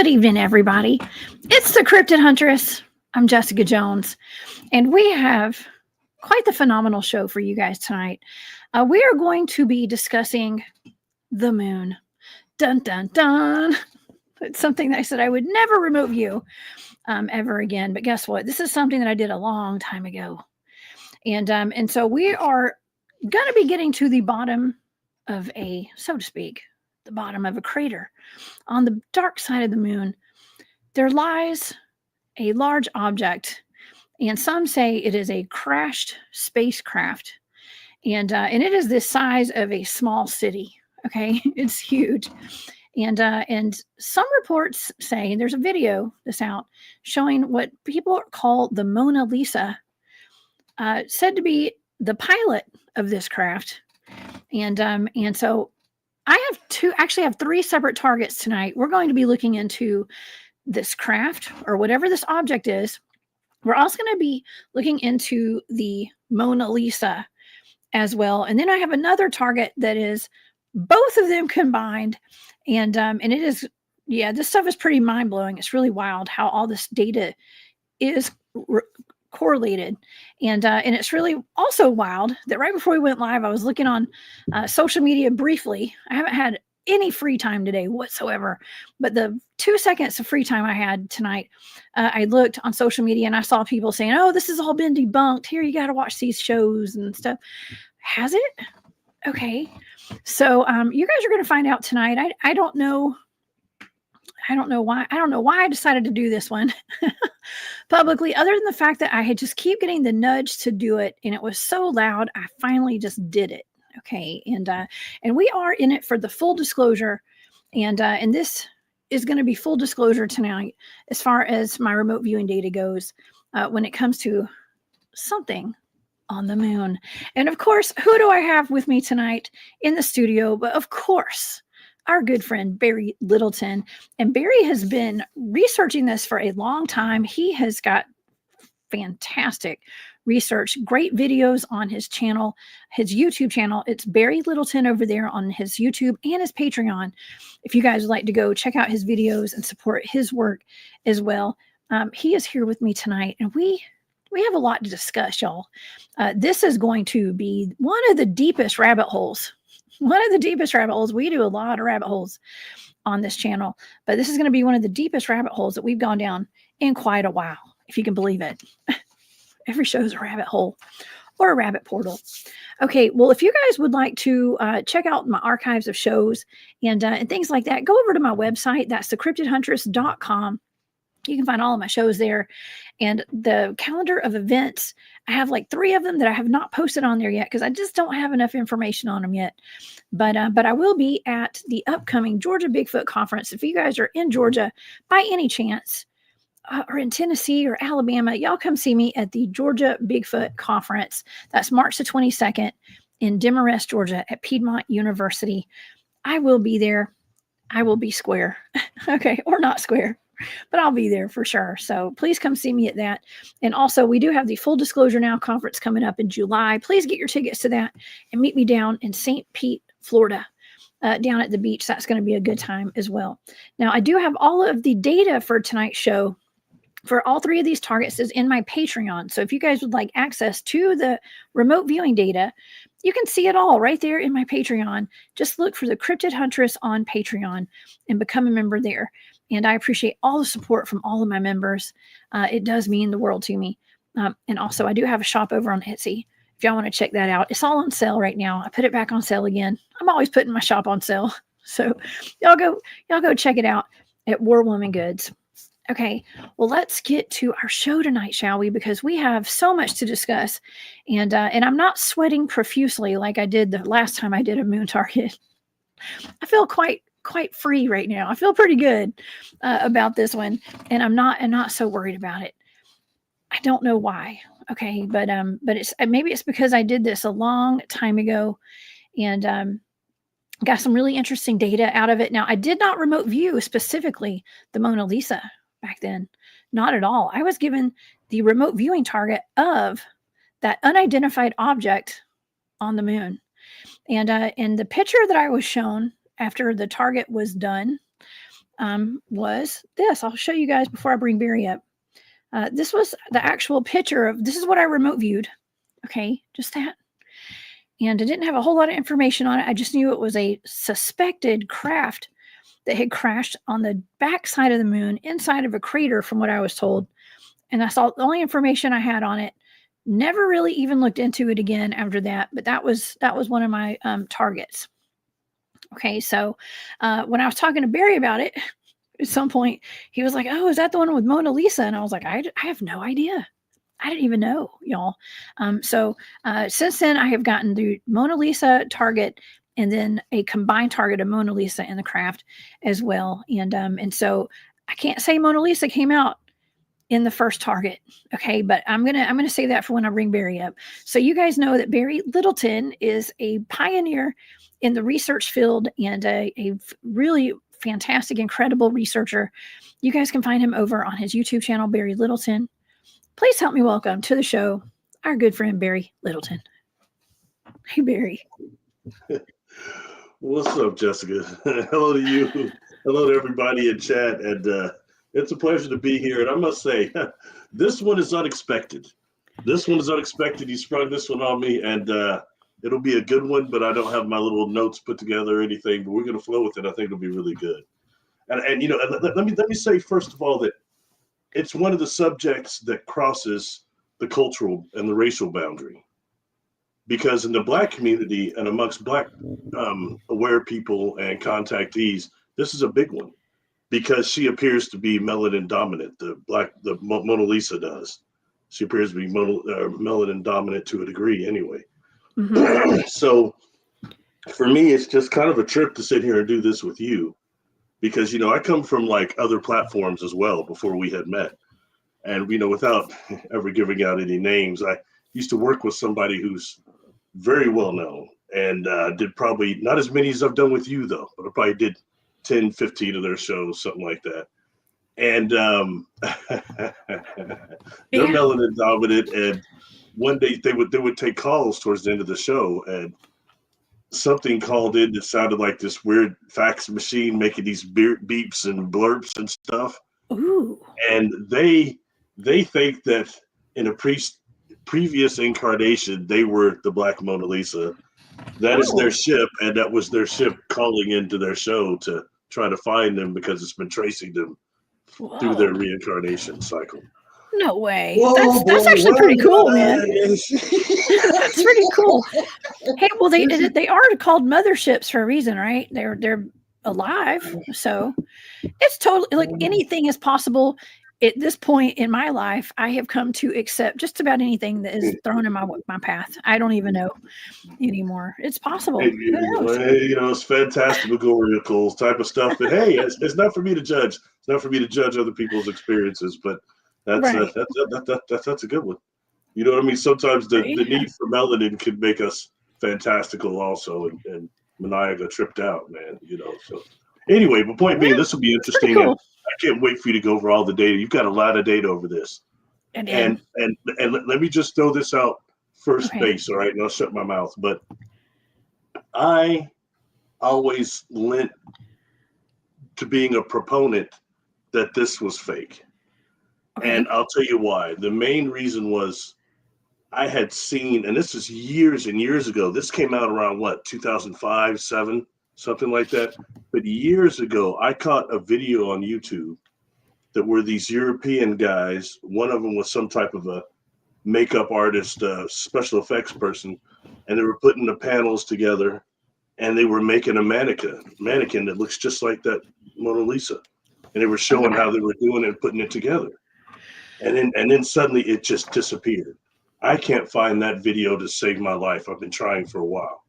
Good evening, everybody. It's the Cryptid Huntress. I'm Jessica Jones, and we have quite the phenomenal show for you guys tonight. We are going to be discussing the moon. Dun, dun, dun. It's something that I said I would never remote view ever again. But guess what? This is something that I did a long time ago. And so we are going to be getting to the bottom of so to speak, the bottom of a crater. On the dark side of the moon, there lies a large object, and some say it is a crashed spacecraft, and it is the size of a small city. Okay, it's huge, and some reports say, and there's a video that's out showing what people call the Mona Lisa, said to be the pilot of this craft, and so I have three separate targets tonight. We're going to be looking into this craft or whatever this object is. We're also going to be looking into the Mona Lisa as well. And then I have another target that is both of them combined. And it is, this stuff is pretty mind blowing. It's really wild how all this data is correlated. And it's really also wild that right before we went live, I was looking on social media briefly. I haven't had any free time today whatsoever, but the 2 seconds of free time I had tonight, I looked on social media and I saw people saying, oh, this has all been debunked. Here, you got to watch these shows and stuff. Has it? Okay. So you guys are going to find out tonight. I don't know why I decided to do this one publicly, other than the fact that I had just keep getting the nudge to do it. And it was so loud. I finally just did it. Okay. And we are in it for the full disclosure. And this is going to be full disclosure tonight, as far as my remote viewing data goes, when it comes to something on the moon. And of course, who do I have with me tonight in the studio? But of course, our good friend, Barry Littleton. And Barry has been researching this for a long time. He has got fantastic research, great videos on his channel, his YouTube channel. It's Barry Littleton over there on his YouTube and his Patreon. If you guys would like to go check out his videos and support his work as well. He is here with me tonight, and we have a lot to discuss, y'all. This is going to be one of the deepest rabbit holes. One of the deepest rabbit holes. We do a lot of rabbit holes on this channel, but this is going to be one of the deepest rabbit holes that we've gone down in quite a while, if you can believe it. Every show is a rabbit hole or a rabbit portal. Okay, well, if you guys would like to check out my archives of shows and things like that, go over to my website. That's thecryptidhuntress.com. You can find all of my shows there. And the calendar of events, I have like 3 of them that I have not posted on there yet because I just don't have enough information on them yet. But I will be at the upcoming Georgia Bigfoot Conference. If you guys are in Georgia by any chance, or in Tennessee or Alabama, y'all come see me at the Georgia Bigfoot Conference. That's March the 22nd in Demarest, Georgia at Piedmont University. I will be there. I will be square. Okay, or not square, but I'll be there for sure. So please come see me at that. And also, we do have the Full Disclosure Now conference coming up in July. Please get your tickets to that and meet me down in St. Pete, Florida, down at the beach. That's going to be a good time as well. Now, I do have all of the data for tonight's show for all 3 of these targets is in my Patreon. So if you guys would like access to the remote viewing data, you can see it all right there in my Patreon. Just look for the Cryptid Huntress on Patreon and become a member there. And I appreciate all the support from all of my members. It does mean the world to me. And also, I do have a shop over on Etsy. If y'all want to check that out, it's all on sale right now. I put it back on sale again. I'm always putting my shop on sale. So y'all go check it out at War Woman Goods. Okay, well, let's get to our show tonight, shall we? Because we have so much to discuss, and I'm not sweating profusely like I did the last time I did a moon target. I feel quite free right now. I feel pretty good about this one, and I'm not so worried about it. I don't know why. Okay, but it's maybe it's because I did this a long time ago, and got some really interesting data out of it. Now, I did not remote view specifically the Mona Lisa back then. Not at all. I was given the remote viewing target of that unidentified object on the moon. And the picture that I was shown after the target was done was this. I'll show you guys before I bring Barry up. This was the actual picture of, this is what I remote viewed. Okay, just that. And it didn't have a whole lot of information on it. I just knew it was a suspected craft that had crashed on the backside of the moon inside of a crater, from what I was told. And that's all, the only information I had on it. Never really even looked into it again after that, but that was one of my targets. Okay, so when I was talking to Barry about it, at some point, he was like, "Oh, is that the one with Mona Lisa?" And I was like, I have no idea. I didn't even know, y'all. So since then, I have gotten the Mona Lisa target and then a combined target of Mona Lisa and the craft as well. And so I can't say Mona Lisa came out in the first target, okay? But I'm gonna say that for when I bring Barry up. So you guys know that Barry Littleton is a pioneer in the research field and a really fantastic, incredible researcher. You guys can find him over on his YouTube channel, Barry Littleton. Please help me welcome to the show our good friend, Barry Littleton. Hey, Barry. What's up, Jessica? Hello to you. Hello to everybody in chat. And it's a pleasure to be here. And I must say, this one is unexpected. This one is unexpected. You sprung this one on me, and it'll be a good one, but I don't have my little notes put together or anything, but we're going to flow with it. I think it'll be really good. And you know, let me say, first of all, that it's one of the subjects that crosses the cultural and the racial boundary. Because in the Black community and amongst Black aware people and contactees, this is a big one. Because she appears to be melanin dominant, the Mona Lisa does. She appears to be melanin dominant to a degree anyway. Mm-hmm. So for me, it's just kind of a trip to sit here and do this with you. Because, you know, I come from like other platforms as well before we had met. And, you know, without ever giving out any names, I used to work with somebody who's very well known and did probably not as many as I've done with you, though, but I probably did 10, 15 of their shows, something like that. And they're melanin dominant. And one day they would take calls towards the end of the show, and something called in that sounded like this weird fax machine making these beeps and blurps and stuff. Ooh. And they think that in a previous incarnation, they were the Black Mona Lisa. That is their ship, and that was their ship calling into their show to try to find them because it's been tracing them through their reincarnation cycle. No way. That's actually pretty cool, man. That's pretty cool. Hey, well, they are called motherships for a reason, right? They're alive, so it's totally like anything is possible. At this point in my life, I have come to accept just about anything that is thrown in my path. I don't even know anymore. It's possible. You know, it's phantasmagorical type of stuff. But hey, it's not for me to judge. It's not for me to judge other people's experiences. But that's a good one. You know what I mean? Sometimes the need for melanin can make us fantastical also and maniacal tripped out, man. You know. So anyway, but point being, this will be interesting. Cool. I can't wait for you to go over all the data. You've got a lot of data over this. And let me just throw this out first base, all right? And I'll shut my mouth. But I always lent to being a proponent that this was fake. Okay. And I'll tell you why. The main reason was I had seen, and this is years and years ago. This came out around, 2005, 7? Something like that. But years ago, I caught a video on YouTube that were these European guys. One of them was some type of a makeup artist, special effects person, and they were putting the panels together, and they were making a mannequin that looks just like that Mona Lisa, and they were showing how they were doing it and putting it together, and then suddenly it just disappeared. I can't find that video to save my life. I've been trying for a while.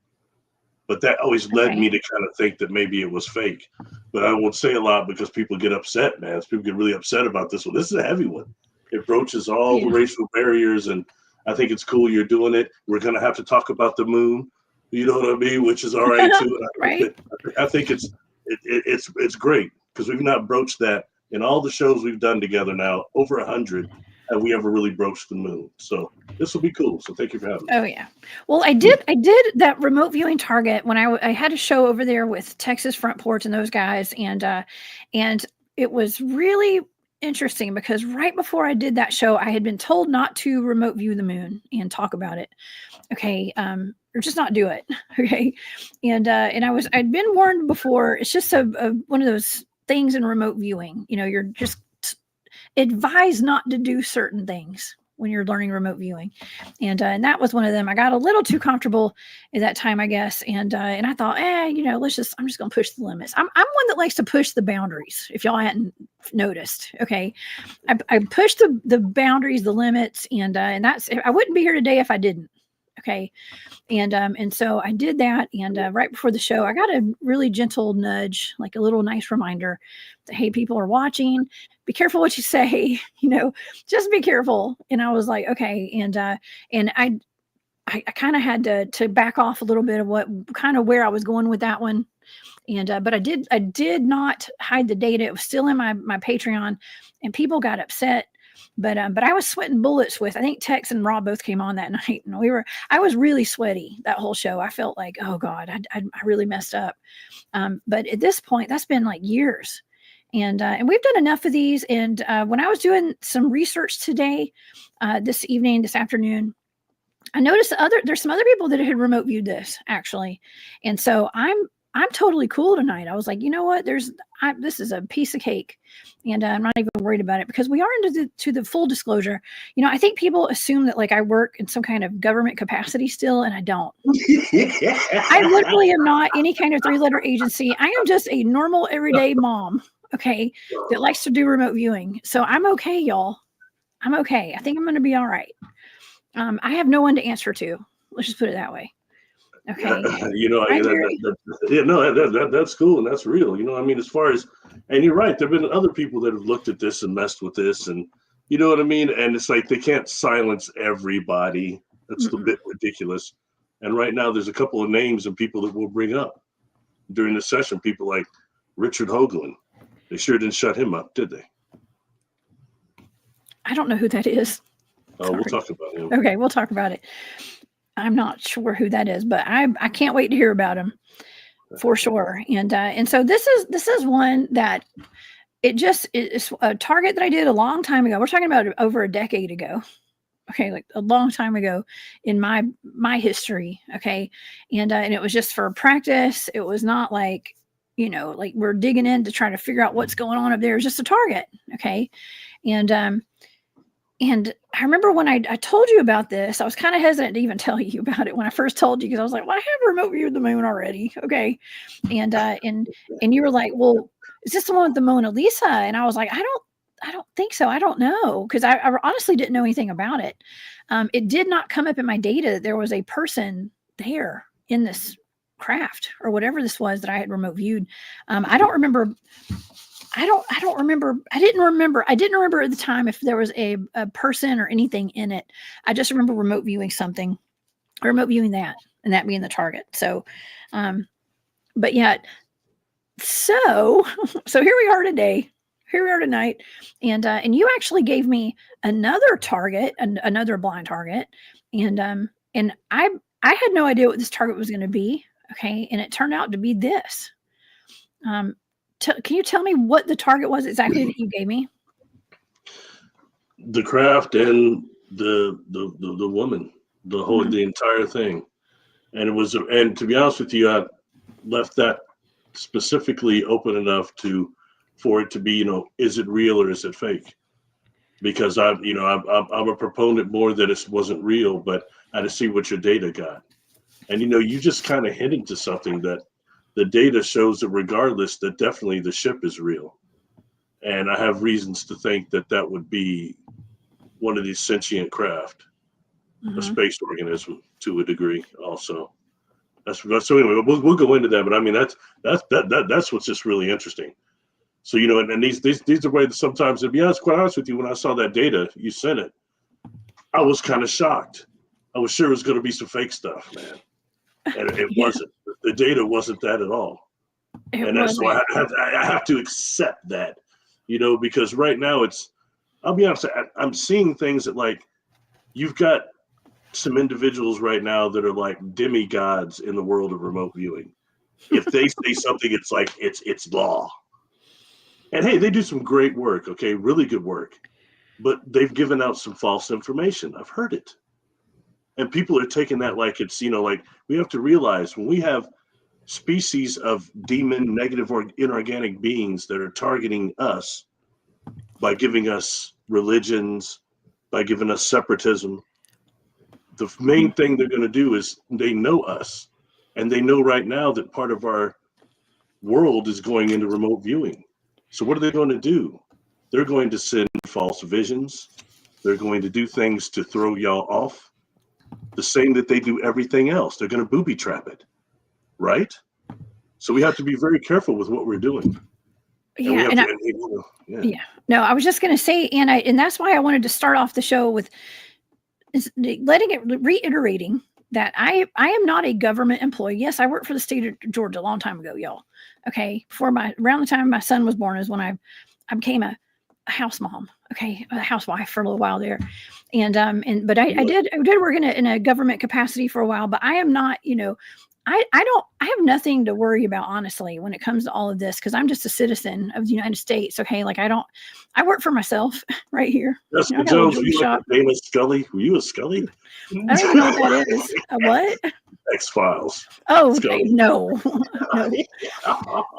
But that always led me to kind of think that maybe it was fake. But I won't say a lot because people get upset, man. People get really upset about this one. This is a heavy one. It broaches all the racial barriers, and I think it's cool you're doing it. We're going to have to talk about the moon, you know what I mean, which is all right, too. Right. I think it's great because we've not broached that in all the shows we've done together now, over 100. have we ever really broached the moon. So this will be cool. So thank you for having me. Oh yeah. Well, I did that remote viewing target when I had a show over there with Texas Front Porch and those guys, and it was really interesting because right before I did that show, I had been told not to remote view the moon and talk about it. Okay. Or just not do it. Okay. And I'd been warned before. It's just a one of those things in remote viewing. You're just advised not to do certain things when you're learning remote viewing. And that was one of them. I got a little too comfortable at that time, I guess. And I thought, I'm just going to push the limits. I'm one that likes to push the boundaries. If y'all hadn't noticed. Okay. I pushed the boundaries, the limits, and that's, I wouldn't be here today if I didn't. Okay. And so I did that. And right before the show, I got a really gentle nudge, like a little nice reminder that, hey, people are watching, be careful what you say, just be careful. And I was like, okay. And I kind of had to back off a little bit of where I was going with that one. And, but I did not hide the data. It was still in my Patreon, and people got upset. But I was sweating bullets I think Tex and Rob both came on that night, and I was really sweaty that whole show. I felt like, oh God, I really messed up. But at this point, that's been like years. And we've done enough of these. And when I was doing some research today, this afternoon, I noticed there's some other people that had remote viewed this actually. And so I'm totally cool tonight. I was like, you know what? This is a piece of cake, and I'm not even worried about it because we are into the full disclosure. I think people assume that like I work in some kind of government capacity still, and I don't. I literally am not any kind of 3-letter agency. I am just a normal everyday mom, okay, that likes to do remote viewing. So I'm okay, y'all. I'm okay. I think I'm going to be all right. I have no one to answer to. Let's just put it that way. Okay. That's cool and that's real. I mean, as far as, and you're right, there've been other people that have looked at this and messed with this, and you know what I mean. And it's like they can't silence everybody. That's a bit ridiculous. And right now, there's a couple of names of people that we'll bring up during the session. People like Richard Hoagland. They sure didn't shut him up, did they? I don't know who that is. Oh, we'll talk about him. Okay, we'll talk about it. I'm not sure who that is, but I can't wait to hear about him for sure. And so this is one that it's a target that I did a long time ago. We're talking about over a decade ago. Okay, like a long time ago in my history. Okay, and it was just for practice. It was not like like we're digging in to try to figure out what's going on up there. It's just a target. Okay, and I remember when I told you about this, I was kind of hesitant to even tell you about it when I first told you, because I was like, well, I have remote viewed the moon already. Okay. And you were like, well, is this the one with the Mona Lisa? And I was like, I don't think so. I don't know. Because I honestly didn't know anything about it. It did not come up in my data that there was a person there in this craft or whatever this was that I had remote viewed. I don't remember. I didn't remember at the time if there was a person or anything in it. I just remember remote viewing that, and that being the target. So, but yeah, so here we are today. Here we are tonight. And you actually gave me another target, another blind target. And I had no idea what this target was going to be. Okay. And it turned out to be this. Can you tell me what the target was exactly that you gave me? The craft and the woman, the entire thing. And it was, and to be honest with you, I left that specifically open enough for it to be, is it real or is it fake? Because I'm a proponent more that it wasn't real, but I had to see what your data got. And, you just kind of hinting to something that the data shows that regardless, that definitely the ship is real. And I have reasons to think that would be one of these sentient craft, a space organism to a degree also. So anyway, we'll go into that, but I mean, that's what's just really interesting. So, and these are ways sometimes, to be honest, quite honest with you, when I saw that data, you sent it, I was kind of shocked. I was sure it was going to be some fake stuff, man. And it wasn't. The data wasn't that at all. So I have to accept that, because right now it's I'll be honest, I'm seeing things that, like, you've got some individuals right now that are like demigods in the world of remote viewing. If they say something, it's like it's law. And hey, they do some great work, okay, really good work. But they've given out some false information. I've heard it. And people are taking that like it's, like, we have to realize when we have species of demon, negative, or inorganic beings that are targeting us by giving us religions, by giving us separatism, the main thing they're going to do is they know us, and they know right now that part of our world is going into remote viewing. So what are they going to do? They're going to send false visions. They're going to do things to throw y'all off, the same that they do everything else. They're going to booby trap it, right? So we have to be very careful with what we're doing. Yeah, No, I was just going to say, and that's why I wanted to start off the show with reiterating that I am not a government employee. Yes, I worked for the state of Georgia a long time ago, y'all. Okay, around the time my son was born is when I became a house mom. Okay, a housewife for a little while there, but I did work in a government capacity for a while. But I am not, I have nothing to worry about, honestly, when it comes to all of this, because I'm just a citizen of the United States. Okay. Like I work for myself right here. Jessica Jones, were you like a famous Scully? Were you a Scully? I don't even know what that is. A what? X-Files. Oh, okay. No.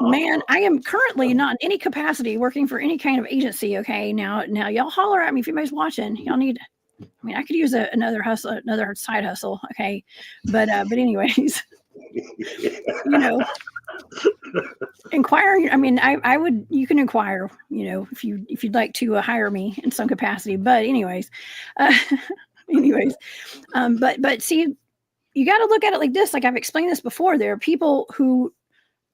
Man, I am currently not in any capacity working for any kind of agency. Okay. Now y'all holler at me if anybody's watching. Y'all need, I could use another side hustle. Okay. But anyways, inquire. I would, you can inquire, if you'd like to hire me in some capacity. But anyways, but see, you got to look at it like this. Like I've explained this before, there are people who,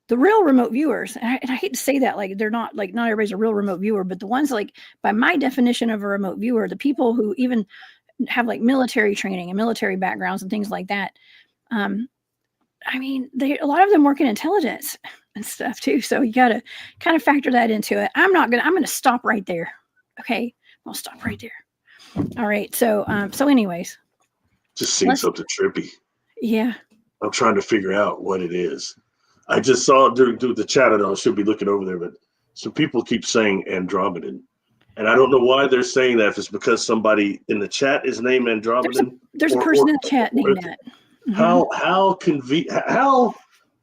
the real remote viewers, and I hate to say that, like they're not, like, not everybody's a real remote viewer, but the ones, like, by my definition of a remote viewer, the people who even have like military training and military backgrounds and things like that. A lot of them work in intelligence and stuff too. So you got to kind of factor that into it. I'm going to stop right there. Okay. I'll stop right there. All right. So anyways. Just seeing something trippy. Yeah. I'm trying to figure out what it is. I just saw during the chat, I should be looking over there, but some people keep saying Andromedan. And I don't know why they're saying that. If it's because somebody in the chat is named Andromedan. There's a person in the chat named that. Mm-hmm.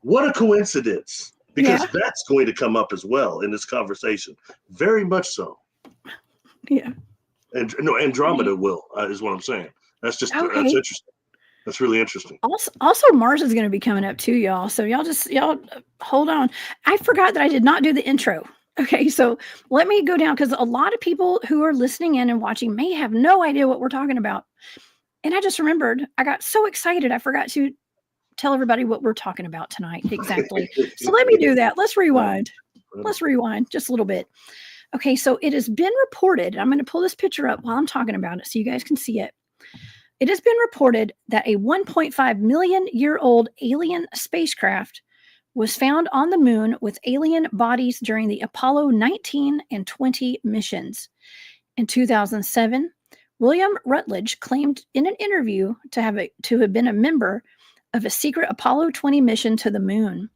What a coincidence, because that's going to come up as well in this conversation. Very much so. Yeah. And no, Andromeda will, is what I'm saying. That's just, that's interesting. That's really interesting. Also, Mars is going to be coming up too, y'all. So y'all hold on. I forgot that I did not do the intro. Okay, so let me go down, because a lot of people who are listening in and watching may have no idea what we're talking about. And I just remembered, I got so excited, I forgot to tell everybody what we're talking about tonight exactly. So let me do that. Let's rewind. Let's rewind just a little bit. Okay, so it has been reported, I'm going to pull this picture up while I'm talking about it so you guys can see it. It has been reported that a 1.5 million year old alien spacecraft was found on the moon with alien bodies during the Apollo 19 and 20 missions. In 2007, William Rutledge claimed in an interview to have been a member of a secret Apollo 20 mission to the moon.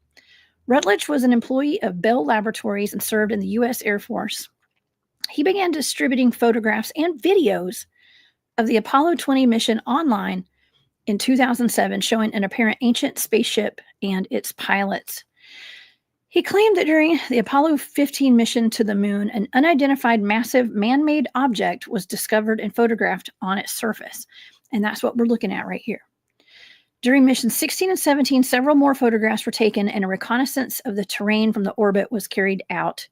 Rutledge was an employee of Bell Laboratories and served in the U.S. Air Force. He began distributing photographs and videos of the Apollo 20 mission online in 2007, showing an apparent ancient spaceship and its pilots. He claimed that during the Apollo 15 mission to the moon, an unidentified massive man-made object was discovered and photographed on its surface. And that's what we're looking at right here. During missions 16 and 17, several more photographs were taken and a reconnaissance of the terrain from the orbit was carried out.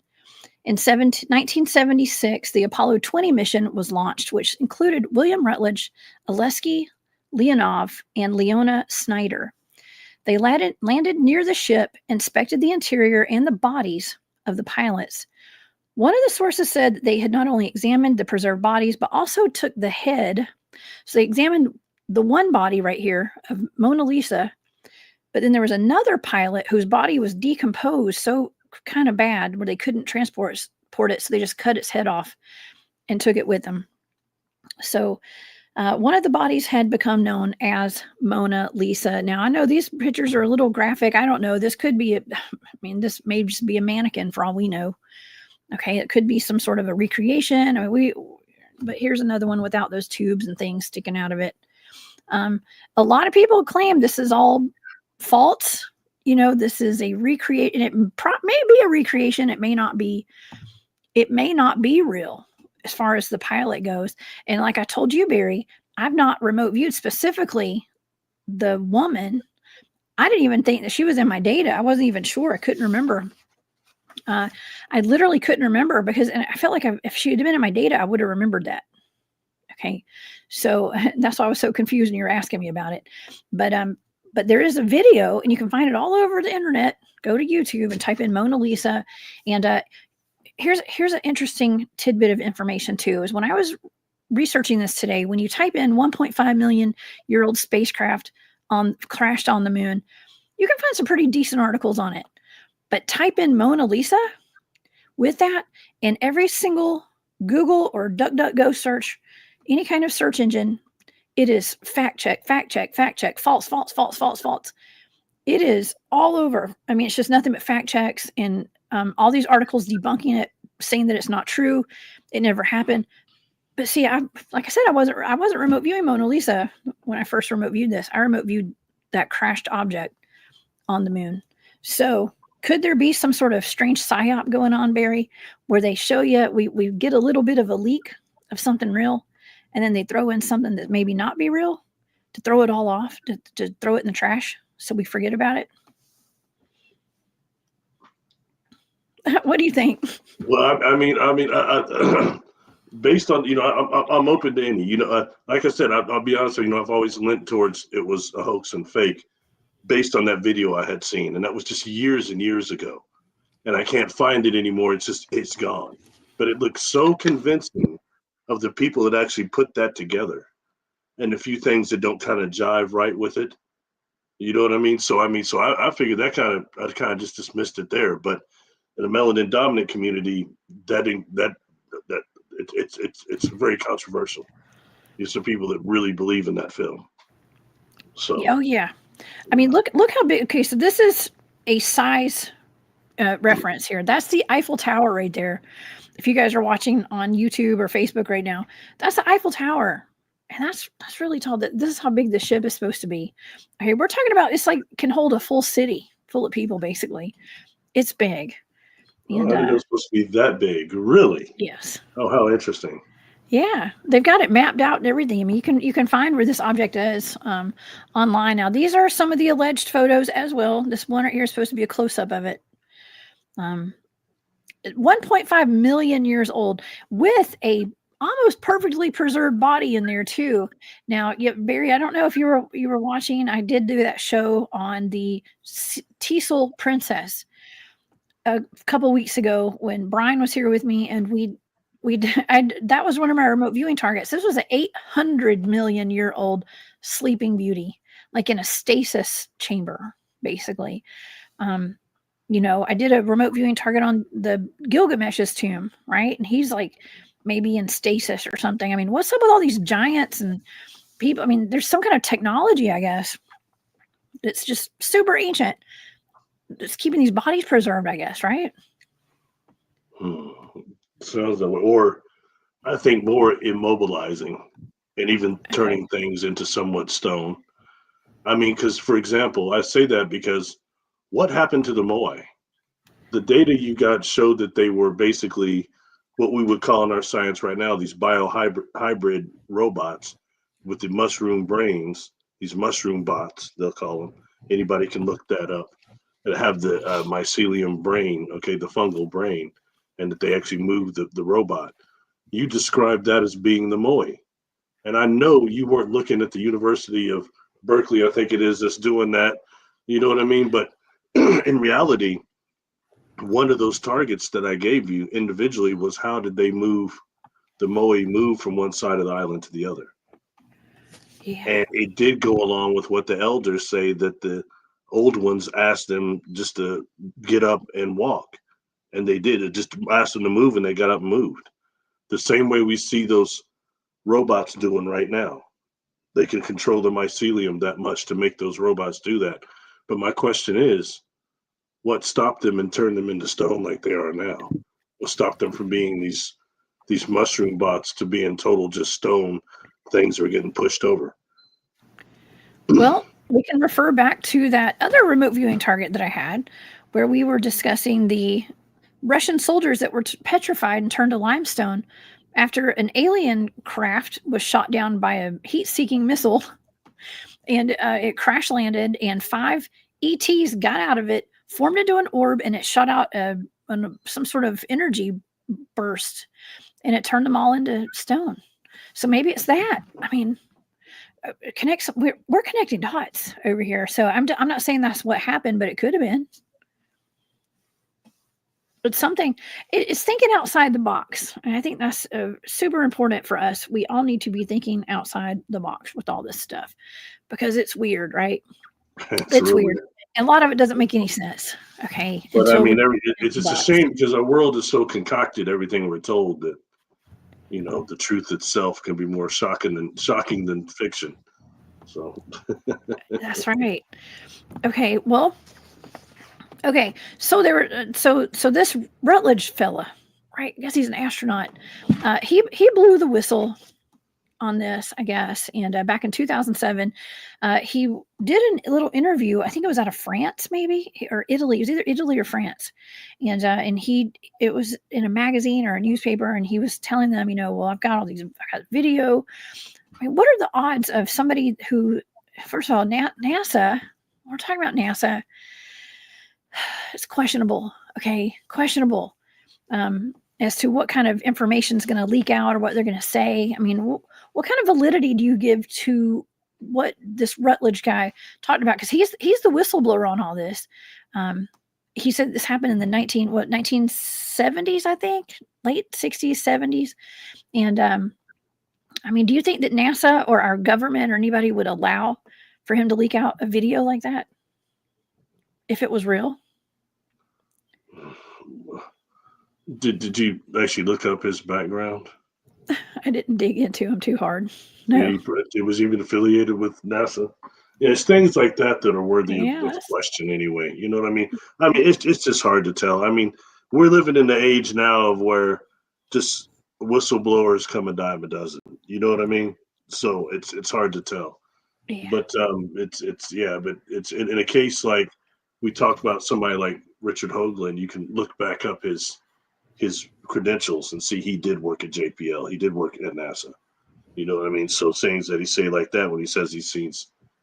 In 1976, the Apollo 20 mission was launched, which included William Rutledge, Aleksei Leonov, and Leona Snyder. They landed near the ship, inspected the interior and the bodies of the pilots. One of the sources said they had not only examined the preserved bodies, but also took the head. So they examined the one body right here of Mona Lisa, but then there was another pilot whose body was decomposed so kind of bad where they couldn't transport it, so they just cut its head off and took it with them. So one of the bodies had become known as Mona Lisa. Now, I know these pictures are a little graphic. I don't know. This could be, this may just be a mannequin for all we know. Okay, it could be some sort of a recreation. But here's another one without those tubes and things sticking out of it. A lot of people claim this is all false. This is a recreate, and it may be a recreation. It may not be. It may not be real as far as the pilot goes. And like I told you, Barry, I've not remote viewed specifically the woman. I didn't even think that she was in my data. I wasn't even sure. I couldn't remember. I literally couldn't remember because, and I felt like if she had been in my data, I would have remembered that. Okay. So that's why I was so confused when you were asking me about it. But there is a video, and you can find it all over the internet. Go to YouTube and type in Mona Lisa. And here's an interesting tidbit of information too, is when I was researching this today, when you type in 1.5 million year old spacecraft crashed on the moon, you can find some pretty decent articles on it. But type in Mona Lisa with that, and every single Google or DuckDuckGo search, any kind of search engine, it is fact check, false. It is all over. I mean, it's just nothing but fact checks and all these articles debunking it, saying that it's not true. It never happened. But see, like I said, I wasn't remote viewing Mona Lisa when I first remote viewed this. I remote viewed that crashed object on the moon. So could there be some sort of strange psyop going on, Barry, where they show you, we get a little bit of a leak of something real, and then they throw in something that maybe not be real to throw it all off, to throw it in the trash so we forget about it? What do you think? Well, I mean, based on, I'm open to any, like I said, I'll be honest with you, I've always leant towards it was a hoax and fake based on that video I had seen. And that was just years and years ago. And I can't find it anymore. It's gone. But it looks so convincing of the people that actually put that together, and a few things that don't kind of jive right with it. You know what I mean? So I figured I kind of just dismissed it there. But in the melanin dominant community, it's very controversial. There's some people that really believe in that film. So oh yeah, I mean look how big. Okay, so this is a size reference here. That's the Eiffel Tower right there. If you guys are watching on YouTube or Facebook right now, that's the Eiffel Tower, and that's really tall. This is how big the ship is supposed to be. Okay, we're talking about, it's like can hold a full city full of people basically. It's big. And, I didn't know it was supposed to be that big. Really? Yes. Oh, how interesting. Yeah, they've got it mapped out and everything. I mean, you can find where this object is online. Now, these are some of the alleged photos as well. This one right here is supposed to be a close-up of it. 1.5 million years old with a almost perfectly preserved body in there too. Now, Barry, I don't know if you were watching. I did do that show on the Teasel Princess a couple weeks ago when Brian was here with me, and that was one of my remote viewing targets. This was an 800 million year old sleeping beauty, like in a stasis chamber, basically. I did a remote viewing target on the Gilgamesh's tomb, right? And he's like maybe in stasis or something. I mean, what's up with all these giants and people? I mean, there's some kind of technology, I guess. It's just super ancient. It's keeping these bodies preserved, I guess, right? Sounds that way. Or I think more immobilizing and even turning things into somewhat stone. I mean, because, for example, I say that because what happened to the Moai? The data you got showed that they were basically what we would call in our science right now, these hybrid robots with the mushroom brains, these mushroom bots, they'll call them. Anybody can look that up. That have the mycelium brain, okay, the fungal brain, and that they actually move the robot. You described that as being the Moai. And I know you weren't looking at the University of Berkeley, I think it is, that's doing that. You know what I mean? But in reality, one of those targets that I gave you individually was how did they move, the Moai move from one side of the island to the other. Yeah. And it did go along with what the elders say, that the old ones asked them just to get up and walk. And they did. It just asked them to move, and they got up and moved. the same way we see those robots doing right now. They can control the mycelium that much to make those robots do that. But my question is, what stopped them and turned them into stone like they are now? What stopped them from being these mushroom bots to being total just stone things that are getting pushed over? Well, we can refer back to that other remote viewing target that I had, where we were discussing the Russian soldiers that were petrified and turned to limestone after an alien craft was shot down by a heat-seeking missile, and it crash landed, and 5 ETs got out of it, formed into an orb, and it shot out some sort of energy burst, and it turned them all into stone. So maybe it's that. I mean, we're connecting dots over here. So I'm not saying that's what happened, but it could have been. But something, it's thinking outside the box. And I think that's super important for us. We all need to be thinking outside the box with all this stuff, because it's weird, right? It's weird. And a lot of it doesn't make any sense. Okay. But I mean, it's just a shame because our world is so concocted, everything we're told, that, you know, the truth itself can be more shocking than fiction. So that's right. Okay. Well, okay. So so this Rutledge fella, right? I guess he's an astronaut. He blew the whistle on this, I guess. And back in 2007, he did a little interview. I think it was out of France, maybe, or Italy. It was either Italy or France. And it was in a magazine or a newspaper, and he was telling them, you know, well, I got video. I mean, what are the odds of somebody who, first of all, NASA, we're talking about NASA, it's questionable, okay? Questionable as to what kind of information is going to leak out or what they're going to say. I mean, what kind of validity do you give to what this Rutledge guy talked about? Because he's the whistleblower on all this. He said this happened in the 1970s, I think, late 60s, 70s. And I mean, do you think that NASA or our government or anybody would allow for him to leak out a video like that if it was real? Did you actually look up his background? I didn't dig into him too hard. No. Yeah, it was even affiliated with NASA. Yeah, it's things like that that are worthy of question anyway. You know what I mean? I mean, it's just hard to tell. I mean, we're living in the age now of where just whistleblowers come a dime a dozen. You know what I mean? So it's hard to tell. Yeah. But it's in a case like we talked about somebody like Richard Hoagland, you can look back up his credentials and see he did work at JPL. He did work at NASA. You know what I mean? So things that he say like that when he says he's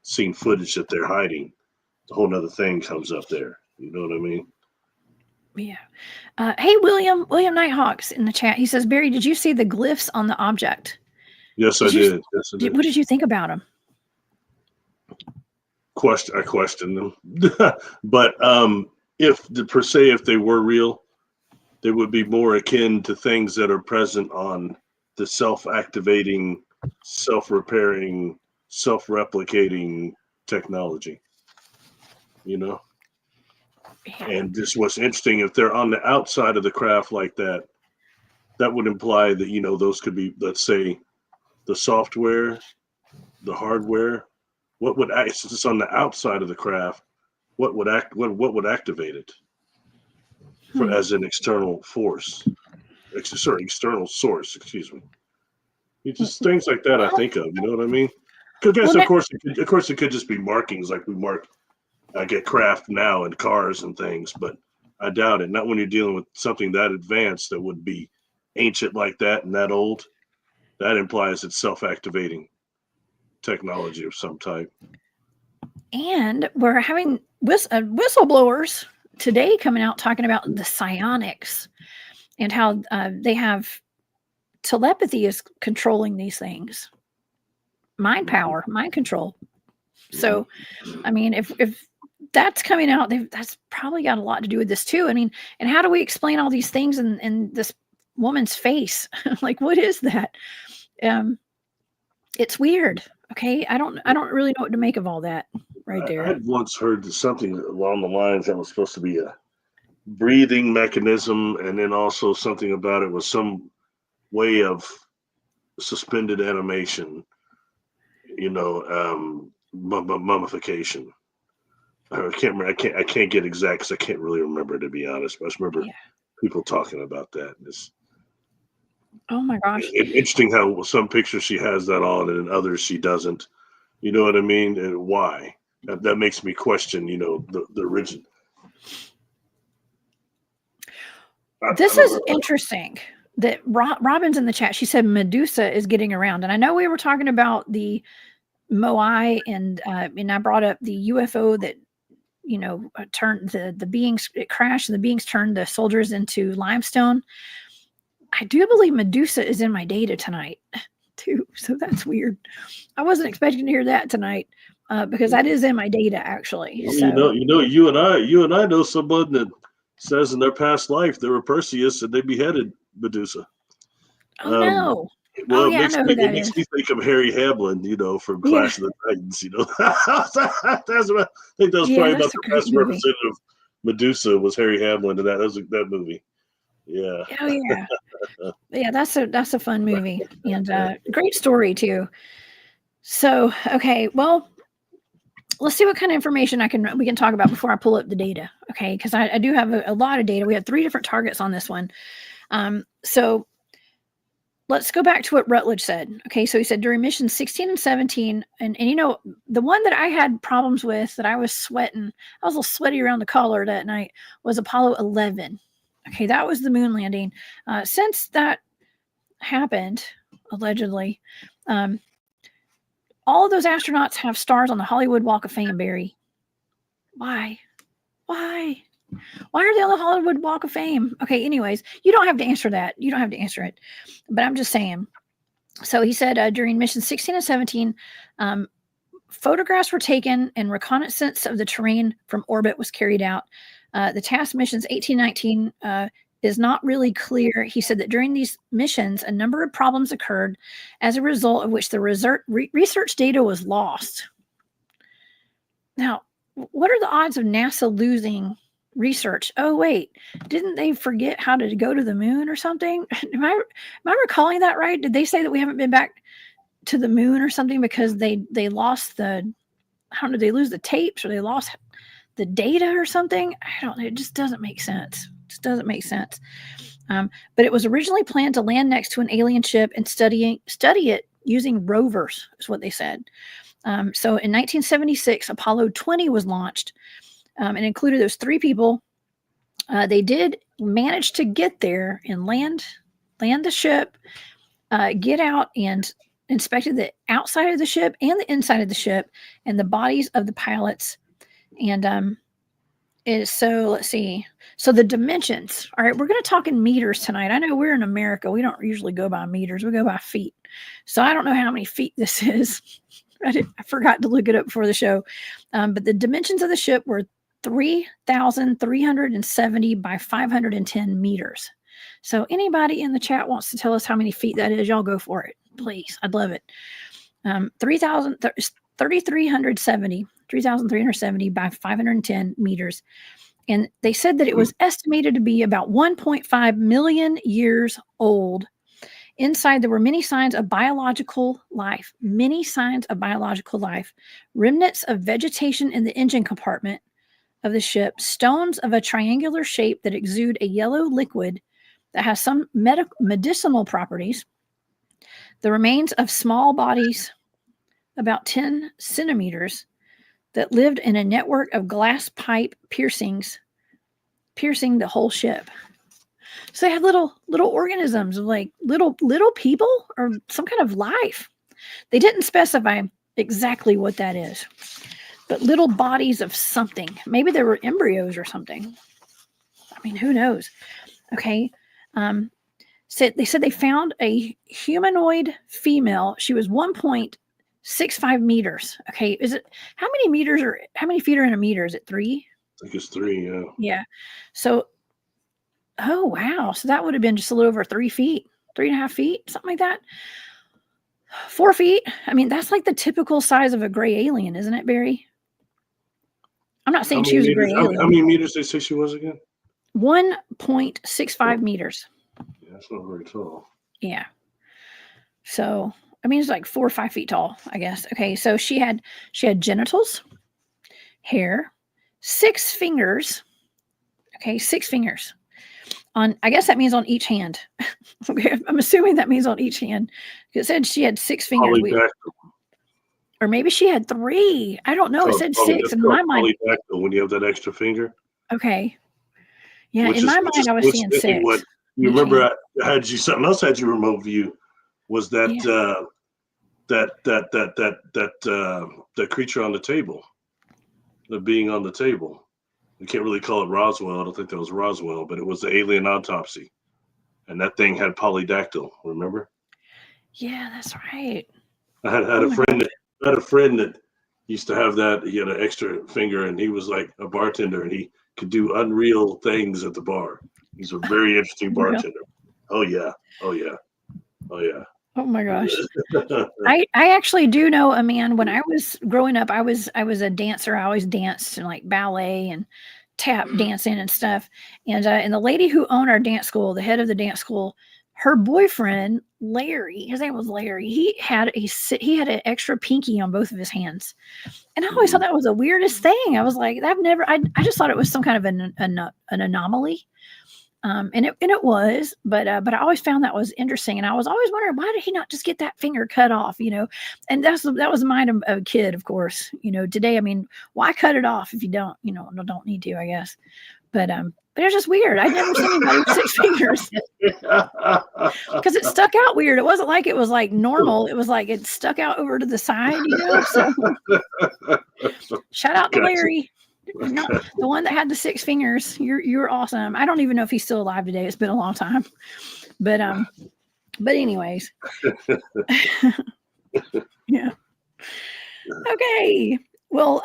seen footage that they're hiding, a whole nother thing comes up there. You know what I mean? Yeah. Hey, William Nighthawks in the chat. He says, Barry, did you see the glyphs on the object? Yes, I did. Yes, I did. What did you think about them? I questioned them. But if they were real, they would be more akin to things that are present on the self-activating, self-repairing, self-replicating technology, you know? Yeah. And just what's interesting, if they're on the outside of the craft like that, that would imply that, you know, those could be, let's say, the software, the hardware. What would act, since it's on the outside of the craft, what would activate it as an external force? External source, excuse me. It's just things like that I think of, you know what I mean? Because of course it could just be markings like we mark get craft now in cars and things, but I doubt it. Not when you're dealing with something that advanced that would be ancient like that and that old. That implies it's self-activating technology of some type. And we're having whistleblowers today coming out talking about the psionics and how they have telepathy is controlling these things. Mind power, mind control. So, I mean, if that's coming out, that's probably got a lot to do with this too. I mean, and how do we explain all these things in this woman's face? Like, what is that? It's weird. Okay, I don't really know what to make of all that right there. I had once heard something along the lines that was supposed to be a breathing mechanism, and then also something about it was some way of suspended animation, mummification. I can't remember. I can't get exact because I can't really remember, to be honest. But I just remember people talking about that. Oh my gosh! Interesting how some pictures she has that on, and in others she doesn't. You know what I mean? And why? That makes me question. The origin. This is interesting. That Robin's in the chat. She said Medusa is getting around, and I know we were talking about the Moai, and I brought up the UFO that turned the beings. It crashed, and the beings turned the soldiers into limestone. I do believe Medusa is in my data tonight too, so that's weird. I wasn't expecting to hear that tonight because that is in my data actually. Well, so you and I know someone that says in their past life they were Perseus and they beheaded Medusa. Oh no! Well, I know who that it makes is. me think of Harry Hamlin, from Clash of the Titans. I think that was probably about the best representative of Medusa was Harry Hamlin in that movie. Yeah. Oh yeah. Yeah, that's a fun movie and great story too. So okay, well, let's see what kind of information we can talk about before I pull up the data. Okay, because I do have a lot of data. We have 3 different targets on this one. So let's go back to what Rutledge said. Okay, so he said during missions 16 and 17, and the one that I had problems with, that I was sweating, I was a little sweaty around the collar that night, was Apollo 11. Okay, that was the moon landing. Since that happened, allegedly, all of those astronauts have stars on the Hollywood Walk of Fame, Barry. Why? Why are they on the Hollywood Walk of Fame? Okay, anyways, you don't have to answer that. You don't have to answer it. But I'm just saying. So he said during missions 16 and 17, photographs were taken and reconnaissance of the terrain from orbit was carried out. The task missions 18-19 is not really clear. He said that during these missions, a number of problems occurred, as a result of which the research data was lost. Now, what are the odds of NASA losing research? Oh, wait, didn't they forget how to go to the moon or something? Am I recalling that right? Did they say that we haven't been back to the moon or something because they lost I don't know, they lose the tapes or they lost the data or something? I don't know. It just doesn't make sense. But it was originally planned to land next to an alien ship and study it using rovers, is what they said. So in 1976, Apollo 20 was launched and included those 3 people. They did manage to get there and land the ship, get out and inspected the outside of the ship and the inside of the ship and the bodies of the pilots. And so let's see. So the dimensions. All right, we're going to talk in meters tonight. I know we're in America. We don't usually go by meters. We go by feet. So I don't know how many feet this is. I forgot to look it up before the show. But the dimensions of the ship were 3,370 by 510 meters. So anybody in the chat wants to tell us how many feet that is, y'all go for it, please. I'd love it. 3,370 by 510 meters. And they said that it was estimated to be about 1.5 million years old. Inside, there were many signs of biological life, remnants of vegetation in the engine compartment of the ship, stones of a triangular shape that exude a yellow liquid that has some medicinal properties, the remains of small bodies about 10 centimeters that lived in a network of glass pipe piercing the whole ship. So they had little organisms, like little people or some kind of life. They didn't specify exactly what that is, but little bodies of something. Maybe there were embryos or something. I mean, who knows? Okay. They said they found a humanoid female. She was 1.65 meters. Okay. How many feet are in a meter? Is it 3? I think it's 3. Yeah. Yeah. So, oh, wow. So that would have been just a little over 3 feet, 3.5 feet, something like that. 4 feet. I mean, that's like the typical size of a gray alien, isn't it, Barry? I'm not saying she was a gray alien. How many meters did they say she was again? 1.65 meters. Yeah, that's not very tall. Yeah. So, I mean, it's like 4 or 5 feet tall, I guess. Okay. So she had genitals, hair, 6 fingers. Okay. 6 fingers on, I guess that means on each hand. Okay. I'm assuming that means on each hand. It said she had 6 fingers. Or maybe she had 3. I don't know. It said 6 in my mind. When you have that extra finger. Okay. Yeah. In my mind, I was seeing 6. You remember I had you, something else had you remote view was that, that creature on the table, the being on the table. We can't really call it Roswell. I don't think that was Roswell, but it was the alien autopsy. And that thing had polydactyl, remember? Yeah, that's right. I had a friend that used to have that. He had an extra finger, and he was like a bartender, and he could do unreal things at the bar. He's a very interesting bartender. Oh yeah. Oh yeah. Oh yeah. Oh my gosh. I actually do know a man. When I was growing up, I was a dancer. I always danced in like ballet and tap dancing and stuff. And the lady who owned our dance school, the head of the dance school, her boyfriend, Larry, his name was Larry. He had an extra pinky on both of his hands. And I always thought that was the weirdest thing. I was like, I just thought it was some kind of an anomaly. And it was, but I always found that was interesting. And I was always wondering, why did he not just get that finger cut off, and that was mine of a kid, of course, today. I mean, why cut it off if you don't need to, I guess. But it's just weird. I'd never seen anybody with 6 fingers because it stuck out weird. It wasn't like it was like normal. It was like it stuck out over to the side, So shout out to Larry. Not the one that had the 6 fingers. You're awesome. I don't even know if he's still alive today. It's been a long time. But anyways. Yeah. Okay. Well,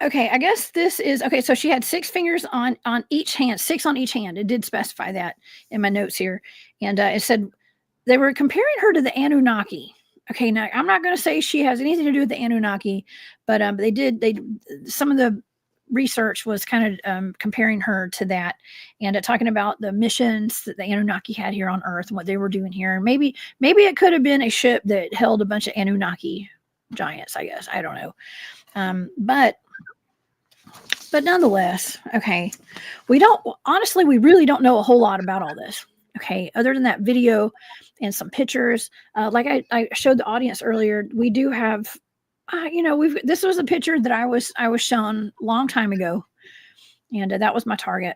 okay, I guess this is okay. So she had 6 fingers on each hand, 6 on each hand. It did specify that in my notes here. And it said they were comparing her to the Anunnaki. Okay, now I'm not going to say she has anything to do with the Anunnaki, but some of the research was kind of comparing her to that and talking about the missions that the Anunnaki had here on Earth and what they were doing here. And maybe it could have been a ship that held a bunch of Anunnaki giants, I guess. I don't know. But nonetheless, okay, we really don't know a whole lot about all this. Okay, other than that video and some pictures, like I showed the audience earlier, we do have this was a picture that I was shown a long time ago, and that was my target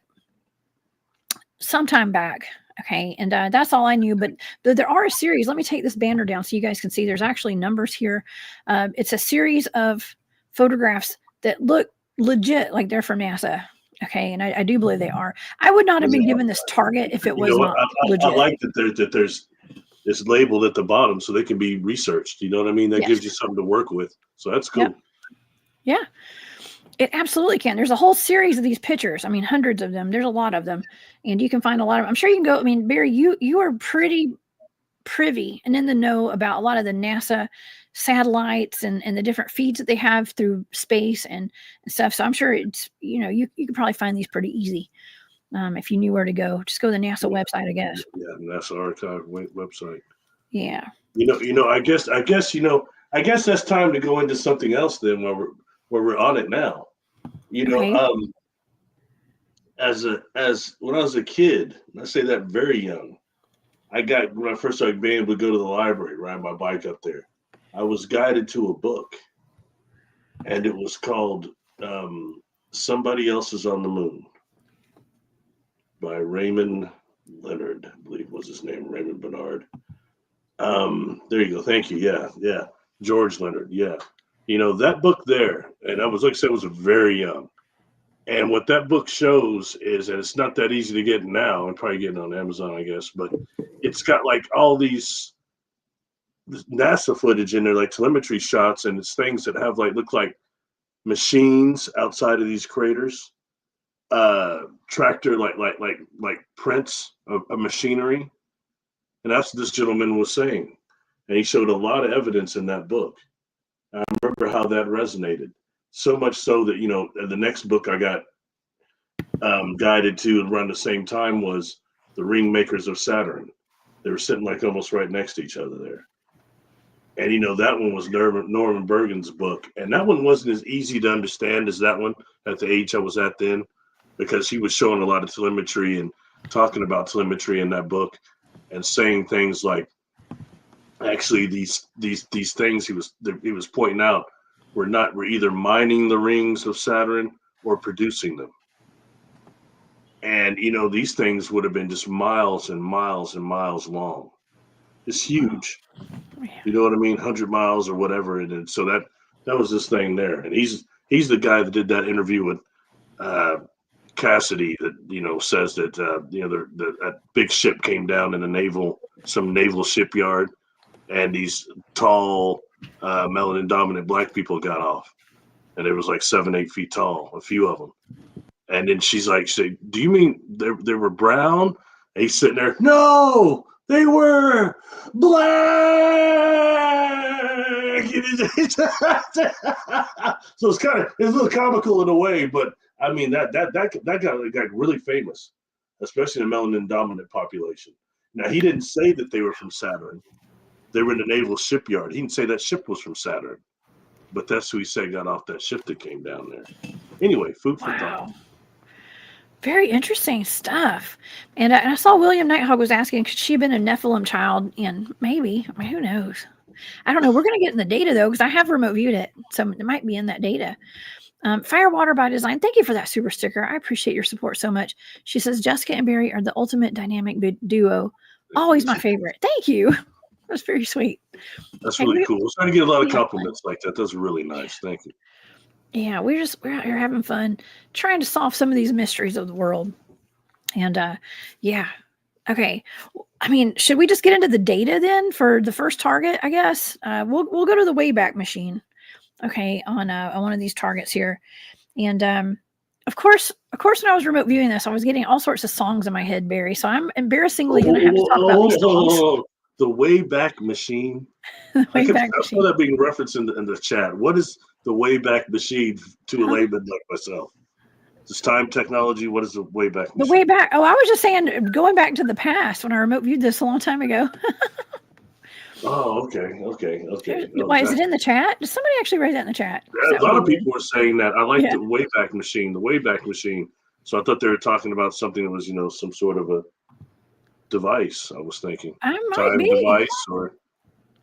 sometime back. Okay, and that's all I knew. But there are a series. Let me take this banner down so you guys can see. There's actually numbers here. It's a series of photographs that look legit like they're from NASA. Okay, and I do believe they are. I would not have been given this target if it was not legit. I like that there's it's labeled at the bottom so they can be researched. You know what I mean? That gives you something to work with. So that's cool. Yep. Yeah, it absolutely can. There's a whole series of these pictures. I mean, hundreds of them. There's a lot of them. And you can find a lot of them. I'm sure you can go. I mean, Barry, you are pretty privy and in the know about a lot of the NASA satellites and the different feeds that they have through space and stuff. So I'm sure it's, you could probably find these pretty easy. If you knew where to go, just go to the NASA website, I guess. Yeah, NASA archive website. Yeah. I guess that's time to go into something else then where we're on it now. Okay. As when I was a kid, I say that very young, when I first started being able to go to the library, ride my bike up there, I was guided to a book, and it was called Somebody Else is on the Moon by Raymond Leonard, I believe was his name, Raymond Bernard. There you go. Thank you. Yeah. George Leonard. Yeah. That book there, and I was, like I said, was very young. And what that book shows is, and it's not that easy to get now, and probably getting on Amazon, I guess, but it's got like all these NASA footage in there, like telemetry shots, and it's things that have look like machines outside of these craters. Tractor like prints of machinery, and that's what this gentleman was saying, and he showed a lot of evidence in that book. I remember how that resonated so much so that the next book I got guided to around the same time was The Ring Makers of Saturn, They were sitting like almost right next to each other there. And, you know, that one was Norman Bergen's book. And that one wasn't as easy to understand as that one at the age I was at then, because he was showing a lot of telemetry and talking about telemetry in that book and saying things like, actually, these things he was pointing out were either mining the rings of Saturn or producing them. And, you know, these things would have been just miles and miles and miles long. It's huge. You know what I mean? 100 miles or whatever. And so that was this thing there. And he's the guy that did that interview with Cassidy that, you know, says that, you know, that big ship came down in some naval shipyard, and these tall, melanin dominant black people got off. And it was like 7-8 feet tall, a few of them. And then she's like, do you mean they were brown? And he's sitting there, no, they were black. So it's a little comical in a way, but I mean that got really famous, especially in the melanin dominant population. Now, he didn't say that they were from Saturn. They were in the naval shipyard. He didn't say that ship was from Saturn, but that's who he said got off that ship that came down there. Anyway, food for thought. Very interesting stuff. And I saw William Nighthawk was asking, could she have been a Nephilim child? And maybe, I mean, who knows? I don't know. We're going to get in the data, though, because I have remote viewed it. So it might be in that data. Firewater by Design, thank you for that super sticker. I appreciate your support so much. She says, Jessica and Barry are the ultimate dynamic duo. Always my favorite. Thank you. That's very sweet. That's really cool. We're starting to get a lot of compliments like that. That's really nice. Thank you. Yeah, we're out here having fun, trying to solve some of these mysteries of the world. And yeah. Okay. I mean, should we just get into the data then for the first target, I guess? We'll go to the Wayback Machine. Okay, on one of these targets here. And of course, when I was remote viewing this, I was getting all sorts of songs in my head, Barry. So I'm embarrassingly going to have to talk about these songs. The Wayback Machine. I saw that being referenced in the chat. What is the Wayback Machine to a layman like myself? This time technology. What is the Wayback Machine? The Wayback. Oh, I was just saying, going back to the past when I remote viewed this a long time ago. Oh, okay. Why is it in the chat? Did somebody actually write that in the chat? Yeah, a lot of people were saying that. I like the Wayback Machine. The Wayback Machine. So I thought they were talking about something that was, you know, some sort of a device. I was thinking time device, or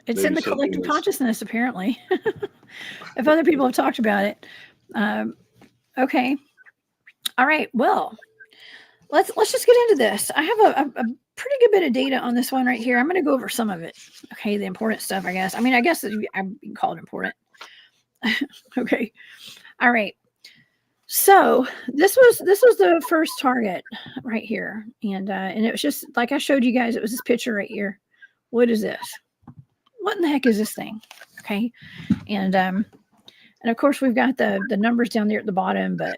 it's in the collective consciousness, apparently. If other people have talked about it. Okay. All right. Well, let's just get into this. I have a pretty good bit of data on this one right here. I'm going to go over some of it. Okay, the important stuff, I guess. I mean, I guess I can call it important. Okay. All right. So this was the first target right here, and it was just like I showed you guys. It was this picture right here. What is this? What in the heck is this thing? Okay, and of course we've got the numbers down there at the bottom, but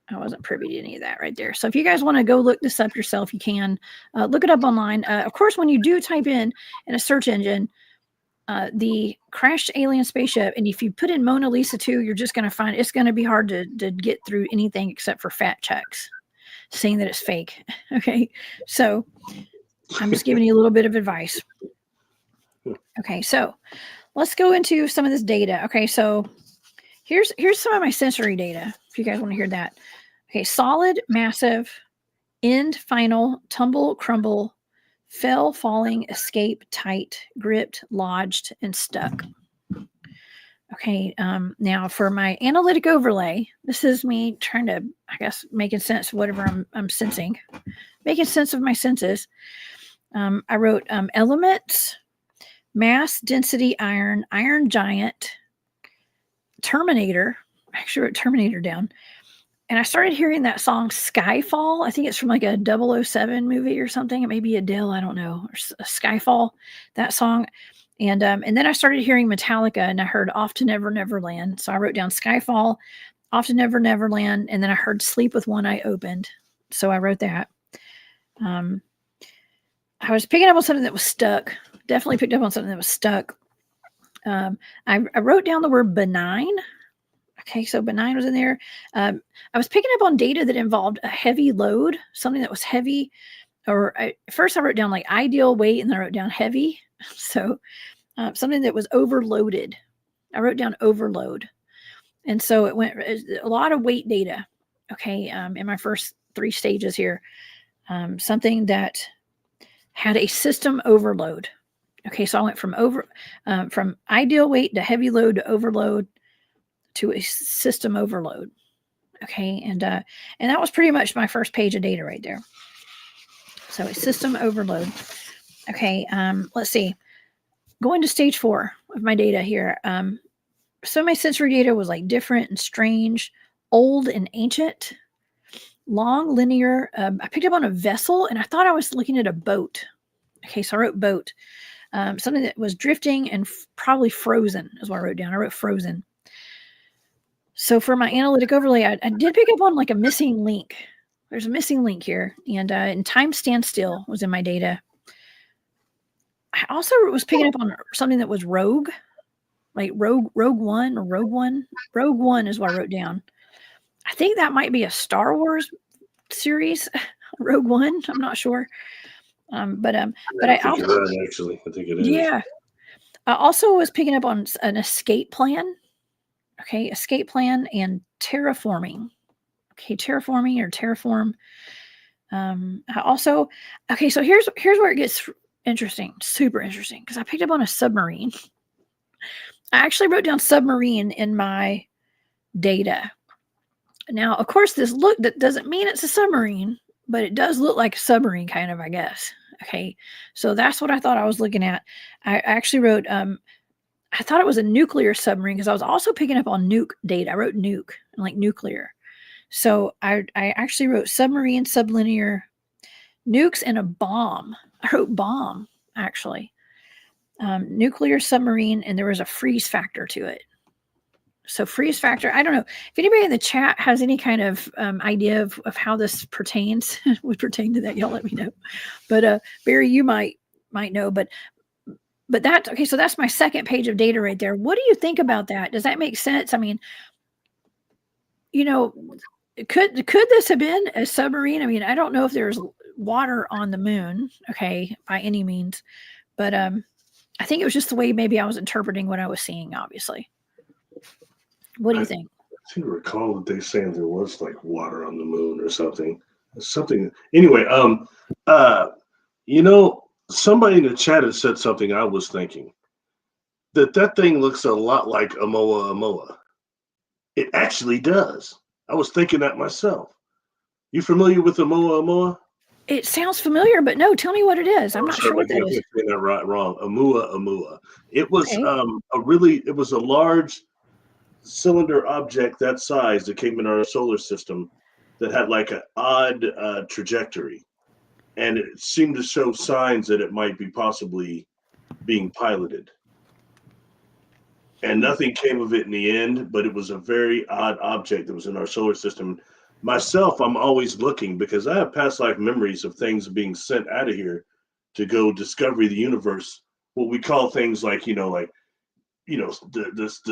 I wasn't privy to any of that right there. So if you guys want to go look this up yourself, you can look it up online. Of course, when you do type in a search engine, the crashed alien spaceship, and if you put in Mona Lisa 2, you're just going to find it's going to be hard to get through anything except for fact checks saying that it's fake. Okay, so I'm just giving you a little bit of advice. Okay, so let's go into some of this data. Okay, so here's some of my sensory data if you guys want to hear that. Okay, solid, massive, end, final, tumble, crumble, fell, falling, escape, tight, gripped, lodged, and stuck. Okay, now for my analytic overlay, this is me trying to, I guess, making sense of whatever I'm sensing, making sense of my senses. I wrote elements, mass, density, iron, iron giant, Terminator. I actually wrote Terminator down. And I started hearing that song Skyfall. I think it's from like a 007 movie or something. It may be Adele, I don't know. Or Skyfall, that song. And then I started hearing Metallica, and I heard Off to Never Neverland. So I wrote down Skyfall, Off to Never Neverland, and then I heard Sleep with One Eye Opened. So I wrote that. I was picking up on something that was stuck. Definitely picked up on something that was stuck. I wrote down the word benign. Okay, so benign was in there. I was picking up on data that involved a heavy load, something that was heavy first I wrote down like ideal weight, and then I wrote down heavy. So something that was overloaded. I wrote down overload. And so it went a lot of weight data. Okay. In my first 3 stages here, something that had a system overload. Okay. So I went from ideal weight to heavy load to overload to a system overload. Okay. And that was pretty much my first page of data right there. So a system overload. Okay. Let's see. Going to stage 4 of my data here. Some of my sensory data was like different and strange, old and ancient, long, linear. I picked up on a vessel, and I thought I was looking at a boat. Okay, so I wrote boat. Something that was drifting and probably frozen is what I wrote down. I wrote frozen. So for my analytic overlay, I did pick up on like a missing link. There's a missing link here, and time standstill was in my data. I also was picking up on something that was rogue. Like Rogue One or Rogue One. Rogue One is what I wrote down. I think that might be a Star Wars series. Rogue One. I'm not sure. But I think you're right, actually. I think it is. Yeah. I also was picking up on an escape plan. Okay, escape plan and terraforming. Okay, terraforming or terraform. I also so here's where it gets interesting, super interesting, because I picked up on a submarine. I actually wrote down submarine in my data. Now, of course, that doesn't mean it's a submarine, but it does look like a submarine kind of, I guess. Okay. So that's what I thought I was looking at. I actually wrote, I thought it was a nuclear submarine because I was also picking up on nuke data. I wrote nuke, like nuclear. So I actually wrote submarine, sublinear, nukes, and a bomb. I wrote bomb, actually. Nuclear submarine, and there was a freeze factor to it. So freeze factor, I don't know if anybody in the chat has any kind of idea of how this pertains, would pertain to that. Y'all let me know. But Barry, you might know. But that, okay, so that's my second page of data right there. What do you think about that? Does that make sense? I mean, could this have been a submarine? I mean, I don't know if there's water on the moon, okay, by any means, but I think it was just the way maybe I was interpreting what I was seeing, obviously. What do you think? I seem to recall that they saying there was like water on the moon or something. Anyway, somebody in the chat has said something I was thinking. That thing looks a lot like Amoa. It actually does. I was thinking that myself. You familiar with Amoa? It sounds familiar, but no, tell me what it is. I'm not sure what that is. I'm saying that wrong. Amoa. It was it was a large cylinder object that size that came in our solar system that had like an odd trajectory, and it seemed to show signs that it might be possibly being piloted. And nothing came of it in the end, but it was a very odd object that was in our solar system. Myself, I'm always looking because I have past life memories of things being sent out of here to go discover the universe. What we call things like, the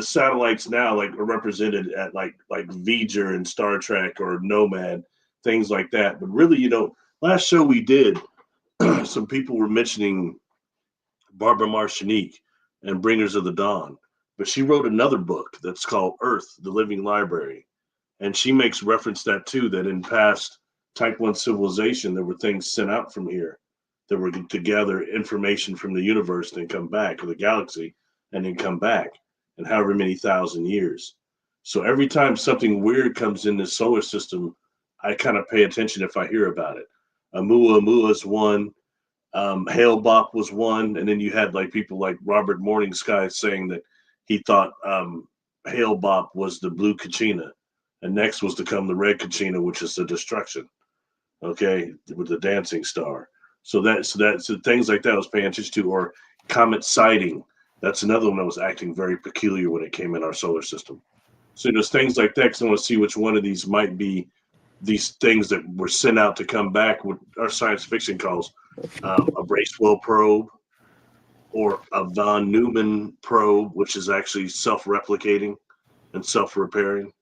satellites now like are represented at like Voyager and Star Trek or Nomad, things like that. But really, last show we did, some people were mentioning Barbara Martinique and Bringers of the Dawn, but she wrote another book that's called Earth, the Living Library. And she makes reference that in past Type 1 civilization, there were things sent out from here that were to gather information from the universe and then come back, or the galaxy, and then come back in however many thousand years. So every time something weird comes in this solar system, I kind of pay attention if I hear about it. Amua is one. Hale Bop was one. And then you had like people like Robert Morningsky saying that he thought Hale Bop was the blue Kachina. And next was to come the red Kachina, which is the destruction, okay, with the dancing star. So things like that I was paying attention to, or comet sighting. That's another one that was acting very peculiar when it came in our solar system. So there's things like that because I want to see which one of these might be these things that were sent out to come back, what our science fiction calls a Bracewell probe, or a von Neumann probe, which is actually self-replicating and self-repairing.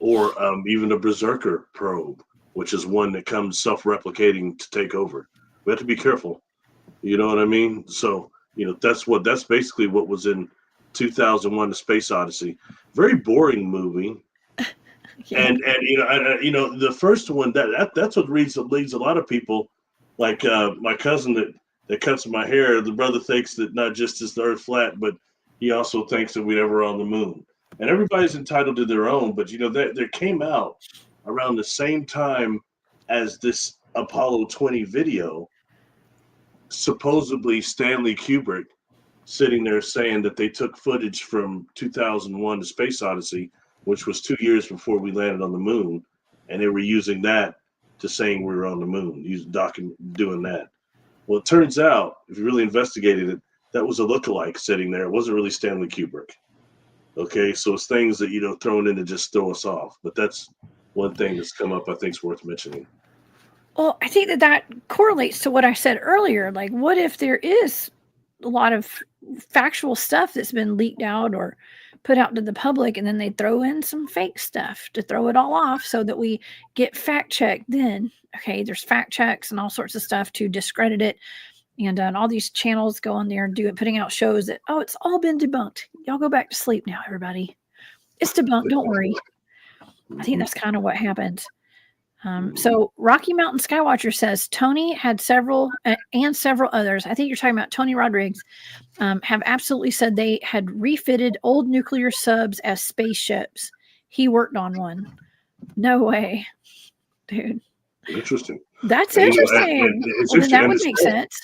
Or even a berserker probe, which is one that comes self-replicating to take over. We have to be careful. You know what I mean? So, that's basically what was in 2001: A Space Odyssey. Very boring movie. Yeah. And the first one that's what leads a lot of people, like my cousin that cuts my hair. The brother thinks that not just is the Earth flat, but he also thinks that we never on the moon. And everybody's entitled to their own. But there came out around the same time as this Apollo 20 video. Supposedly Stanley Kubrick sitting there saying that they took footage from 2001: The Space Odyssey, which was 2 years before we landed on the moon, and they were using that to saying we were on the moon, doing that. Well, it turns out, if you really investigated it, that was a lookalike sitting there. It wasn't really Stanley Kubrick. Okay, so it's things that thrown in to just throw us off. But that's one thing that's come up I think is worth mentioning. Well, I think that correlates to what I said earlier. Like, what if there is a lot of factual stuff that's been leaked out or put out to the public, and then they throw in some fake stuff to throw it all off so that we get fact checked? Then, okay, there's fact checks and all sorts of stuff to discredit it. And all these channels go on there and putting out shows that, oh, it's all been debunked. Y'all go back to sleep now, everybody. It's debunked. Don't worry. I think that's kind of what happened. So Rocky Mountain Skywatcher says Tony had several and several others. I think you're talking about Tony Rodriguez, have absolutely said they had refitted old nuclear subs as spaceships. He worked on one. No way, dude. Interesting. That's interesting. That would make sense.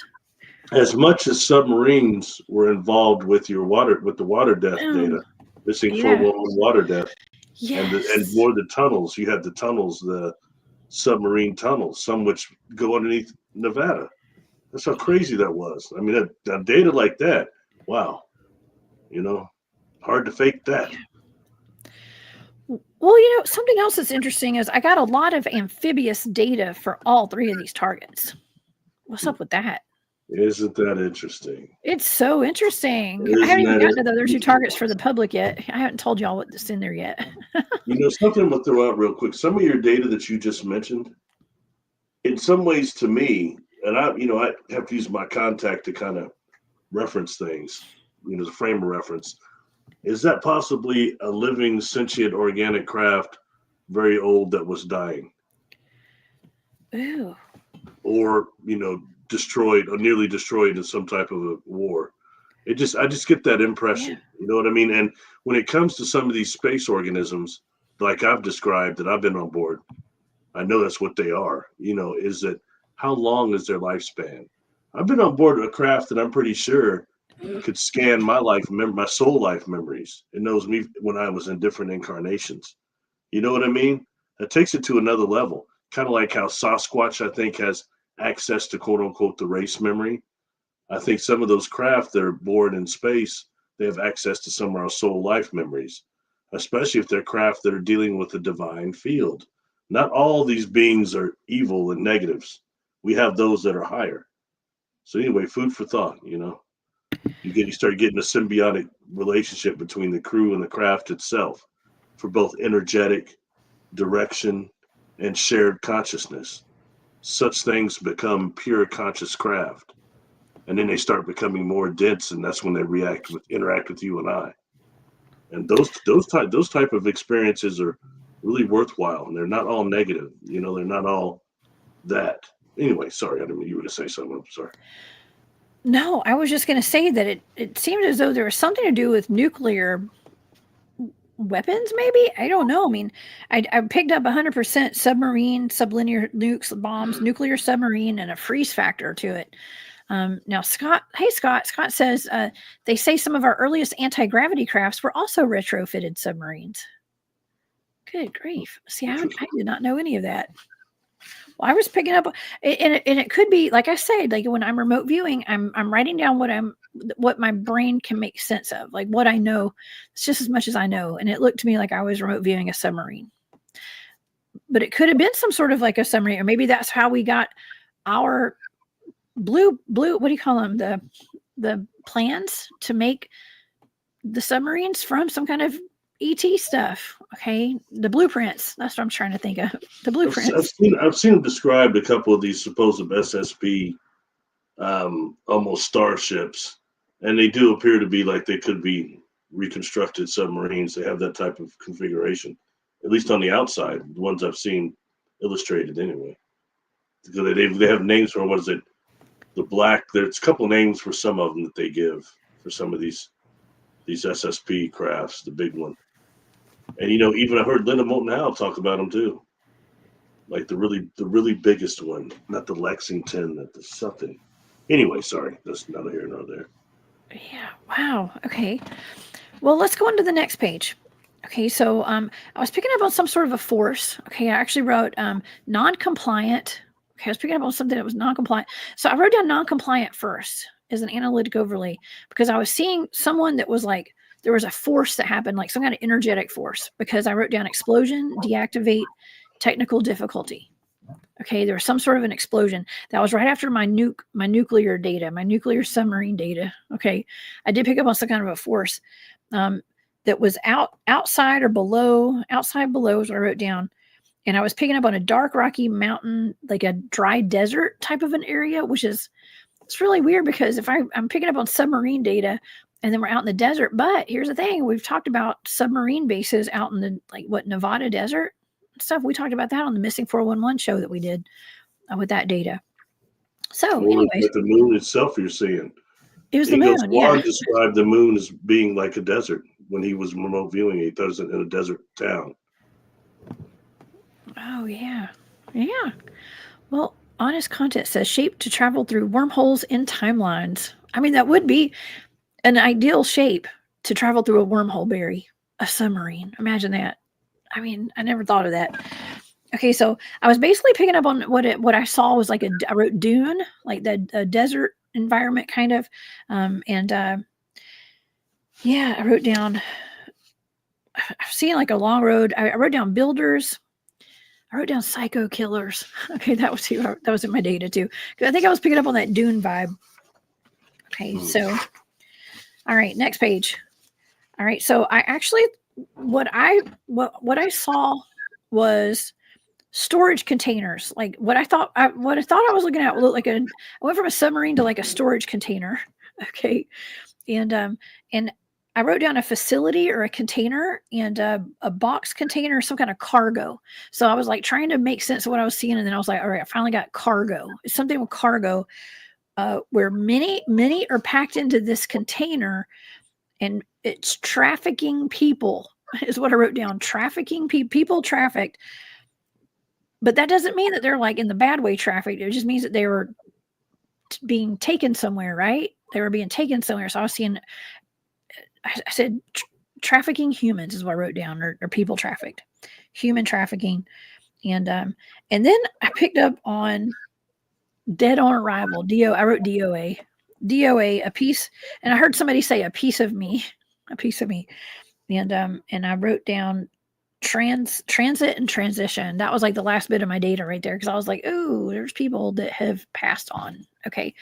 As much as submarines were involved with the water depth data, missing 411 water depth, and more the tunnels. You had the tunnels, the submarine tunnels, some which go underneath Nevada. That's how crazy that was. I mean, that data like that, wow, hard to fake that. Well, something else that's interesting is I got a lot of amphibious data for all three of these targets. What's up with that? Isn't that interesting? It's so interesting. I haven't even gotten to the other two targets for the public yet. I haven't told y'all what's in there yet. Something I'm going to throw out real quick. Some of your data that you just mentioned, in some ways to me, and I have to use my contact to kind of reference things, as a frame of reference. Is that possibly a living, sentient, organic craft, very old, that was dying? Ooh. Or, destroyed or nearly destroyed in some type of a war. I just get that impression. Yeah. You know what I mean? And when it comes to some of these space organisms, like I've described, that I've been on board, I know that's what they are. Is that how long is their lifespan? I've been on board a craft that I'm pretty sure could scan my my soul life memories. It knows me when I was in different incarnations. You know what I mean? That takes it to another level. Kind of like how Sasquatch, I think, has access to quote unquote the race memory. I think some of those craft that are born in space, they have access to some of our soul life memories, especially if they're craft that are dealing with the divine field. Not all these beings are evil and negatives. We have those that are higher. So anyway, food for thought. You start getting a symbiotic relationship between the crew and the craft itself for both energetic direction and shared consciousness. Such things become pure conscious craft, and then they start becoming more dense, and that's when they interact with you and I. And those type of experiences are really worthwhile, and they're not all negative. They're not all that. Anyway, sorry, I didn't mean you were going to say something. I'm sorry. No, I was just going to say that it seemed as though there was something to do with nuclear weapons, maybe. I don't know. I mean, I picked up 100% submarine, sublinear nukes, bombs, nuclear submarine, and a freeze factor to it. Now, Scott says they say some of our earliest anti-gravity crafts were also retrofitted submarines. Good grief. See, I did not know any of that. Well, I was picking up, and it could be, like I said, like when I'm remote viewing, I'm writing down what my brain can make sense of, like what I know. It's just as much as I know. And it looked to me like I was remote viewing a submarine, but it could have been some sort of like a submarine, or maybe that's how we got our blue, what do you call them? The plans to make the submarines from some kind of ET stuff. Okay, the blueprints. That's what I'm trying to think of. The blueprints. I've seen them described, a couple of these supposed SSP, almost starships, and they do appear to be like they could be reconstructed submarines. They have that type of configuration, at least on the outside. The ones I've seen illustrated, anyway. Because they have names for, what is it? The black. There's a couple names for some of them that they give for some of these SSP crafts. The big one, and even I heard Linda Moulton Howe talk about them too. Like the really biggest one, not the Lexington, the something. Anyway, sorry, that's neither here nor there. Yeah. Wow. Okay. Well, let's go on to the next page. Okay. So I was picking up on some sort of a force. Okay. I actually wrote non-compliant. Okay. I was picking up on something that was non-compliant. So I wrote down non-compliant first as an analytic overlay because I was seeing someone that was like, there was a force that happened, like some kind of energetic force, because I wrote down explosion, deactivate, technical difficulty. Okay, there was some sort of an explosion. That was right after my nuclear data, my nuclear submarine data. Okay, I did pick up on some kind of a force that was outside below is what I wrote down. And I was picking up on a dark rocky mountain, like a dry desert type of an area, which is, it's really weird because if I'm picking up on submarine data and then we're out in the desert. But here's the thing, we've talked about submarine bases out in the Nevada desert stuff. We talked about that on the Missing 411 show that we did with that data. So anyways, the moon itself, you're seeing. It was the moon. Juan described the moon as being like a desert when he was remote viewing it. He thought it was in a desert town. Oh yeah. Yeah. Well, honest content says shape to travel through wormholes in timelines. I mean, that would be an ideal shape to travel through a wormhole, Barry. A submarine. Imagine that. I mean, I never thought of that. Okay, so I was basically picking up on what I saw was like I wrote dune, like the desert environment kind of. Yeah, I wrote down, I've seen like a long road. I wrote down builders. I wrote down psycho killers. Okay, that was in my data too. Because I think I was picking up on that dune vibe. Okay, so, all right, next page. All right, so I actually, what I saw was storage containers. Like what I thought I was looking at looked like I went from a submarine to like a storage container. Okay, and I wrote down a facility or a container and a box container, some kind of cargo. So I was like trying to make sense of what I was seeing, and then I was like, all right, I finally got cargo. It's something with cargo, where many are packed into this container, and it's trafficking people is what I wrote down. Trafficking people trafficked. But that doesn't mean that they're like in the bad way trafficked. It just means that they were being taken somewhere, right? They were being taken somewhere. So I was seeing, I said trafficking humans is what I wrote down, or people trafficked, human trafficking. And then I picked up on dead on arrival. I wrote DOA, a piece. And I heard somebody say a piece of me. And I wrote down transit and transition. That was like the last bit of my data right there. Cause I was like, ooh, there's people that have passed on. Okay.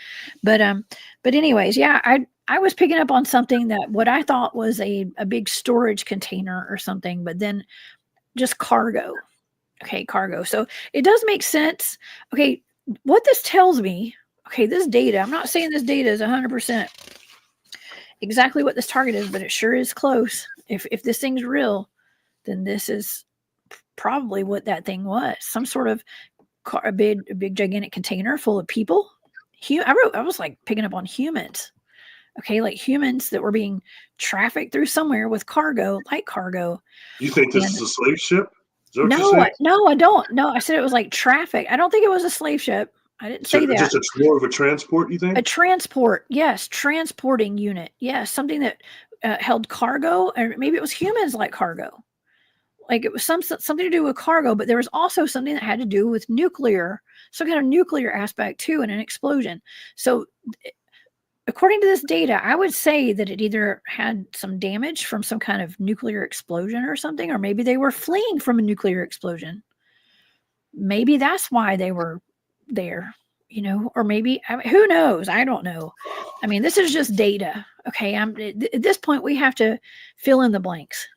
But anyways, yeah, I was picking up on something that what I thought was a big storage container or something, but then just cargo. Okay. Cargo. So it does make sense. Okay. What this tells me, okay, this data, I'm not saying this data is 100% exactly what this target is, but it sure is close. If this thing's real, then this is probably what that thing was. Some sort of a big gigantic container full of people. I was like picking up on humans. Okay, like humans that were being trafficked through somewhere with cargo, light cargo. You think this is a slave ship? No, I don't. No, I said it was like traffic. I don't think it was a slave ship. I didn't say that. Just it's more of a transport, you think? A transport, yes. Transporting unit. Yes, something that held cargo, or maybe it was humans like cargo. Like it was something to do with cargo, but there was also something that had to do with nuclear, some kind of nuclear aspect too, and an explosion. So according to this data, I would say that it either had some damage from some kind of nuclear explosion or something, or maybe they were fleeing from a nuclear explosion. Maybe that's why they were there, or maybe, who knows? I don't know. I mean, this is just data. Okay. At this point, we have to fill in the blanks.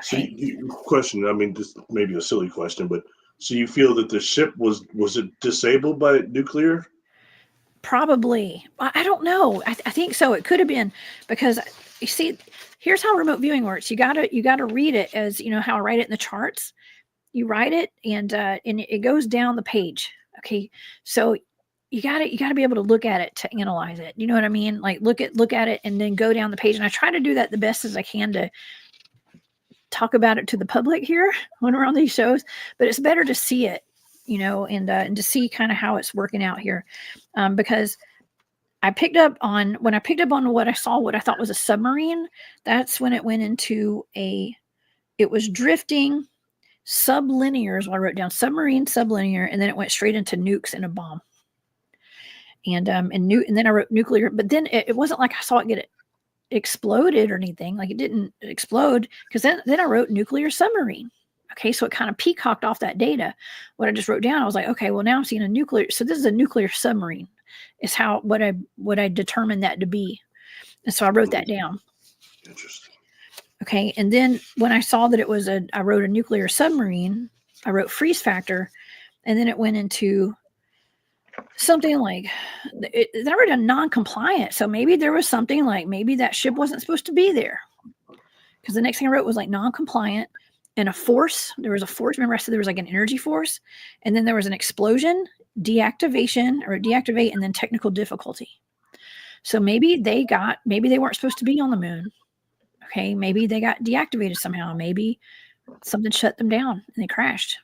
So, Okay. question. I mean, this may be a silly question, but so you feel that the ship was it disabled by nuclear? Probably. I don't know. I think so. It could have been because you see, here's how remote viewing works. You gotta read it as how I write it in the charts. You write it and it goes down the page. Okay, so you gotta be able to look at it to analyze it. You know what I mean? Like look at it and then go down the page. And I try to do that the best as I can to talk about it to the public here when we're on these shows. But it's better to see it, and to see kind of how it's working out here, because when I picked up on what I saw, what I thought was a submarine. That's when it went into it was drifting sublinear is what I wrote down, submarine sublinear, and then it went straight into nukes and a bomb. And then I wrote nuclear, but then it wasn't like I saw it get exploded or anything. Like it didn't explode because then I wrote nuclear submarine. Okay, so it kind of peacocked off that data. What I just wrote down, I was like, okay, well now I'm seeing a nuclear. So this is a nuclear submarine. Is what I determined that to be, and so I wrote that down. Interesting. Okay, and then when I saw that I wrote a nuclear submarine. I wrote freeze factor, and then it went into something like then I wrote a non-compliant. So maybe there was something like maybe that ship wasn't supposed to be there, because the next thing I wrote was like non-compliant and a force. There was a force. Remember I said there was like an energy force, and then there was an explosion, deactivate, and then technical difficulty. So maybe they weren't supposed to be on the moon. Okay, maybe they got deactivated somehow. Maybe something shut them down and they crashed.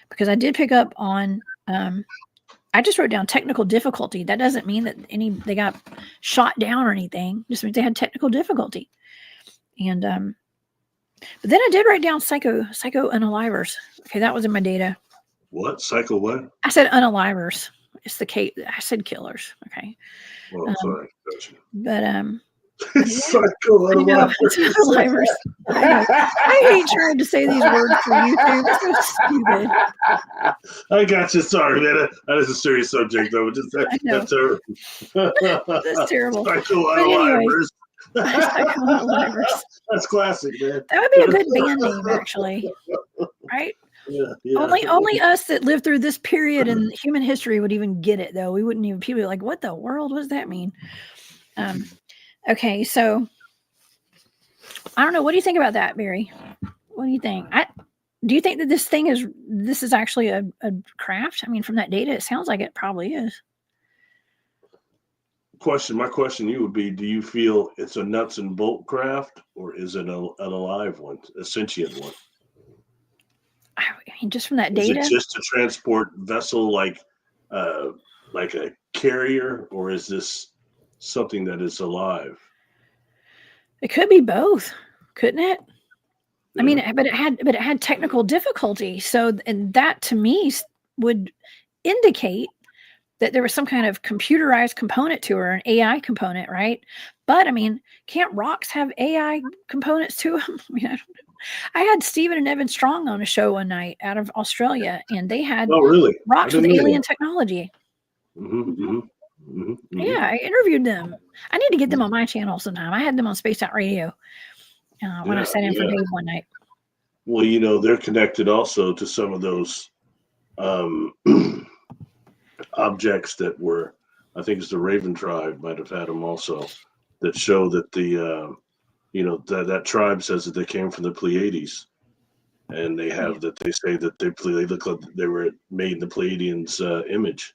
Because I did pick up on I just wrote down technical difficulty. That doesn't mean that they got shot down or anything. Just means they had technical difficulty. And but then I did write down psycho unalivers. Okay, that was in my data. What? Psycho what? I said unalivers. It's the case. I said killers. Okay. Oh, sorry. Gotcha. But Psycho unalivers. I hate trying to say these words for YouTube. It's so stupid. I got you. Sorry, man. That is a serious subject, though. That's terrible. That's terrible. Psycho unalivers. Unalivers. That's classic, man. That would be a good band name, actually. Right? Yeah. Only us that lived through this period in human history would even get it, though. We wouldn't even. People would be like, "What the world? What does that mean?" Okay, so I don't know. What do you think about that, Barry? What do you think? Do you think that this is actually a craft? I mean, from that data, it sounds like it probably is. My question to you would be, do you feel it's a nuts and bolt craft, or is it an alive one, a sentient one? I mean, just from that data. Is it just a transport vessel like a carrier, or is this something that is alive? It could be both, couldn't it? Yeah. I mean, but it had technical difficulty. So, and that to me would indicate that there was some kind of computerized component to her, an AI component, right? But I mean, can't rocks have AI components to them? I mean, I don't know. I had Stephen and Evan Strong on a show one night out of Australia, and they had rocks with alien technology. Yeah, I interviewed them. I need to get them on my channel sometime. I had them on Space Out Radio when I sat in for Dave one night. Well, they're connected also to some of those objects that were, I think it's the Raven tribe might have had them also, that show that that tribe says that they came from the Pleiades, and they have that they say that they look like they were made in the Pleiadians' image.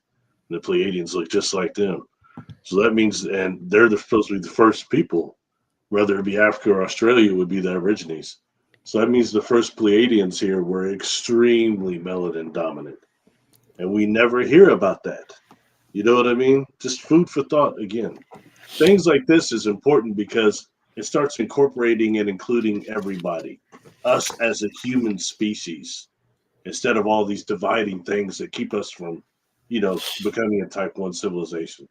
And the Pleiadians look just like them. So that means, and they're supposed to be the first people, whether it be Africa or Australia, would be the Aborigines. So that means the first Pleiadians here were extremely melanin dominant. And we never hear about that. You know what I mean? Just food for thought again. Things like this is important because it starts incorporating and including everybody, us as a human species, instead of all these dividing things that keep us from, becoming a type 1 civilization.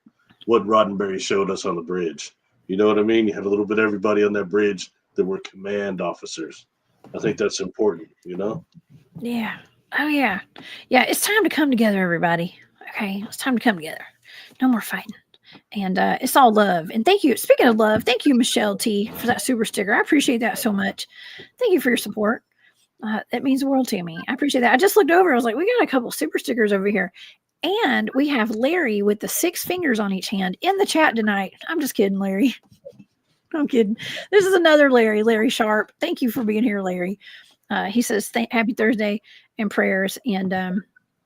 What Roddenberry showed us on the bridge. You know what I mean? You had a little bit of everybody on that bridge that were command officers. I think that's important, Yeah. Oh, yeah. Yeah, it's time to come together, everybody. Okay, it's time to come together. No more fighting. And it's all love. And thank you. Speaking of love, thank you, Michelle T, for that super sticker. I appreciate that so much. Thank you for your support. That means the world to me. I appreciate that. I just looked over. I was like, we got a couple super stickers over here. And we have Larry with the 6 fingers on each hand in the chat tonight. I'm just kidding, Larry. I'm kidding. This is another Larry, Larry Sharp. Thank you for being here, Larry. He says, happy Thursday and prayers. And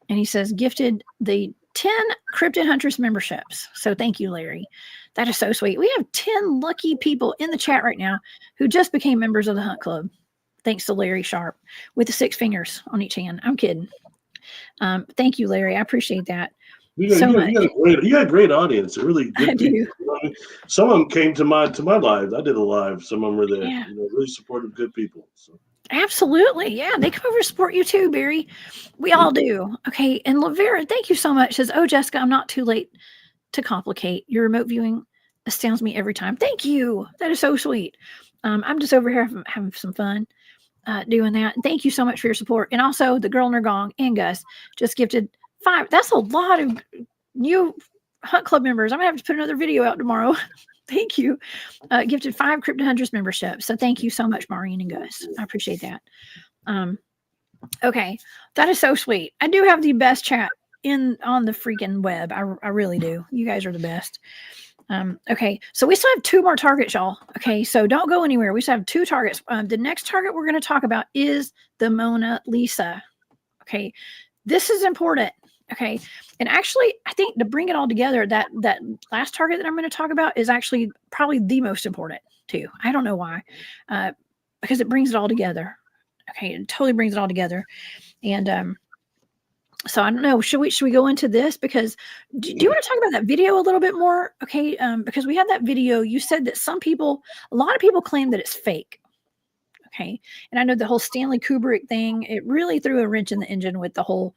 he says, gifted the 10 Cryptid Huntress memberships. So thank you, Larry. That is so sweet. We have 10 lucky people in the chat right now who just became members of the Hunt Club. Thanks to Larry Sharp with the 6 fingers on each hand. I'm kidding. Thank you, Larry. I appreciate that. You got a great audience. Really good people. Do. You know what I mean? Some of them came to my live. I did a live. Some of them were there. Yeah. Really supportive, good people. So. Absolutely. Yeah. They come over to support you too, Barry. We all do. Okay. And Lavera, thank you so much. Says, oh, Jessica, I'm not too late to complicate. Your remote viewing astounds me every time. Thank you. That is so sweet. I'm just over here having some fun doing that. Thank you so much for your support. And also the girl in her gong and Gus just gifted 5. That's a lot of new Hunt Club members. I'm gonna have to put another video out tomorrow. Thank you. Gifted 5 Cryptid Huntress memberships. So thank you so much, Maureen and Gus. I appreciate that. Okay. That is so sweet. I do have the best chat on the freaking web. I really do. You guys are the best. Okay, so we still have 2 more targets, y'all. Okay, so don't go anywhere. We still have 2 targets. The next target we're going to talk about is the Mona Lisa. Okay, this is important. Okay, and actually, I think to bring it all together, that last target that I'm going to talk about is actually probably the most important too. I don't know why, because it brings it all together. Okay, it totally brings it all together, and so I don't know. Should we go into this? Because do you want to talk about that video a little bit more? Okay. Because we had that video. You said that a lot of people claim that it's fake. Okay. And I know the whole Stanley Kubrick thing, it really threw a wrench in the engine with the whole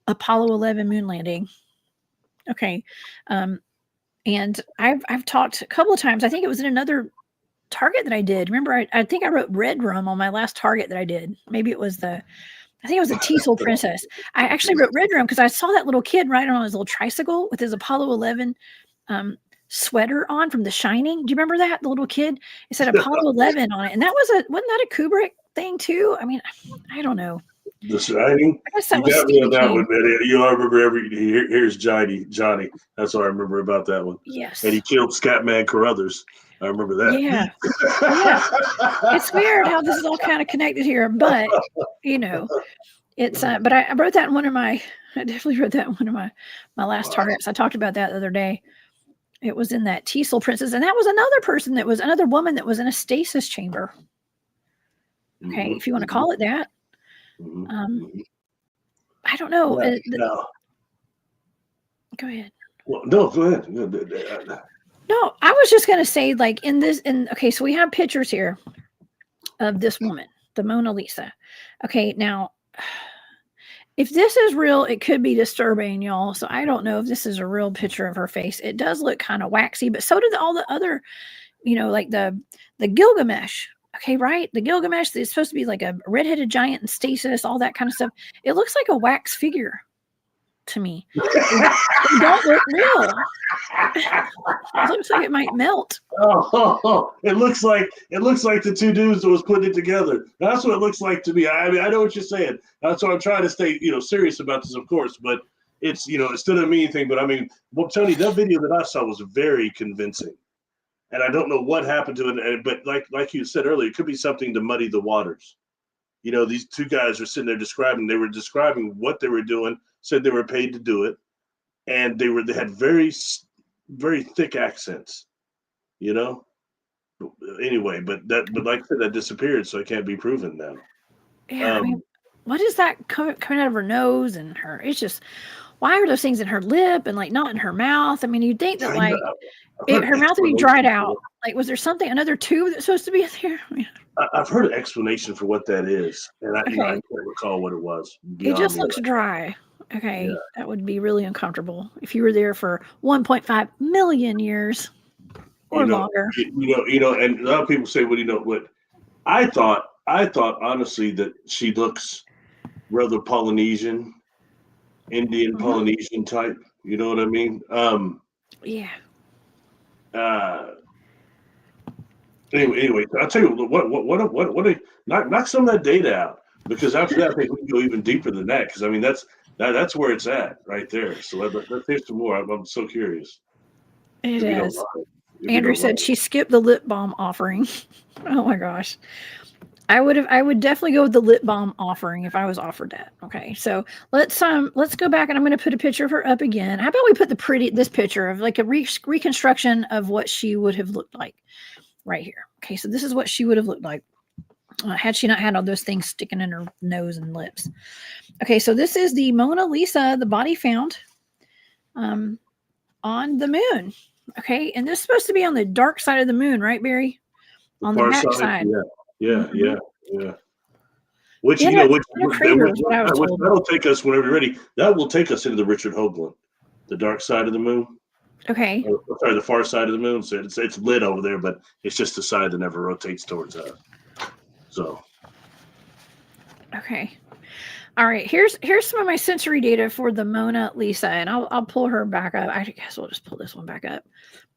Apollo 11 moon landing. Okay. And I've talked a couple of times. I think it was in another target that I did. Remember, I think I wrote Red Room on my last target that I did. Maybe it was I think it was a Teasel Princess. I actually wrote Red Room because I saw that little kid riding on his little tricycle with his Apollo 11 sweater on from The Shining. Do you remember that? The little kid? It said Apollo 11 on it. And that wasn't that a Kubrick thing too? I mean, I don't know. The Shining? I guess that you was got me on that one, man. You all remember here's Johnny. That's what I remember about that one. Yes. And he killed Scatman Carruthers. I remember that. Yeah. It's weird how this is all kind of connected here, but it's but I wrote that in I definitely wrote that in one of my last targets. I talked about that the other day. It was in that Teasel Princess, and that was another woman that was in a stasis chamber. Okay, if you want to call it that. I don't know. No. Go ahead. Well, no, go ahead. No, I was just going to say, okay, so we have pictures here of this woman, the Mona Lisa. Okay, now, if this is real, it could be disturbing, y'all. So I don't know if this is a real picture of her face. It does look kind of waxy, but so did all the other, like the Gilgamesh. Okay, right? The Gilgamesh is supposed to be like a redheaded giant in stasis, all that kind of stuff. It looks like a wax figure to me. They don't look real. It looks like it might melt. It looks like the 2 dudes that was putting it together. That's what it looks like to me. I mean, I know what you're saying. That's why I'm trying to stay, serious about this, of course. But it's, it's still a mean thing. But I mean, well, Tony, that video that I saw was very convincing, and I don't know what happened to it. But like you said earlier, it could be something to muddy the waters. These 2 guys were sitting there describing what they were doing. Said they were paid to do it, and they had very, very thick accents, Anyway, but like I said, that disappeared, so it can't be proven now. Yeah, I mean, what is that coming out of her nose and her? It's just, why are those things in her lip and not in her mouth? I mean, you'd think that her mouth would be dried out. Was there another tube that's supposed to be in there? I mean, I've heard an explanation for what that is, and I can't recall what it was. It just looks dry. Okay, yeah. That would be really uncomfortable if you were there for 1.5 million years or longer. And a lot of people say, well, what? I thought honestly that she looks rather Polynesian, Indian Polynesian type. You know what I mean? Yeah. Anyway, I'll tell you what knock some of that data out, because after that I think we can go even deeper than that, because I mean that's where it's at right there. So let's hear some more. I'm so curious. It If you don't is. mind. If you Andrew don't said mind. she skipped the lip balm offering. Oh my gosh. I would definitely go with the lip balm offering if I was offered that. Okay. So let's go back, and I'm going to put a picture of her up again. How about we put this picture of like a reconstruction of what she would have looked like right here. Okay. So this is what she would have looked like had she not had all those things sticking in her nose and lips. Okay. So this is the Mona Lisa, the body found on the moon. Okay. And this is supposed to be on the dark side of the moon, right, Barry? On the Far back side, side. yeah. Which In which a crater is what I was told. that'll take us whenever you're ready. That will take us into the Richard Hoagland, the dark side of the moon. Okay. Sorry, the far side of the moon. So it's lit over there, but it's just the side that never rotates towards us. So. Okay. All right. Here's some of my sensory data for the Mona Lisa, and I'll pull her back up. I guess we'll just pull this one back up.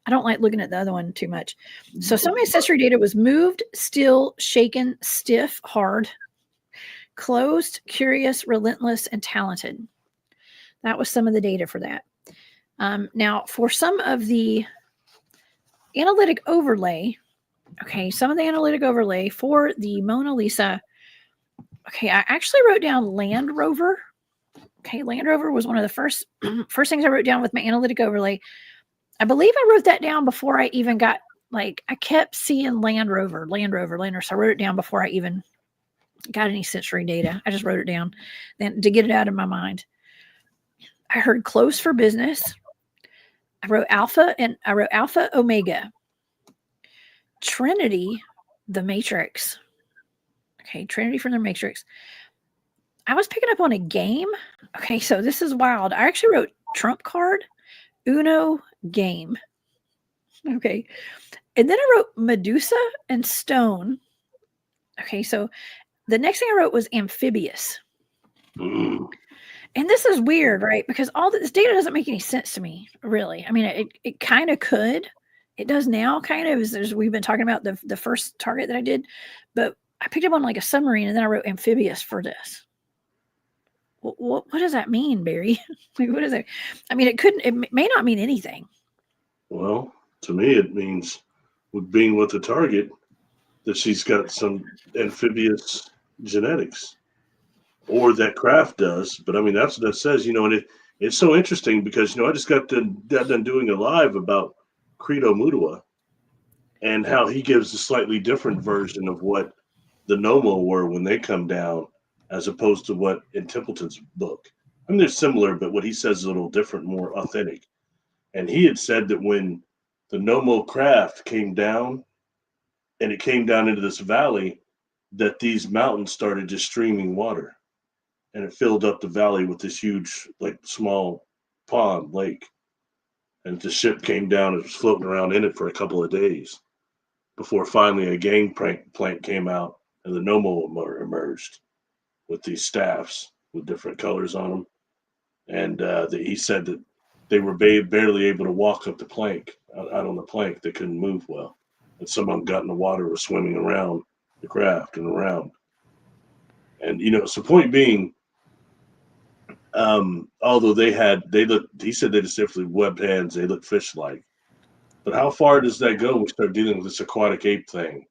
I don't like looking at the other one too much. So some of my sensory data was moved, still, shaken, stiff, hard, closed, curious, relentless, and talented. That was some of the data for that. Now, for some of the analytic overlay, okay, some of the analytic overlay for the Mona Lisa, okay, I actually wrote down Land Rover. Okay, Land Rover was one of the first things I wrote down with my analytic overlay. I believe I wrote that down before I even got, like, I kept seeing Land Rover. So I wrote it down before I even got any sensory data. I just wrote it down then to get it out of my mind. I heard close for business. I wrote Alpha Omega. Trinity, the Matrix. Okay, Trinity from the Matrix. I was picking up on a game. Okay, so this is wild. I actually wrote Trump card, Uno, game. Okay. And then I wrote Medusa and Stone. Okay, so the next thing I wrote was amphibious. And this is weird, right? Because all this data doesn't make any sense to me, really. I mean, it kind of could. It does now, kind of, as we've been talking about the first target that I did. But I picked up on like a submarine, and then I wrote amphibious for this. What does that mean, Barry? Like, what is it? I mean, it may not mean anything. Well, to me, it means, with being with the target, that she's got some amphibious genetics, or that craft does. But I mean, that's what that says, and it's so interesting because, I just got done doing a live about Credo Mutua and how he gives a slightly different version of what the Nomo were when they come down, as opposed to what in Templeton's book. I mean, they're similar, but what he says is a little different, more authentic. And he had said that when the Nomo craft came down, and it came down into this valley, that these mountains started just streaming water, and it filled up the valley with this huge, like, small pond lake. And the ship came down and was floating around in it for a couple of days before finally a gangplank came out, and the Nomo emerged with these staffs with different colors on them. And he said that they were barely able to walk up the plank, out on the plank. They couldn't move well. And some of them got in the water, were swimming around the craft and around. And, so point being, although he said they just definitely webbed hands, they look fish-like. But how far does that go when we start dealing with this aquatic ape thing,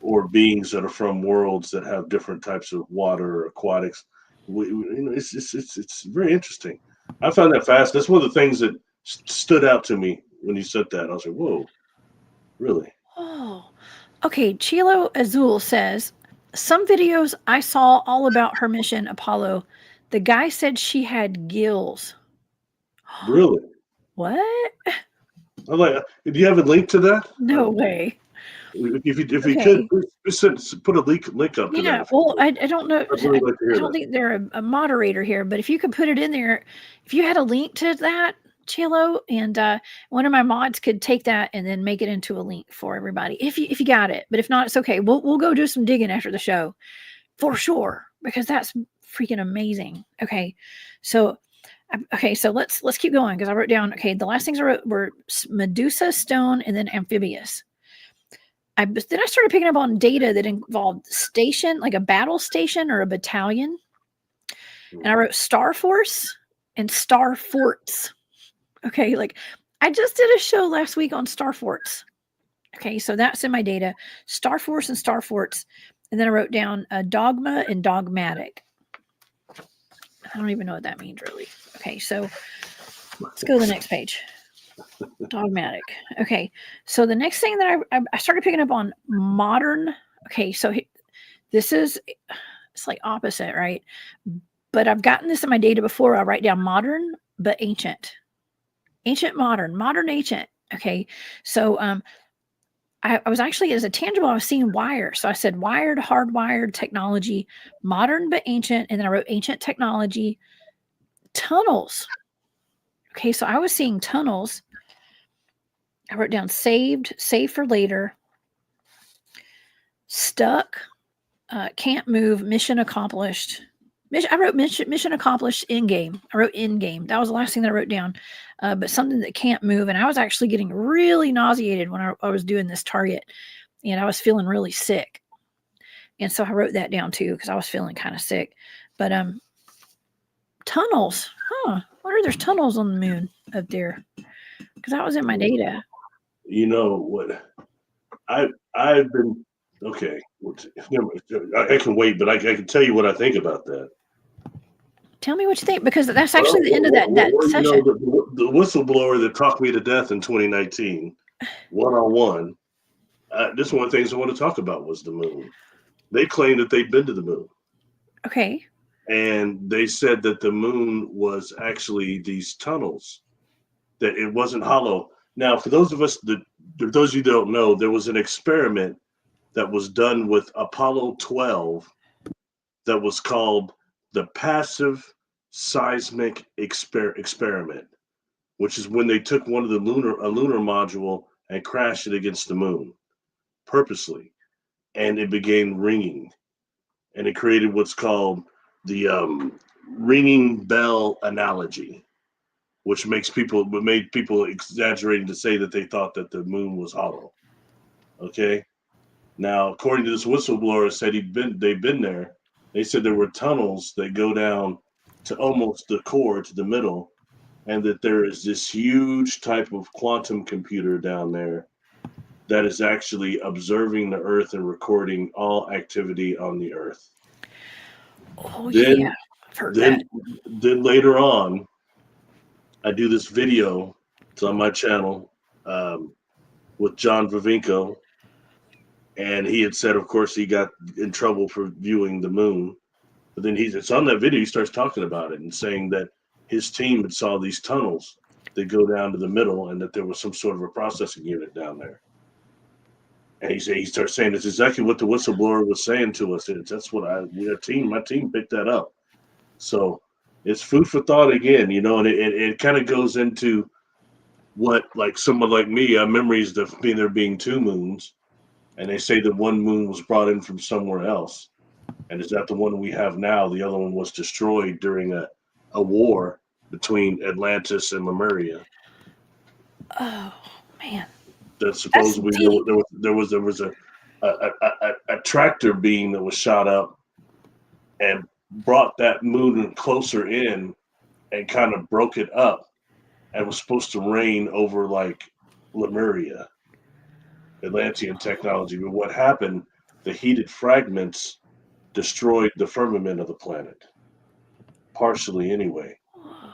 or beings that are from worlds that have different types of water or aquatics? It's very interesting. I found that fast. That's one of the things that stood out to me when you said that. I was like, whoa, really? Oh, okay. Chilo Azul says, some videos I saw all about her mission, Apollo. The guy said she had gills. Really? What? I'm like, do you have a link to that? No way. If you Okay. could, please put a link up to Yeah, that. well, I don't know. I'd really like to hear I don't that. think they're a moderator here, but if you could put it in there, if you had a link to that, Chilo, and one of my mods could take that and then make it into a link for everybody. If you got it, but if not, it's okay. We'll go do some digging after the show for sure, because that's freaking amazing. Okay, so Okay, so let's keep going because I wrote down. Okay, the last things I wrote were Medusa, stone, and then amphibious. Then I started picking up on data that involved station, like a battle station or a battalion, and I wrote Star Force and Star Forts. Okay, like I just did a show last week on Star Forts. Okay, so that's in my data, Star Force and Star Forts, and then I wrote down dogma and dogmatic. I don't even know what that means really. Okay, so let's go to the next page. Dogmatic. Okay, so the next thing that I started picking up on modern. Okay, so this is, it's like opposite, right? But I've gotten this in my data before. I write down modern but ancient, ancient modern, modern ancient. Okay, so I was actually, as a tangible, I was seeing wire. So I said wired, hardwired technology, modern but ancient, and then I wrote ancient technology, tunnels. Okay, so I was seeing tunnels. I wrote down saved for later, stuck, can't move, mission accomplished. I wrote mission accomplished in game. I wrote in game. That was the last thing that I wrote down. But something that can't move. And I was actually getting really nauseated when I was doing this target. And I was feeling really sick. And so I wrote that down too because I was feeling kind of sick. But tunnels. Huh. I wonder if there's tunnels on the moon up there. Because that was in my data. You know what? I've been okay. I can wait, but I can tell you what I think about that. Tell me what you think, because that's actually the end of that session. You know, the whistleblower that talked me to death in 2019, one-on-one. This one of the things I want to talk about was the moon. They claimed that they'd been to the moon. Okay. And they said that the moon was actually these tunnels, that it wasn't hollow. Now, for those of you that don't know, there was an experiment that was done with Apollo 12 that was called the passive seismic experiment, which is when they took one of the lunar module and crashed it against the moon purposely, and it began ringing, and it created what's called the ringing bell analogy, which made people exaggerating to say that they thought that the moon was hollow. Okay. Now, according to this whistleblower, said they've been there. They said there were tunnels that go down to almost the core, to the middle, and that there is this huge type of quantum computer down there that is actually observing the Earth and recording all activity on the Earth. Oh, yeah. I've heard that. Then later on, I do this video. It's on my channel with John Vivinco. And he had said, of course, he got in trouble for viewing the moon. But then it's on that video, he starts talking about it and saying that his team had saw these tunnels that go down to the middle and that there was some sort of a processing unit down there. And he starts saying it's exactly what the whistleblower was saying to us. And that's what my team picked that up. So it's food for thought again, you know, and it kind of goes into what, like someone like me, memories of there being two moons. And they say that one moon was brought in from somewhere else. And is that the one we have now? The other one was destroyed during a war between Atlantis and Lemuria. Oh, man. That supposedly there was a tractor beam that was shot up and brought that moon closer in and kind of broke it up, and was supposed to rain over like Lemuria, Atlantean technology. But what happened, the heated fragments destroyed the firmament of the planet, partially anyway,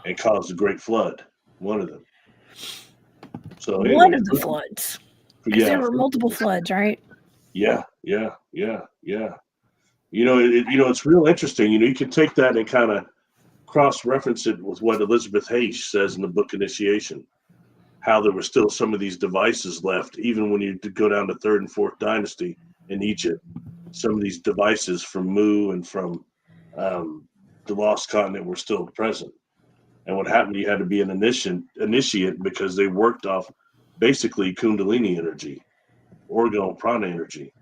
and caused a great flood, one of them. So anyway, one of the floods. Because there were multiple floods, right? Yeah. You know, it's real interesting. You know, you can take that and kind of cross-reference it with what Elizabeth Hayes says in the book Initiation, how there were still some of these devices left, even when you go down to 3rd and 4th dynasty in Egypt. Some of these devices from Mu and from the Lost Continent were still present. And what happened, you had to be an initiate because they worked off basically Kundalini energy, orgone prana energy.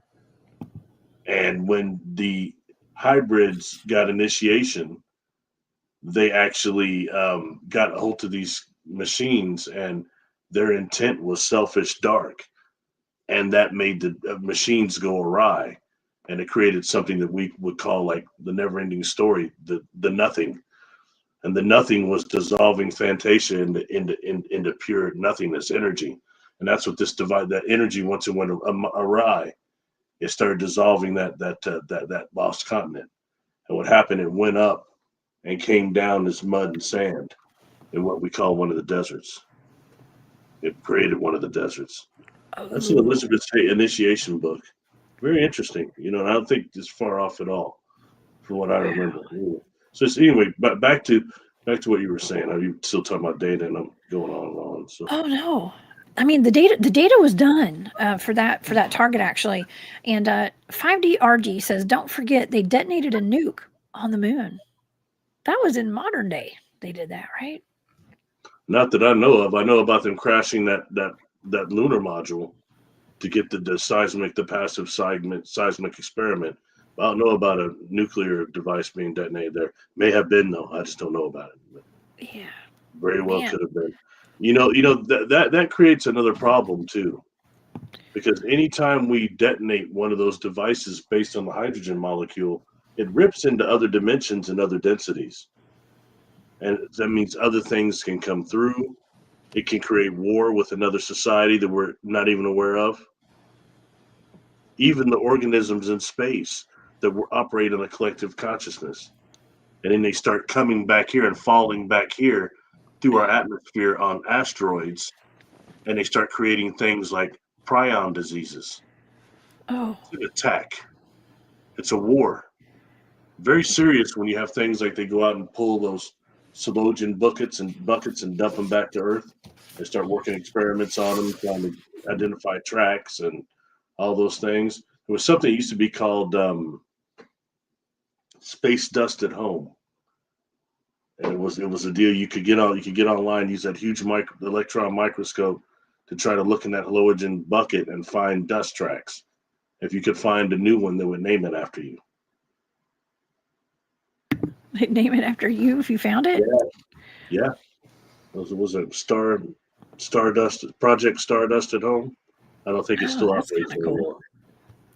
And when the hybrids got initiation, they actually got a hold of these machines, and their intent was selfish, dark, and that made the machines go awry, and it created something that we would call like the never-ending story, the nothing. And the nothing was dissolving Fantasia into pure nothingness energy. And that's what this divide, that energy, once it went awry, it started dissolving that lost continent. And what happened, it went up and came down as mud and sand in what we call one of the deserts. It created one of the deserts. That's an Elizabeth Tate initiation book. Very interesting, and I don't think it's far off at all from what I remember. So anyway, but back to what you were saying. Are you still talking about data? And I'm going on and on. So. Oh no, I mean the data was done for that target actually, and 5DRG says don't forget they detonated a nuke on the moon. That was in modern day. They did that, right? Not that I know of. I know about them crashing that lunar module to get the passive seismic experiment. I don't know about a nuclear device being detonated there. May have been, though. I just don't know about it. But yeah, very well could have been. That creates another problem too, because anytime we detonate one of those devices based on the hydrogen molecule, it rips into other dimensions and other densities, and that means other things can come through. It can create war with another society that we're not even aware of. Even the organisms in space that operate on a collective consciousness. And then they start coming back here and falling back here through our atmosphere on asteroids. And they start creating things like prion diseases. Oh. It's an attack. It's a war. Very serious when you have things like they go out and pull those Sologian buckets and dump them back to Earth. They start working experiments on them, trying to identify tracks and all those things. There was something that used to be called space dust at home, and it was a deal you could get online, use that huge electron microscope to try to look in that halogen bucket and find dust tracks. If you could find a new one, they would name it after you. They'd name it after you if you found it? Yeah. Was a Stardust Project Stardust at home. I don't think it's still operates anymore.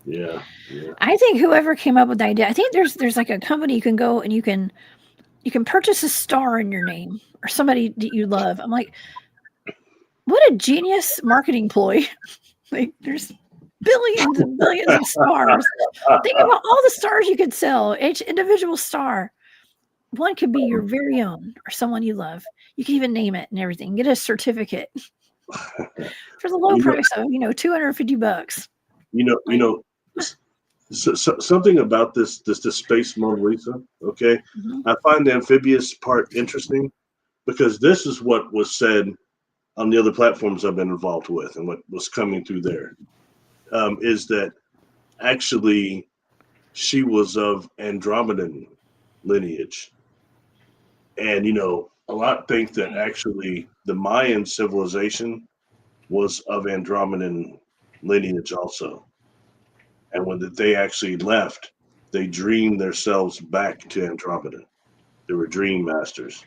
Yeah. I think whoever came up with the idea, I think there's like a company you can go and you can purchase a star in your name or somebody that you love. I'm like, what a genius marketing ploy. Like there's billions and billions of stars. Think about all the stars you could sell. Each individual star. One could be your very own or someone you love. You can even name it and everything. Get a certificate for the low price of $250. So something about this space Mona Lisa. Okay, I find the amphibious part interesting because this is what was said on the other platforms I've been involved with, and what was coming through there is that actually she was of Andromedan lineage. And, a lot think that actually the Mayan civilization was of Andromedan lineage also. And when they actually left, they dreamed themselves back to Andromeda. They were dream masters.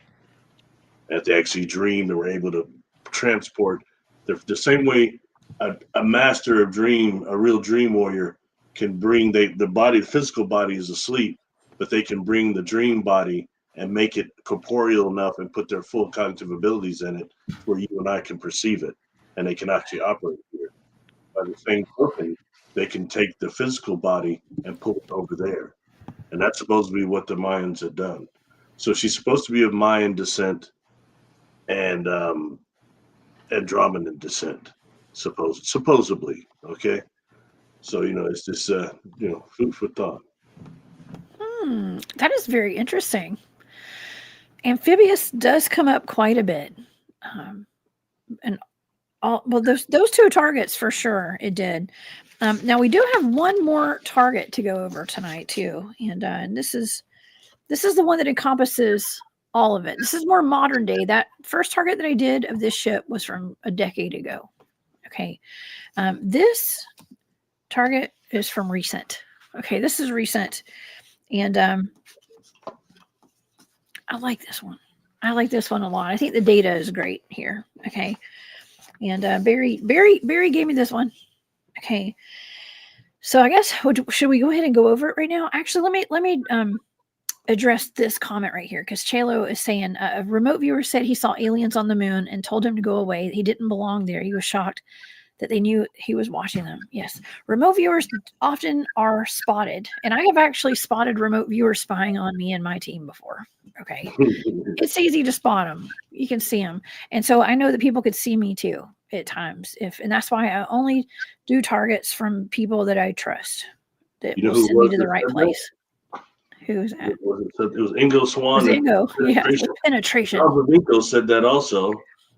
And if they actually dreamed, they were able to transport the same way a master of dream, a real dream warrior, can bring the physical body is asleep, but they can bring the dream body and make it corporeal enough and put their full cognitive abilities in it where you and I can perceive it, and they can actually operate here. By the same token, they can take the physical body and pull it over there. And that's supposed to be what the Mayans had done. So she's supposed to be of Mayan descent and Andromedan descent, supposedly. Okay. So, it's just, food for thought. That is very interesting. Amphibious does come up quite a bit. And those two targets for sure it did. Now we do have one more target to go over tonight too, and this is the one that encompasses all of it. This is more modern day. That first target that I did of this ship was from a decade ago. Okay, this target is from recent. Okay, this is recent, and I like this one. I like this one a lot. I think the data is great here. Okay. And Barry gave me this one. Okay. So I guess should we go ahead and go over it right now? Actually, let me address this comment right here, because Chalo is saying a remote viewer said he saw aliens on the moon and told him to go away. He didn't belong there. He was shocked that they knew he was watching them. Yes, remote viewers often are spotted, and I have actually spotted remote viewers spying on me and my team before. Okay, it's easy to spot them. You can see them, and so I know that people could see me too at times. And that's why I only do targets from people that I trust, that will send me to the right place. Who's that? It was Ingo Swan. Ingo, yeah, penetration. Ingo said that also.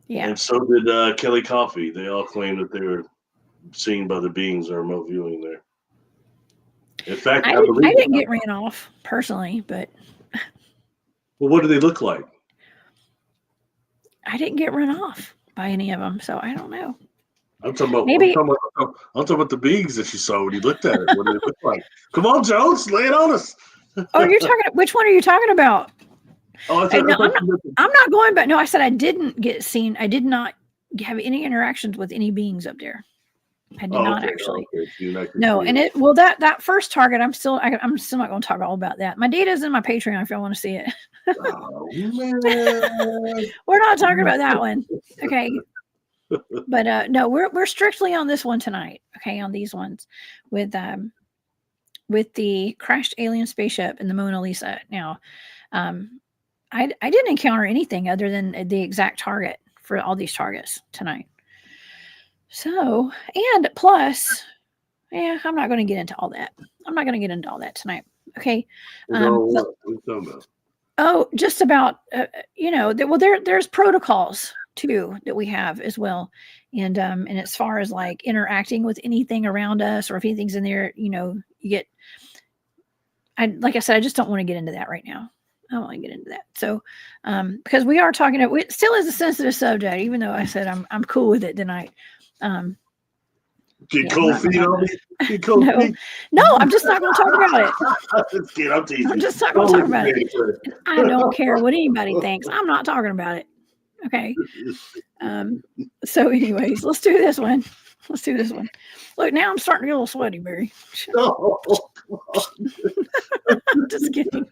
Yeah. And so did Kelly Coffey. They all claimed that they were seen by the beings or remote viewing there. In fact, I didn't get ran off personally, but. Well, what do they look like? I didn't get run off by any of them, so I don't know. I'm talking about the beings that you saw when you looked at it. What do they look like? Come on, Jones, lay it on us. Oh, you're talking. Which one are you talking about? Oh, I'm not going back. No, I said I didn't get seen. I did not have any interactions with any beings up there. I did not actually. Okay. No, and that first target, I'm still not going to talk all about that. My data is in my Patreon if y'all want to see it. Oh, man. We're not talking about that one. Okay. But no, we're strictly on this one tonight. Okay, on these ones with the crashed alien spaceship and the Mona Lisa. Now, I didn't encounter anything other than the exact target for all these targets tonight. So, and plus, I'm not going to get into all that. I'm not going to get into all that tonight. Okay. Just about, there's protocols too that we have as well. And as far as like interacting with anything around us, or if anything's in there, you get, like I said, I just don't want to get into that right now. I don't want to get into that. So, because we are talking, it still is a sensitive subject, even though I said I'm cool with it tonight. Get cold feet on me. Get cold feet. No, I'm just not going to talk about it. I'm just not going to talk about it. I don't care what anybody thinks. I'm not talking about it. Okay. So, anyways, let's do this one. Look, now I'm starting to get a little sweaty, Barry. Oh, I'm just kidding.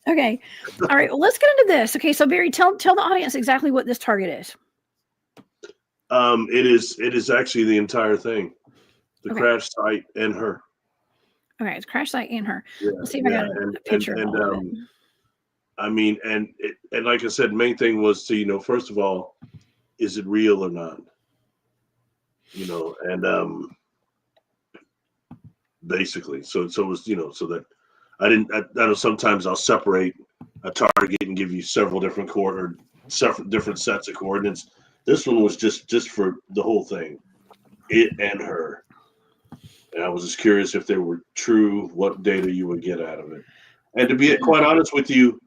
Okay. All right. Well, let's get into this. Okay. So, Barry, tell the audience exactly what this target is. It is actually the entire thing, the crash site and her. Okay, it's crash site and her. Yeah, let's see if I got a picture of it. I mean, and like I said, main thing was to first of all, is it real or not? And basically, so it was so that I know sometimes I'll separate a target and give you several different different sets of coordinates. This one was just for the whole thing, it and her. And I was just curious if they were true, what data you would get out of it. And to be quite honest with you,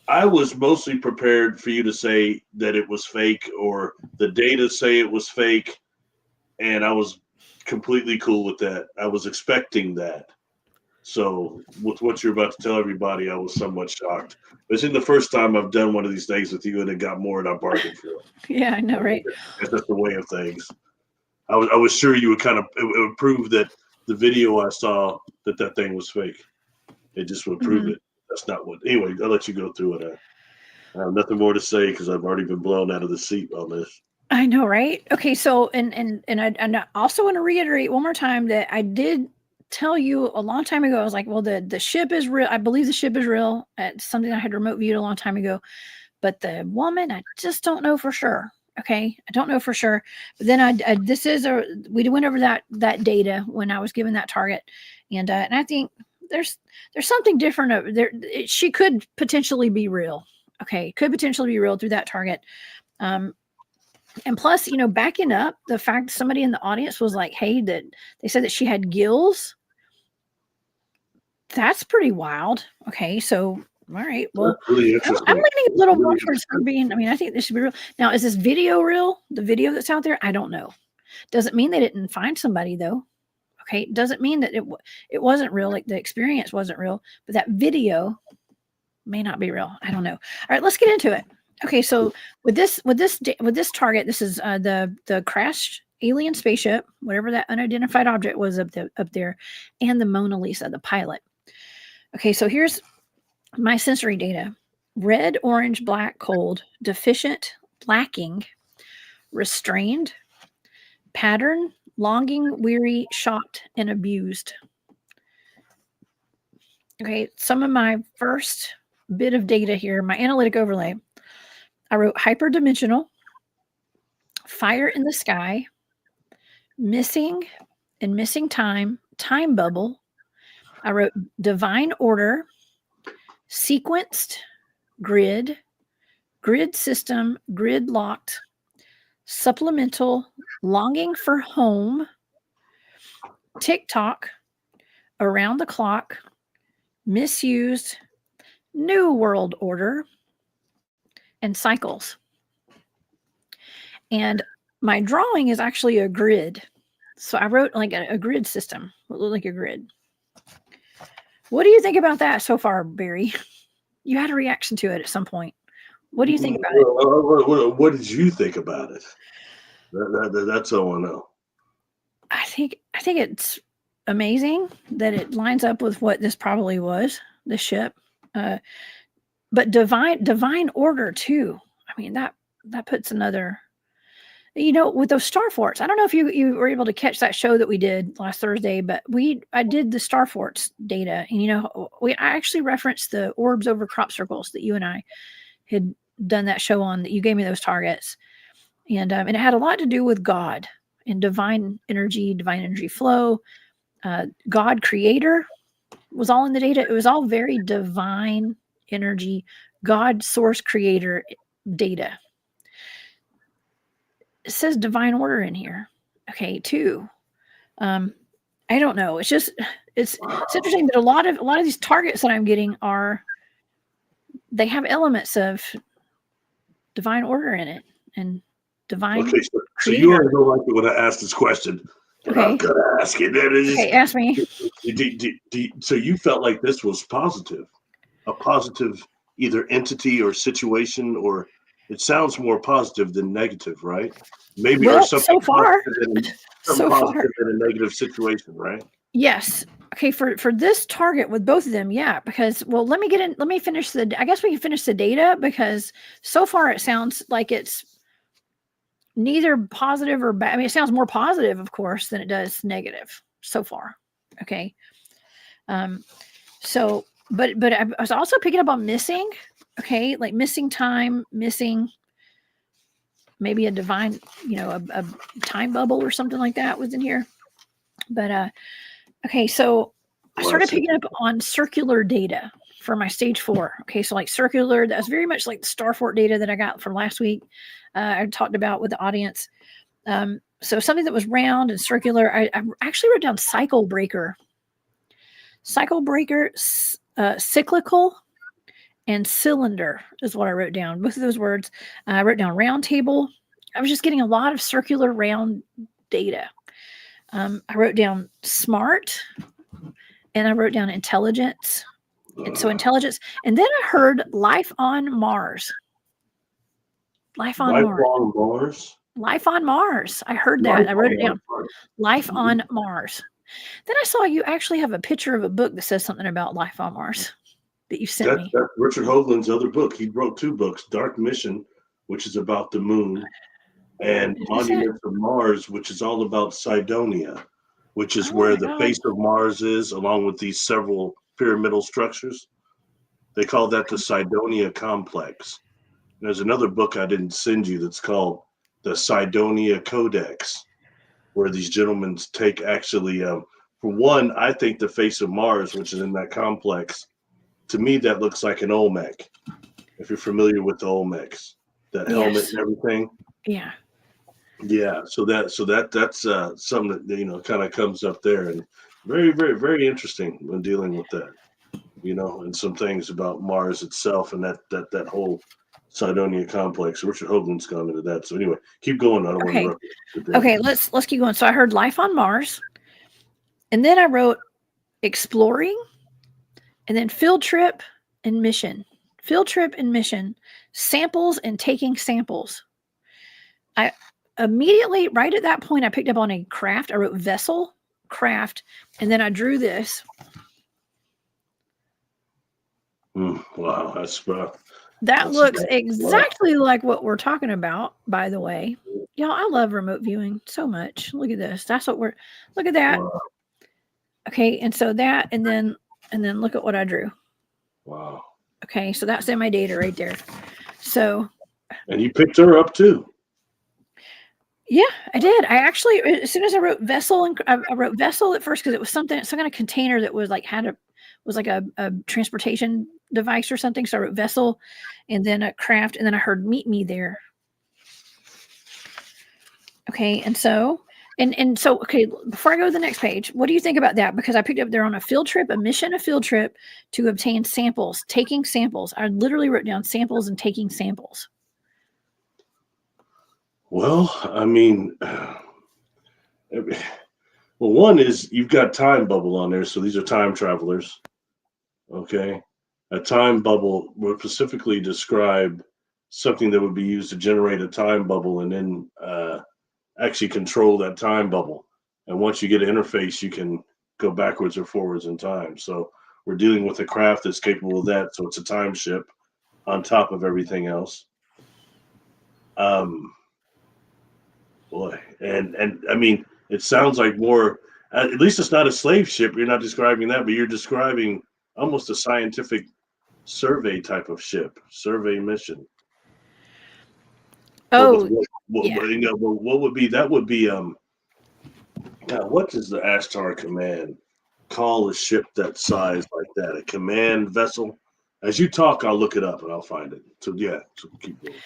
I was mostly prepared for you to say that it was fake, or the data say it was fake, and I was completely cool with that. I was expecting that. So with what you're about to tell everybody, I was somewhat shocked. It's the first time I've done one of these things with you, and it got more than I bargained for. Yeah, I know, right? That's just the way of things. I was sure you would it would prove that the video I saw that thing was fake. It just would prove it. That's not what. Anyway, I'll let you go through it. I have nothing more to say because I've already been blown out of the seat on this. I know, right? Okay, so and I also want to reiterate one more time that I did tell you a long time ago. I was like, well, the ship is real. I believe the ship is real. It's something I had remote viewed a long time ago, but the woman, I just don't know for sure. Okay, I don't know for sure. But then we went over that data when I was given that target, and I think there's something different there. She could potentially be real. Okay, could potentially be real through that target. And plus, backing up the fact somebody in the audience was like, hey, that they said that she had gills. That's pretty wild. Okay, so all right. Well, really I'm leaning a little more towards her being. I mean, I think this should be real. Now, is this video real? The video that's out there? I don't know. Doesn't mean they didn't find somebody though. Okay, doesn't mean that it wasn't real, like the experience wasn't real, but that video may not be real. I don't know. All right, let's get into it. Okay, so with this target, this is the crashed alien spaceship, whatever that unidentified object was up there, and the Mona Lisa, the pilot. Okay, so here's my sensory data: red, orange, black, cold, deficient, lacking, restrained, pattern, longing, weary, shocked, and abused. Okay, some of my first bit of data here, my analytic overlay. I wrote hyperdimensional, fire in the sky, missing and missing time, time bubble. I wrote divine order, sequenced, grid, grid system, grid locked, supplemental, longing for home, TikTok, around the clock, misused, new world order, and cycles. And my drawing is actually a grid. So I wrote like a grid system. It looked like a grid. What do you think about that so far, Barry? You had a reaction to it at some point. What do you think about it? What did you think about it? That's all I know. I think it's amazing that it lines up with what this probably was, the ship. But divine order too. I mean, that puts another, with those star forts. I don't know if you were able to catch that show that we did last Thursday, but I did the star forts data, and I actually referenced the orbs over crop circles that you and I had done that show on, that you gave me those targets, and it had a lot to do with God and divine energy flow. God creator was all in the data. It was all very divine energy, God source creator data. It says divine order in here. Okay, too. I don't know. It's interesting that a lot of these targets that I'm getting they have elements of divine order in it and divine. Okay, so you already know like when I asked this question. Okay. I'm gonna ask it. Okay, ask me. So you felt like this was positive, a positive either entity or situation, or it sounds more positive than negative, right? Maybe or something so far, positive in a negative situation, right? Yes. Okay, for this target with both of them, yeah, because let me finish I guess we can finish the data, because so far it sounds like it's neither positive or bad. I mean, it sounds more positive, of course, than it does negative so far. Okay. So, but I was also picking up on missing. Okay, like missing time, missing maybe a divine, a time bubble or something like that was in here. But okay, so I started picking up on circular data for my stage 4. Okay, so like circular, that's very much like the Starfort data that I got from last week. I talked about with the audience. So something that was round and circular. I actually wrote down cycle breaker, cyclical, and cylinder is what I wrote down. Both of those words. I wrote down round table. I was just getting a lot of circular round data. I wrote down smart, and I wrote down intelligence. And so intelligence. And then I heard life on Mars. Life on Mars. Life on Mars. I heard that. I wrote it down. Life on Mars. Then I saw you actually have a picture of a book that says something about life on Mars that you sent me. That's Richard Hoagland's other book. He wrote 2 books: Dark Mission, which is about the moon, and Monuments of Mars, which is all about Cydonia, which is where the face of Mars is, along with these several pyramidal structures. They call that the Cydonia complex. And there's another book I didn't send you that's called the Cydonia Codex, where these gentlemen take actually, for one, I think the face of Mars, which is in that complex, to me, that looks like an Olmec. If you're familiar with the Olmecs, that helmet and everything. Yeah. Yeah. So that's something that, kind of comes up there, and very, very, very interesting when dealing with that, and some things about Mars itself and that whole Cydonia complex. Richard Hoagland's gone into that. So anyway, keep going. I don't want to interrupt you. Okay, let's keep going. So I heard life on Mars. And then I wrote exploring, and then field trip and mission. Field trip and mission. Samples and taking samples. I immediately, right at that point, I picked up on a craft. I wrote vessel, craft, and then I drew this. Wow, that's that looks exactly like what we're talking about, by the way. Y'all, I love remote viewing so much. Look at this. That's what look at that. Wow. Okay, and so that, and then look at what I drew. Wow. Okay, so that's in my data right there. So. And you picked her up too. Yeah, I did. I actually, as soon as I wrote vessel, and I wrote vessel at first because it was some kind of container that was like was like a transportation device or something. So I wrote vessel, and then a craft, and then I heard meet me there. Okay, and so okay, before I go to the next page, what do you think about that? Because I picked up there on a field trip, a field trip to obtain samples, taking samples. I literally wrote down samples and taking samples. Well, I mean, one is you've got time bubble on there. So these are time travelers. Okay. A time bubble would specifically describe something that would be used to generate a time bubble and then actually control that time bubble. And once you get an interface, you can go backwards or forwards in time. So we're dealing with a craft that's capable of that. So it's a time ship on top of everything else. Boy, and I mean, it sounds like more. At least it's not a slave ship. You're not describing that, but you're describing almost a scientific survey type of ship, survey mission. Oh, yeah. You know, what would be that? Would be what does the Ashtar Command call a ship that size like that? A command vessel? As you talk, I'll look it up and I'll find it. So yeah, so keep going.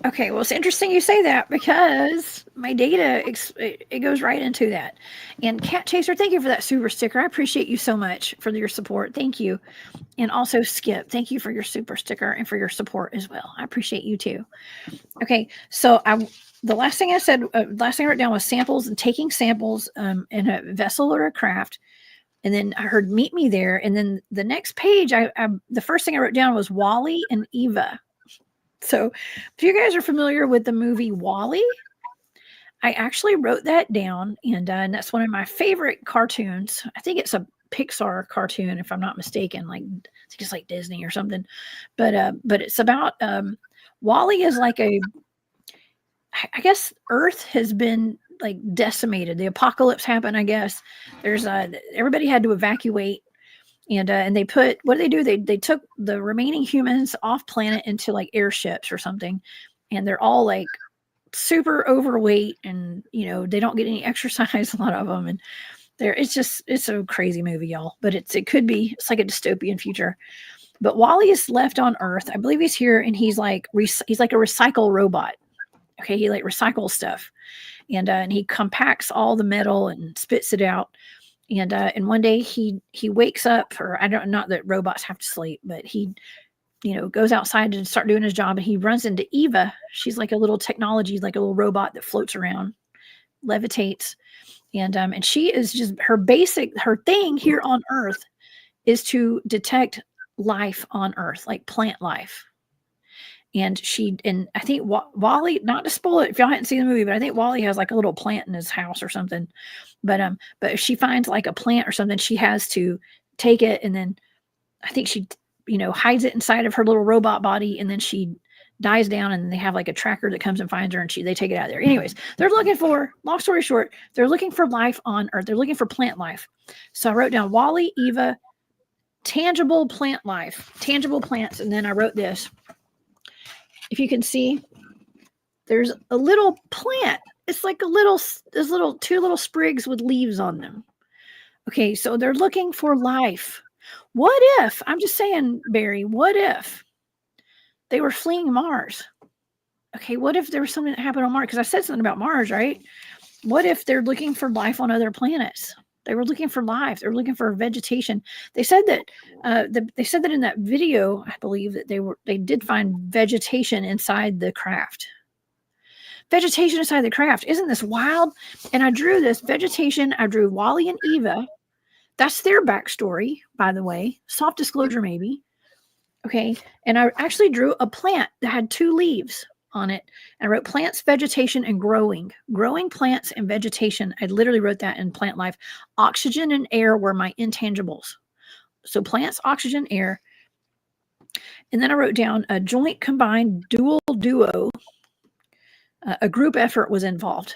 Okay, well, it's interesting you say that because my data, it goes right into that. And Cat Chaser, thank you for that super sticker. I appreciate you so much for your support. Thank you. And also Skip, thank you for your super sticker and for your support as well. I appreciate you too. Okay, so the last thing I said, last thing I wrote down was samples and taking samples in a vessel or a craft. And then I heard meet me there. And then the next page, the first thing I wrote down was Wally and Eva. So if you guys are familiar with the movie WALL-E, I actually wrote that down, and that's one of my favorite cartoons. I think it's a Pixar cartoon, if I'm not mistaken. Like, I think it's like Disney or something. But it's about WALL-E is like I guess Earth has been like decimated. The apocalypse happened, I guess. There's everybody had to evacuate. And they put, what do? They took the remaining humans off planet into like airships or something. And they're all like super overweight and, they don't get any exercise, a lot of them. And it's a crazy movie, y'all, but it's like a dystopian future. But Wally is left on Earth. I believe he's here and he's like a recycle robot. Okay. He like recycles stuff and he compacts all the metal and spits it out. And one day he wakes up, or not that robots have to sleep, but he, goes outside to start doing his job, and he runs into Eva. She's like a little technology, like a little robot that floats around, levitates, and she is just her thing here on Earth is to detect life on Earth, like plant life. And I think Wally, not to spoil it if y'all hadn't seen the movie, but I think Wally has like a little plant in his house or something. But if she finds like a plant or something, she has to take it, and then I think she, hides it inside of her little robot body, and then she dies down, and they have like a tracker that comes and finds her, and they take it out of there. Anyways, they're looking for, long story short, they're looking for life on Earth. They're looking for plant life. So I wrote down Wally, Eva, tangible plant life, tangible plants, and then I wrote this. If you can see, there's a little plant. It's like there's two little sprigs with leaves on them. Okay, so they're looking for life. What if, I'm just saying, Barry, what if they were fleeing Mars? Okay, what if there was something that happened on Mars? Because I said something about Mars, right? What if they're looking for life on other planets? They were looking for life. They were looking for vegetation. They said that in that video, I believe that they did find vegetation inside the craft. vegetation inside the craft. Isn't this wild? And I drew this vegetation. I drew Wally and Eva. That's their backstory, by the way. Soft disclosure, maybe. Okay. And I actually drew a plant that had 2 leaves on it. And I wrote plants, vegetation, and growing. Growing plants and vegetation. I literally wrote that in Plant Life. Oxygen and air were my intangibles. So plants, oxygen, air. And then I wrote down a joint combined duo. A group effort was involved.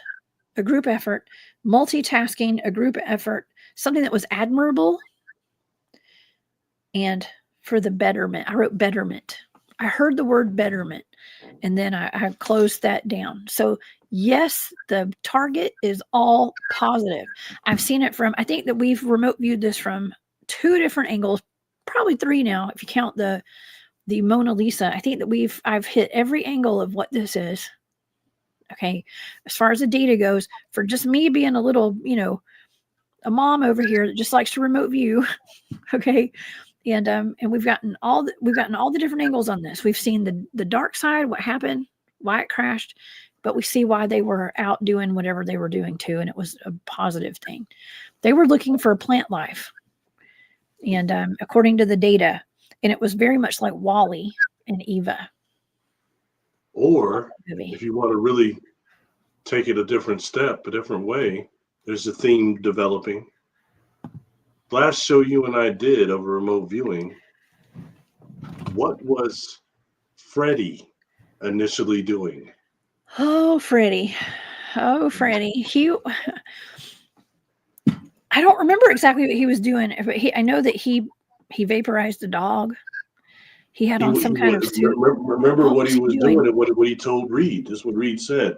A group effort, multitasking, a group effort, something that was admirable. And for the betterment, I wrote betterment. I heard the word betterment, and then I closed that down. So yes, the target is all positive. I've seen it from, I think that we've remote viewed this from 2 different angles, probably 3 now, if you count the Mona Lisa. I think that I've hit every angle of what this is. Okay. As far as the data goes, for just me being a little, a mom over here that just likes to remote view. Okay. And we've gotten all the different angles on this. We've seen the dark side, what happened, why it crashed, but we see why they were out doing whatever they were doing too. And it was a positive thing. They were looking for plant life. And according to the data, and it was very much like Wally and Eva. Or if you want to really take it a different step, a different way, there's a theme developing. Last show you and I did over remote viewing, what was Freddie initially doing? Oh, Freddie. I don't remember exactly what he was doing, but I know that he vaporized a dog. He had on some kind of suit. Remember what he was doing and what he told Reed. This is what Reed said.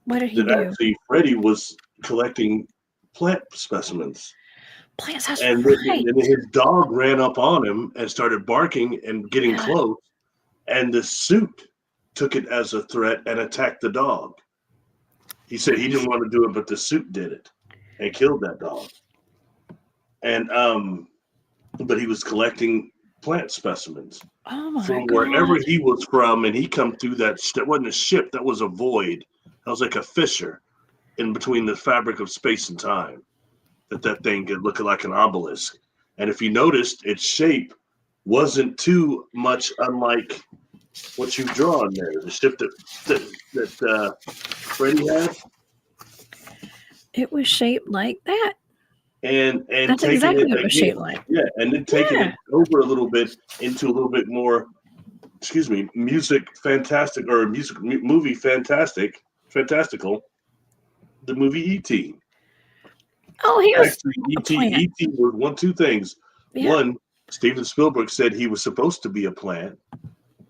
What did he do? Actually, Freddie was collecting plant specimens. Plants, that's and right. And his dog ran up on him and started barking and getting close. And the suit took it as a threat and attacked the dog. He said he didn't want to do it, but the suit did it and killed that dog. And but he was collecting plant specimens from wherever he was from, and he come through that wasn't a ship, that was a void. That was like a fissure in between the fabric of space and time. That thing could look like an obelisk. And if you noticed, its shape wasn't too much unlike what you draw in there. The ship that Freddie had. It was shaped like that. And that's exactly what it was shaped like. Yeah, and then taking it over a little bit into a little bit more, music fantastic, or movie fantastical, the movie E.T. Oh, he was actually E.T. was 2 things. Yeah. One, Steven Spielberg said he was supposed to be a plant,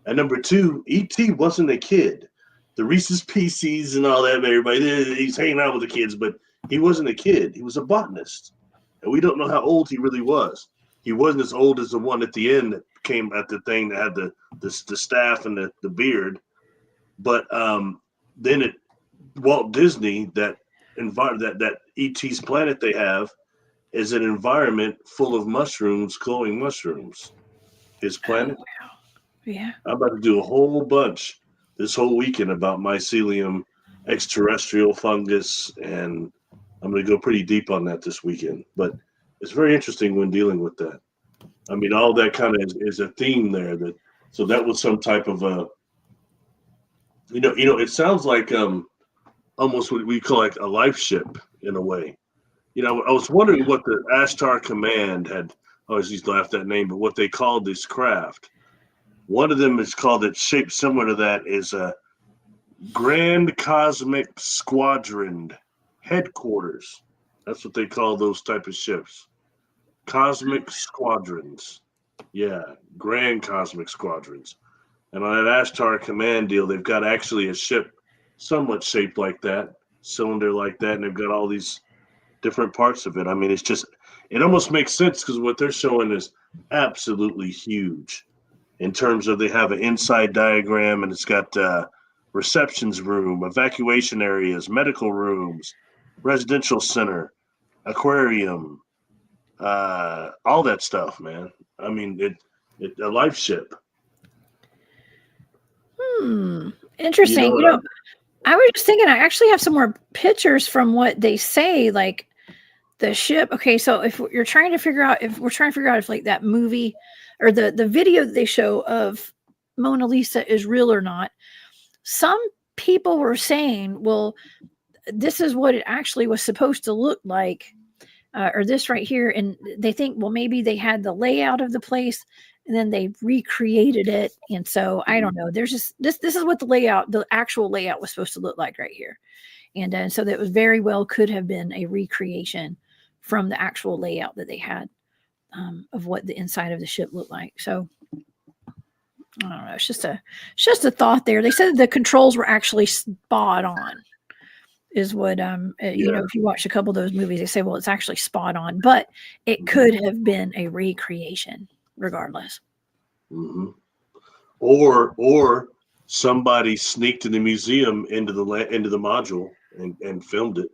and number 2, E.T. wasn't a kid. The Reese's Pieces and all that, everybody, he's hanging out with the kids, but he wasn't a kid. He was a botanist. And we don't know how old he really was. He wasn't as old as the one at the end that came at the thing that had the staff and the beard. But then at Walt Disney, that E.T.'s planet they have is an environment full of mushrooms, glowing mushrooms. His planet. Oh, wow. Yeah. I'm about to do a whole bunch this whole weekend about mycelium, extraterrestrial fungus, and I'm going to go pretty deep on that this weekend. But it's very interesting when dealing with that. I mean, all that kind of is a theme there. So that was some type of a, it sounds like almost what we call like a life ship in a way. I was wondering what the Ashtar Command had. I always used to laugh at that name, but what they called this craft. One of them is called, it's shaped similar to that, is a Grand Cosmic Squadron Headquarters. That's what they call those type of ships. Cosmic Squadrons. Yeah, Grand Cosmic Squadrons. And on that Ashtar Command deal, they've got actually a ship somewhat shaped like that, cylinder like that, and they've got all these different parts of it. I mean, it almost makes sense because what they're showing is absolutely huge in terms of they have an inside diagram, and it's got receptions room, evacuation areas, medical rooms, residential center, aquarium, all that stuff, man. I mean, it a life ship. Interesting. I was just thinking, I actually have some more pictures from what they say, like the ship. Okay, so if we're trying to figure out if like that movie or the video that they show of Mona Lisa is real or not, some people were saying, well, this is what it actually was supposed to look like, or this right here, and they think, well, maybe they had the layout of the place and then they recreated it. And so I don't know. There's just this is what the actual layout was supposed to look like right here. And so that was very well could have been a recreation from the actual layout that they had of what the inside of the ship looked like. So I don't know. It's just a thought there. They said the controls were actually spot on. Is what you know, if you watch a couple of those movies, they say, well, it's actually spot on, but it could have been a recreation regardless. Mm-hmm. Or somebody sneaked in the museum into the module and filmed it.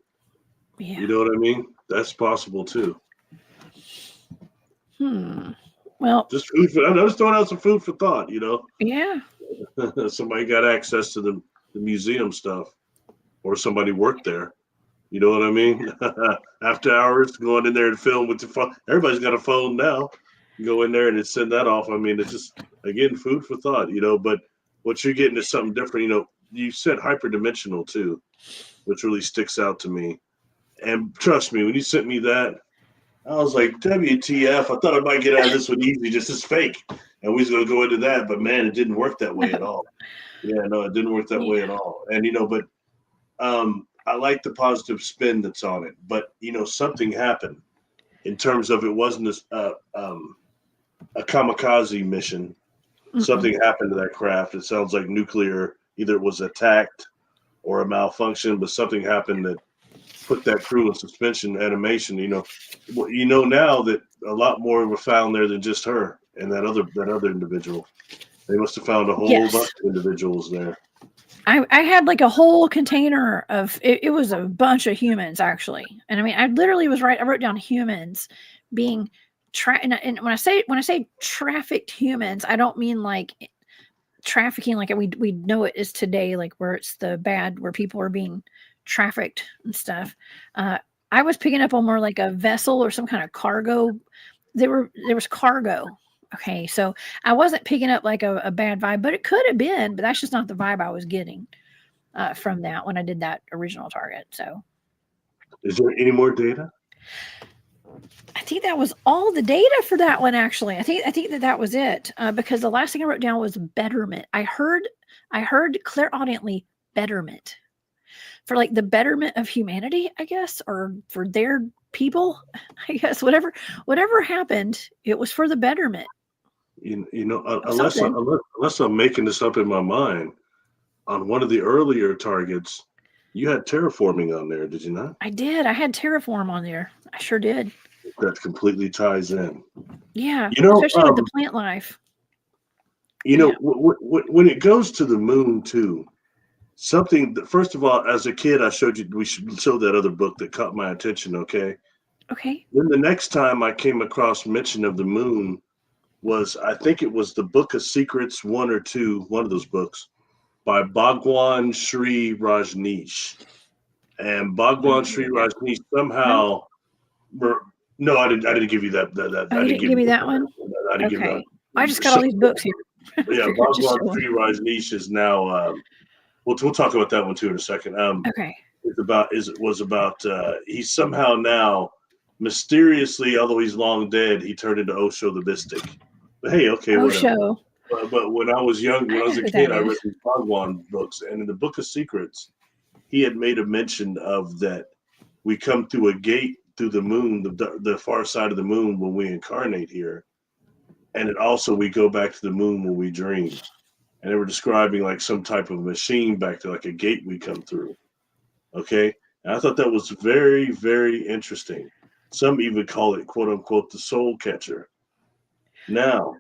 Yeah. You know what I mean? That's possible too. Well, I'm just throwing out some food for thought, you know? Yeah. Somebody got access to the museum stuff, or somebody worked there. You know what I mean? After hours, going in there and film with your phone. Everybody's got a phone now. You go in there and send that off. I mean, it's just, again, food for thought, you know? But what you're getting is something different. You know, you said hyperdimensional too, which really sticks out to me. And trust me, when you sent me that, I was like, WTF, I thought I might get out of this one easy, just as fake. And we was going to go into that, but man, it didn't work that way at all. Yeah, no, it didn't work that way at all. And, you know, but I like the positive spin that's on it. But, you know, something happened in terms of it wasn't a kamikaze mission. Mm-mm. Something happened to that craft. It sounds like nuclear, either it was attacked or a malfunction, but something happened that put that crew in suspension animation. You know now that a lot more were found there than just her and that other individual. They must have found a whole bunch of individuals there. I had like a whole container of it was a bunch of humans actually. And I mean, I literally I wrote down humans being and when I say trafficked humans, I don't mean like trafficking like we know it is today, like where it's the bad, where people are being trafficked and stuff. I was picking up on more like a vessel or some kind of cargo. There was cargo. Okay, so I wasn't picking up like a bad vibe, but it could have been, but that's just not the vibe I was getting from that when I did that original target. So is there any more data? I think that was all the data for that one, actually. I think that was it, because the last thing I wrote down was betterment. I heard clairaudiently betterment. For like the betterment of humanity, I guess, or for their people, I guess, whatever happened, it was for the betterment. You know, unless I'm making this up in my mind, on one of the earlier targets, you had terraforming on there, did you not? I did. I had terraform on there. I sure did. That completely ties in. Yeah, you know, especially with the plant life. You know, when it goes to the moon too, something that, first of all, as a kid, we should show that other book that caught my attention. Okay. Then the next time I came across mention of the moon was, I think it was the Book of Secrets 1 or 2, one of those books by Bhagwan Sri Rajneesh. And Bhagwan Sri Rajneesh somehow, no, I didn't give you that. Oh, you didn't give me that one? I didn't give that. I just got all these books here. Yeah, Bhagwan Sri Rajneesh is now. We'll talk about that one too in a second. Was about he's somehow now mysteriously, although he's long dead, he turned into Osho the mystic. But hey, okay, Osho. But when I was young, when I was a kid, I read these Bhagwan books, and in the Book of Secrets, he had made a mention of that we come through a gate through the moon, the far side of the moon when we incarnate here, and it also we go back to the moon when we dream. And they were describing like some type of machine back there, like a gate we come through. Okay. And I thought that was very, very interesting. Some even call it, quote unquote, the soul catcher. Now,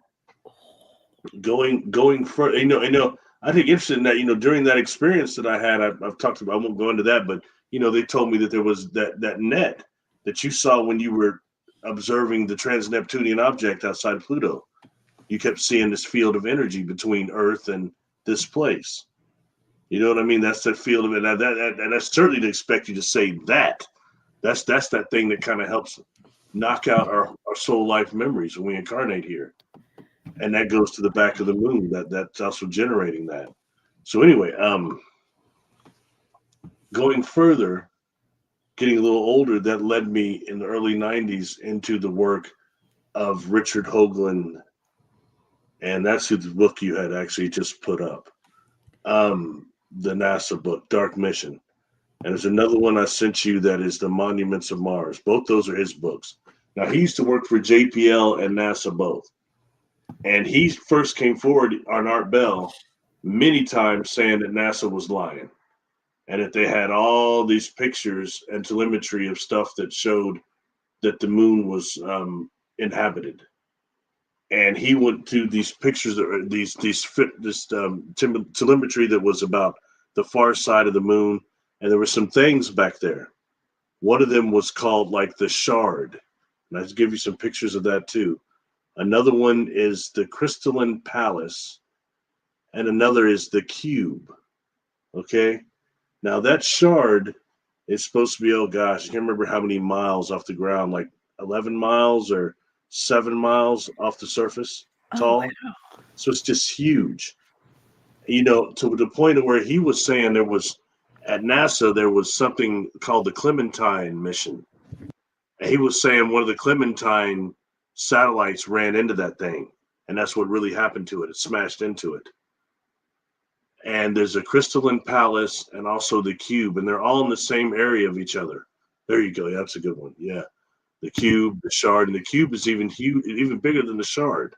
going further, I think interested in that, during that experience that I had, I've talked about, I won't go into that, but, they told me that there was that net that you saw when you were observing the trans-Neptunian object outside Pluto. You kept seeing this field of energy between Earth and this place. You know what I mean? That's the field of it. And I certainly didn't expect you to say that. That's that thing that kind of helps knock out our soul life memories when we incarnate here. And that goes to the back of the moon. That's also generating that. So anyway, going further, getting a little older, that led me in the early 90s into the work of Richard Hoagland. And that's who the book you had actually just put up. The NASA book, Dark Mission. And there's another one I sent you that is The Monuments of Mars. Both those are his books. Now, he used to work for JPL and NASA both. And he first came forward on Art Bell many times saying that NASA was lying and that they had all these pictures and telemetry of stuff that showed that the moon was inhabited. And he went to these pictures, this telemetry that was about the far side of the moon. And there were some things back there. One of them was called like the shard. And I'll give you some pictures of that too. Another one is the crystalline palace. And another is the cube. Okay. Now that shard is supposed to be, oh gosh, I can't remember how many miles off the ground, like 11 miles or 7 miles off the surface tall. Wow. So it's just huge. You know, to the point of where he was saying there was, at NASA, there was something called the Clementine mission. And he was saying one of the Clementine satellites ran into that thing. And that's what really happened to it. It smashed into it. And there's a crystalline palace and also the cube. And they're all in the same area of each other. There you go. Yeah, that's a good one. Yeah. The cube, the shard, and the cube is even huge, even bigger than the shard.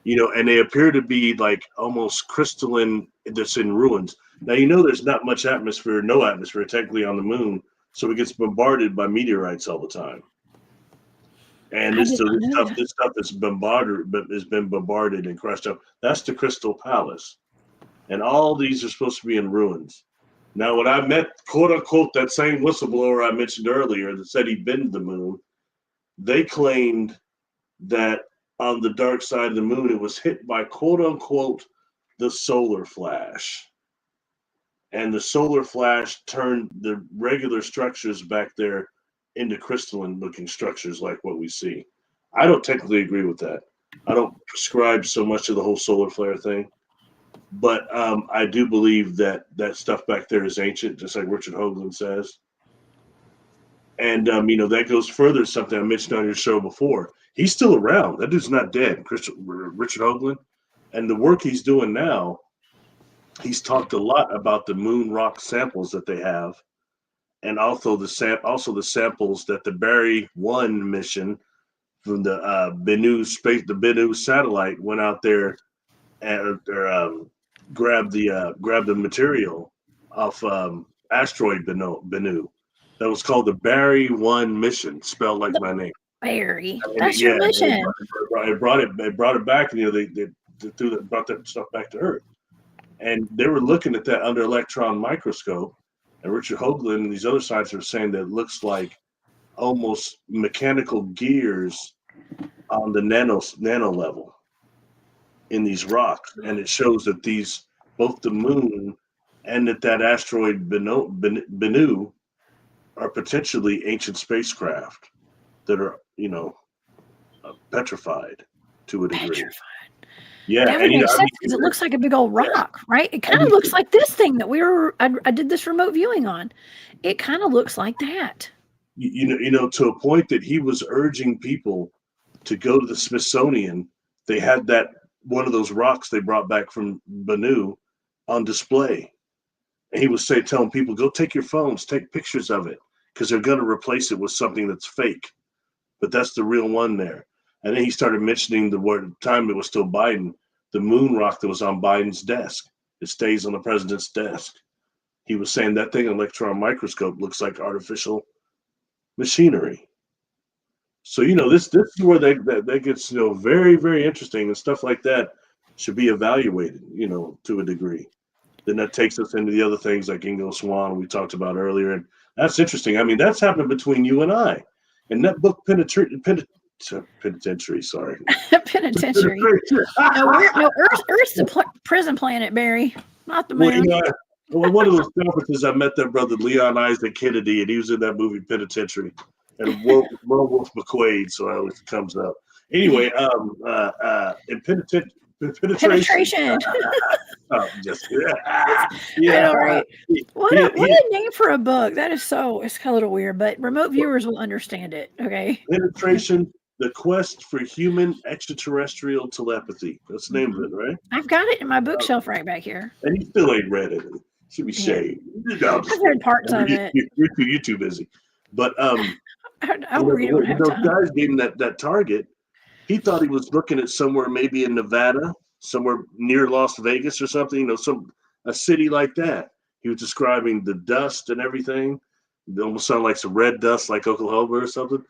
You know, and they appear to be like almost crystalline that's in ruins. Now, you know, there's not much atmosphere, no atmosphere technically on the moon. So it gets bombarded by meteorites all the time. And this stuff that's bombarded, but has been bombarded and crushed up. That's the Crystal Palace. And all these are supposed to be in ruins. Now, when I met, quote unquote, that same whistleblower I mentioned earlier that said he'd been to the moon, they claimed that on the dark side of the moon, it was hit by, quote unquote, the solar flash. And the solar flash turned the regular structures back there into crystalline looking structures like what we see. I don't technically agree with that. I don't prescribe so much to the whole solar flare thing. But I do believe that that stuff back there is ancient, just like Richard Hoagland says. And, you know, that goes further, something I mentioned on your show before. He's still around. That dude's not dead, Richard Hoagland. And the work he's doing now, he's talked a lot about the moon rock samples that they have, and also the samples that the Barry 1 mission from the Bennu satellite went out there and grabbed the material off asteroid Bennu. That was called the Barry 1 mission, spelled like my name. Barry, that's your mission. It brought it back, and you know they brought that stuff back to Earth. And they were looking at that under electron microscope, and Richard Hoagland and these other scientists are saying that it looks like almost mechanical gears on the nano level in these rocks, and it shows that these, both the moon and that asteroid Bennu are potentially ancient spacecraft that are, you know, petrified to a degree. Petrified. Yeah, that would make sense because it looks like a big old rock, right? It kind of looks like this thing that I did this remote viewing on. It kind of looks like that. You know, to a point that he was urging people to go to the Smithsonian. They had that one of those rocks they brought back from Bennu on display. And he was telling people, go take your phones, take pictures of it, because they're going to replace it with something that's fake. But that's the real one there. And then he started mentioning the time it was still Biden, the moon rock that was on Biden's desk. It stays on the president's desk. He was saying that thing, electron microscope, looks like artificial machinery. So, you know, this is where that gets, you know, very, very interesting, and stuff like that should be evaluated, you know, to a degree. Then that takes us into the other things like Ingo Swann we talked about earlier. And that's interesting. I mean, that's happened between you and I. And that book, Penitentiary, sorry. Penitentiary. No, Earth's the prison planet, Barry. not the Well, moon. one of those conferences, I met that brother Leon Isaac Kennedy, and he was in that movie Penitentiary, and Werewolf McQuaid, so I always comes up. Anyway, in penetration. Penetration. Oh, just I yeah. know, right? What He, a name for a book. That is it's a little weird, but remote viewers will understand it. Okay. Penetration, the quest for human extraterrestrial telepathy. That's the name of it, right? I've got it in my bookshelf right back here. And you still ain't read it. Should be shame. No, I've read parts of it. You're too busy. But I will read it when I have those time. guys gave him that target, he thought he was looking at somewhere maybe in Nevada, somewhere near Las Vegas or something, a city like that. He was describing the dust and everything. It almost sounded like some red dust, like Oklahoma or something.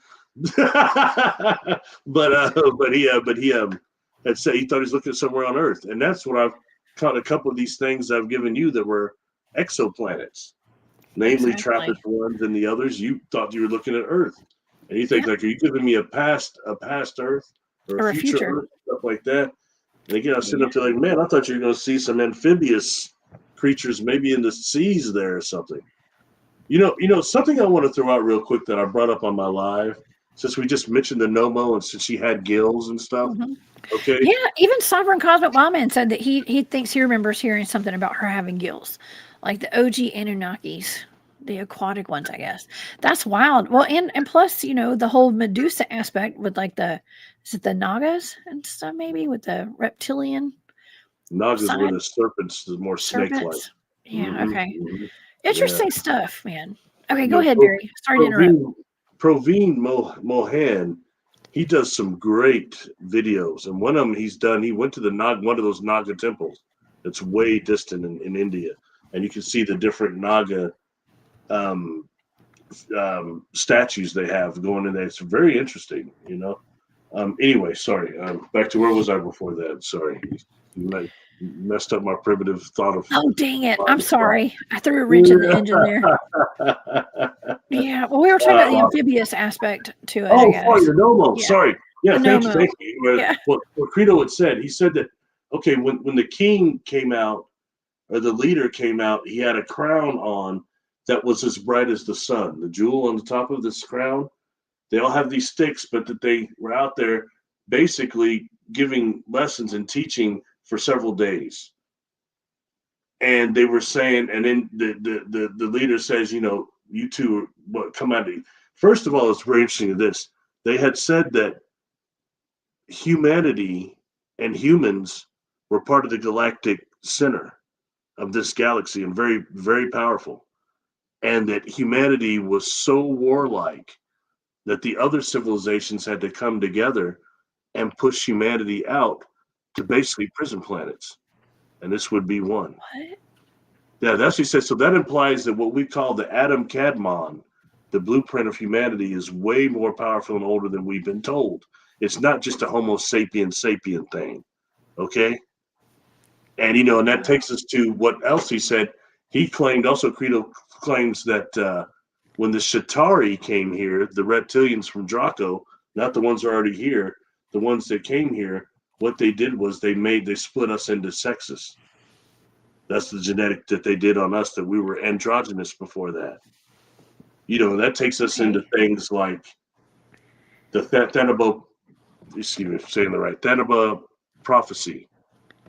but he had said he thought he was looking somewhere on Earth, and that's what I've caught a couple of these things I've given you that were exoplanets, namely Trappist ones, and the others. You thought you were looking at Earth, and you think like, are you giving me a past Earth or a future Earth, stuff like that? And again, I was sitting up there like, man, I thought you were going to see some amphibious creatures, maybe in the seas there or something. Something I want to throw out real quick that I brought up on my live, since we just mentioned the Nomo and since she had gills and stuff. Mm-hmm. Okay. Yeah, even Sovereign Cosmic Wildman said that he thinks he remembers hearing something about her having gills, like the OG Anunnakis, the aquatic ones, I guess. That's wild. Well, and plus, the whole Medusa aspect with like is it the Nagas and stuff, maybe with the reptilian. Nagas were the serpents, the more snake-like. Yeah. Mm-hmm. Okay. Mm-hmm. Interesting stuff, man. Okay, go ahead, Barry. Sorry to interrupt. Proveen Mohan, he does some great videos, and one of them he went to one of those Naga temples that's way distant in India, and you can see the different Naga statues they have going in there. It's very interesting, Anyway, sorry. Back to where was I before that? Sorry. You messed up my primitive thought of. Oh, dang it. I'm sorry. I threw a wrench in the engine there. Yeah. Well, we were talking about the amphibious aspect to it. Oh, sorry, the Nomo. Yeah. Sorry. Yeah, thank you. Yeah. What Credo had said, he said that, okay, when the king came out, or the leader came out, he had a crown on that was as bright as the sun. The jewel on the top of this crown, they all have these sticks, but that they were out there basically giving lessons and teaching for several days. And they were saying, and then the leader says, you two come out. First of all, it's very interesting this. They had said that humanity and humans were part of the galactic center of this galaxy and very, very powerful. And that humanity was so warlike that the other civilizations had to come together and push humanity out to basically prison planets. And this would be one. What? Yeah, that's what he said. So that implies that what we call the Adam Kadmon, the blueprint of humanity, is way more powerful and older than we've been told. It's not just a Homo sapien thing. Okay? And, and that takes us to what else he said. He claimed, also Credo claims that when the Shatari came here, the reptilians from Draco, not the ones who are already here, the ones that came here, what they did was they split us into sexes. That's the genetic that they did on us, that we were androgynous before that. That takes us into things like the Thanaba, excuse me if I'm saying the right, Thanaba prophecy.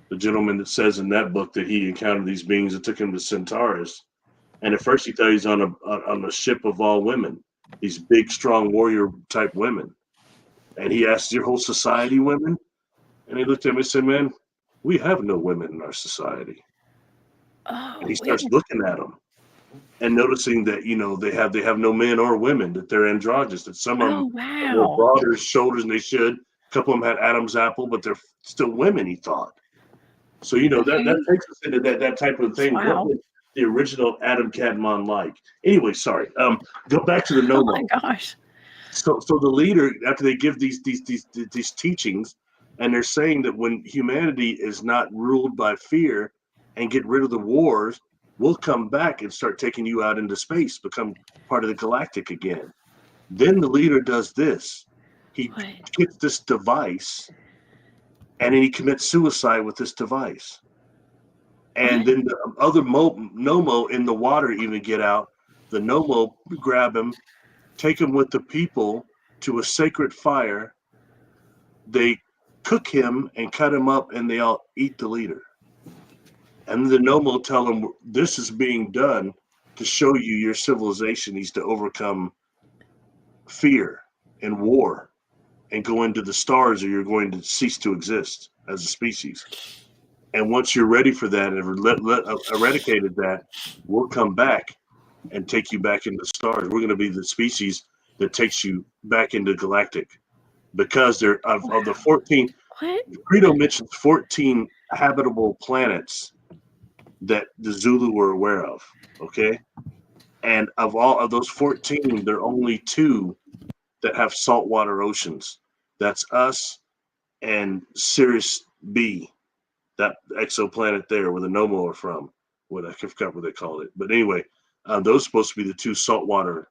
The gentleman that says in that book that he encountered these beings that took him to Centaurus. And at first he thought he's on a ship of all women, these big, strong warrior type women. And he asked, your whole society women? And he looked at me and said, man, we have no women in our society. Oh, and he starts looking at them and noticing that, they have no men or women, that they're androgynous, that some of them have more broader shoulders than they should. A couple of them had Adam's apple, but they're still women, he thought. So, that takes us into that type of thing. Wow. What was the original Adam Kadmon like? Anyway, sorry. Go back to the Nomo. Oh, my gosh. So the leader, after they give these teachings, and they're saying that when humanity is not ruled by fear and get rid of the wars, we'll come back and start taking you out into space, become part of the Galactic again. Then the leader does this. He gets this device, and then he commits suicide with this device. And then the other Nomo in the water even get out. The Nomo grab him, take him with the people to a sacred fire. They cook him and cut him up, and they all eat the leader. And the Nomo tell him, this is being done to show you your civilization needs to overcome fear and war and go into the stars, or you're going to cease to exist as a species. And once you're ready for that and eradicated that, we'll come back and take you back into the stars. We're going to be the species that takes you back into Galactic, because they're of the 14. Credo mentions 14 habitable planets that the Zulu were aware of. Okay, and of all of those 14, there are only 2 that have saltwater oceans. That's us and Sirius B, that exoplanet there where the Nomo are from. I forgot what they called it. But anyway, those are supposed to be the 2 saltwater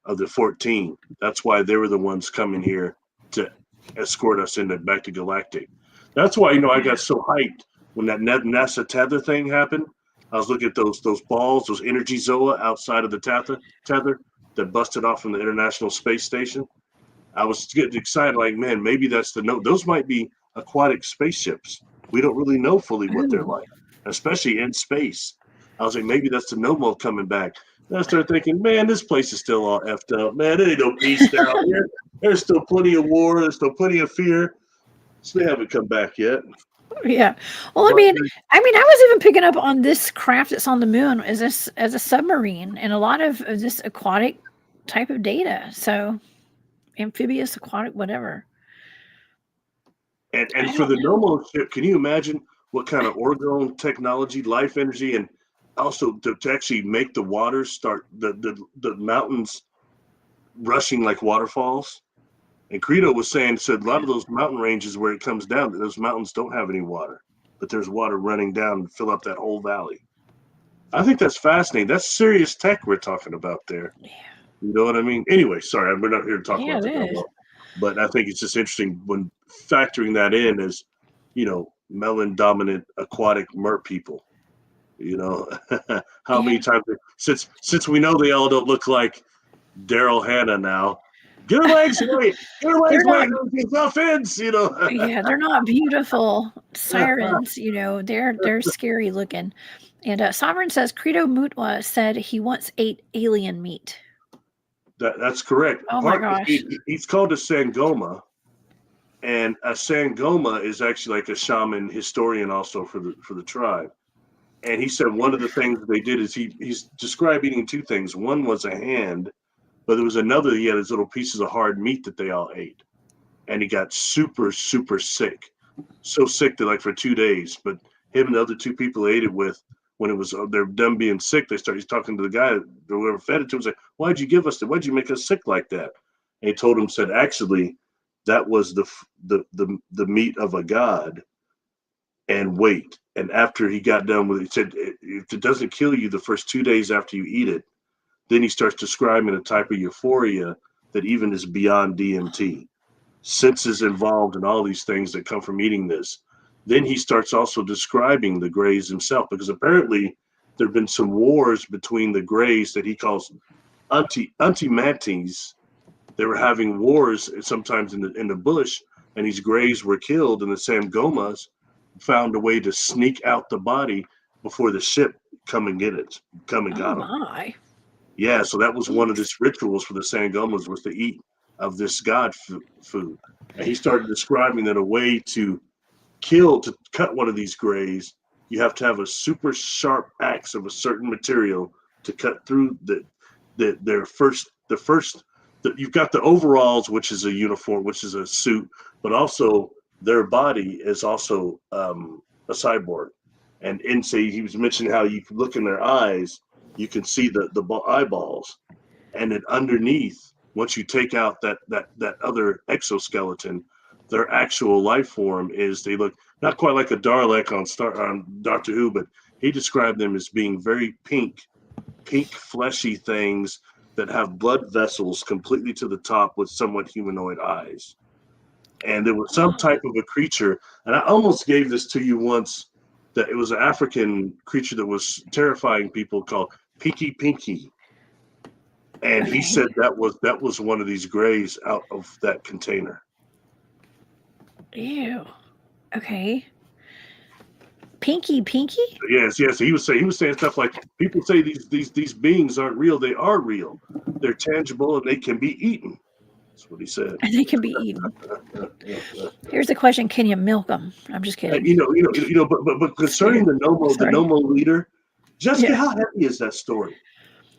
of the 14. That's why they were the ones coming here to escort us back to Galactic. That's why, I got so hyped when that NASA Tether thing happened. I was looking at those balls, those energy Zoa outside of the Tether that busted off from the International Space Station. I was getting excited, like, man, maybe that's those might be aquatic spaceships. We don't really know fully what they're like, especially in space. I was like, maybe that's the Nomo coming back. And I started thinking, man, this place is still all effed up. Man, there ain't no peace down here. There's still plenty of war. There's still plenty of fear. So they haven't come back yet. Yeah. Well, I mean, I was even picking up on this craft that's on the moon as a submarine, and a lot of this aquatic type of data. So amphibious, aquatic, whatever. And for the Nomo ship, can you imagine what kind of orgone technology, life energy, and also to actually make the waters start, the mountains rushing like waterfalls? And Credo said a lot of those mountain ranges where it comes down, those mountains don't have any water, but there's water running down to fill up that whole valley. I think that's fascinating. That's serious tech we're talking about there. Yeah. You know what I mean? Anyway, sorry, we're not here to talk about that. But I think it's just interesting when factoring that in as, melon dominant aquatic mer people. How many times since we know they all don't look like Daryl Hannah now. Get her legs away! Get her legs away! Fins, Yeah, they're not beautiful sirens. They're scary looking. And Sovereign says Credo Mutwa said he once ate alien meat. That's correct. Oh my gosh! He's called a Sangoma, and a Sangoma is actually like a shaman historian also for the tribe. And he said one of the things that they did is he's described eating 2 things. One was a hand. But there was another, he had his little pieces of hard meat that they all ate. And he got super, super sick. So sick that for 2 days. But him and the other 2 people he ate it with, when they're done being sick, he's talking to the guy, whoever fed it to him, like, why'd you give us that? Why'd you make us sick like that? And he told him, said, actually, that was the meat of a god. And wait. And after he got done with it, he said, if it doesn't kill you the first 2 days after you eat it, then he starts describing a type of euphoria that even is beyond DMT. Senses involved in all these things that come from eating this. Then he starts also describing the Greys himself, because apparently there have been some wars between the Greys that he calls anti-mantis. They were having wars sometimes in the bush, and these Greys were killed, and the Sangomas found a way to sneak out the body before the ship come and got them. My. Yeah, so that was one of these rituals for the Sangomas, was to eat of this god food. And he started describing that a way to cut one of these Greys, you have to have a super sharp axe of a certain material to cut through you've got the overalls, which is a uniform, which is a suit, but also their body is also a cyborg. And he was mentioning how you can look in their eyes, you can see the eyeballs, and then underneath, once you take out that other exoskeleton, their actual life form they look not quite like a Dalek on Doctor Who, but he described them as being very pink fleshy things that have blood vessels completely to the top with somewhat humanoid eyes. And there was some type of a creature, and I almost gave this to you once that it was an African creature that was terrifying people called Pinky. And he said that was one of these grays out of that container. Ew. Okay. Pinky? Yes. He was saying stuff like, people say these beings aren't real. They are real. They're tangible and they can be eaten. That's what he said. And they can be eaten. Here's the question: can you milk them? I'm just kidding. But concerning the Nomo leader, Jessica, how heavy is that story?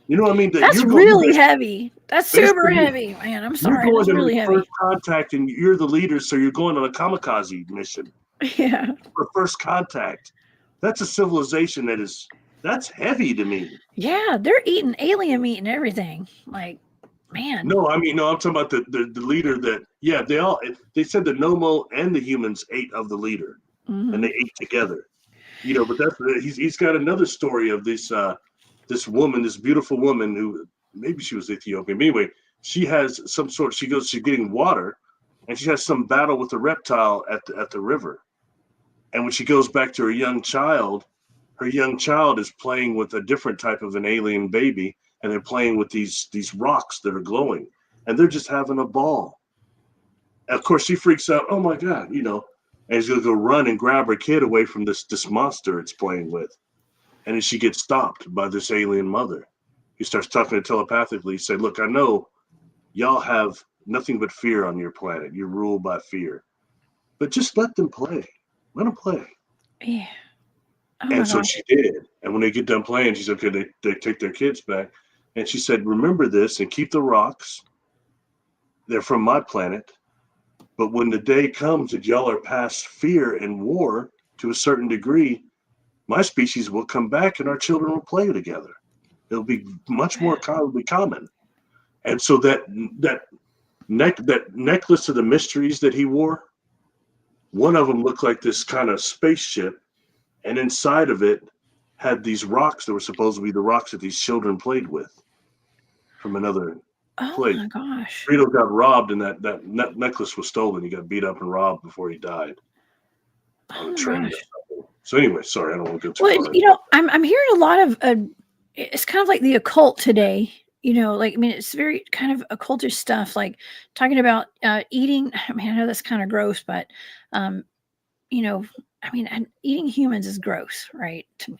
You know what I mean? That's really heavy. That's super heavy, man. I'm sorry. You're That's going really to heavy. First contact, and you're the leader, so you're going on a kamikaze mission. Yeah. For first contact, that's a civilization that's heavy to me. Yeah, they're eating alien meat and everything. Like, man. No, I'm talking about the leader that. Yeah, they said the Nomo and the humans ate of the leader, and they ate together. But he's got another story of this. This woman, this beautiful woman who maybe she was Ethiopian. But anyway, she has some sort. She's getting water, and she has some battle with a reptile at the river. And when she goes back to her young child is playing with a different type of an alien baby, and they're playing with these rocks that are glowing, and they're just having a ball. And of course, she freaks out. Oh my God, and she's gonna go run and grab her kid away from this monster it's playing with. And then she gets stopped by this alien mother. He starts talking to her telepathically. He said, look, I know y'all have nothing but fear on your planet. You're ruled by fear. But just let them play. Let them play. Yeah. And so she did. And when they get done playing, she said, okay, they take their kids back. And she said, remember this and keep the rocks. They're from my planet. But when the day comes that y'all are past fear and war to a certain degree, my species will come back and our children will play together. It'll be much more common. And so that necklace of the mysteries that he wore, one of them looked like this kind of spaceship, and inside of it had these rocks that were supposed to be the rocks that these children played with from another place. Oh my gosh. Frito got robbed, and that necklace was stolen. He got beat up and robbed before he died on a train. So anyway, sorry, I don't want to go too far. I'm hearing a lot of it's kind of like the occult today. It's very kind of occultish stuff, like talking about eating. I mean, I know that's kind of gross, but eating humans is gross, right? To me,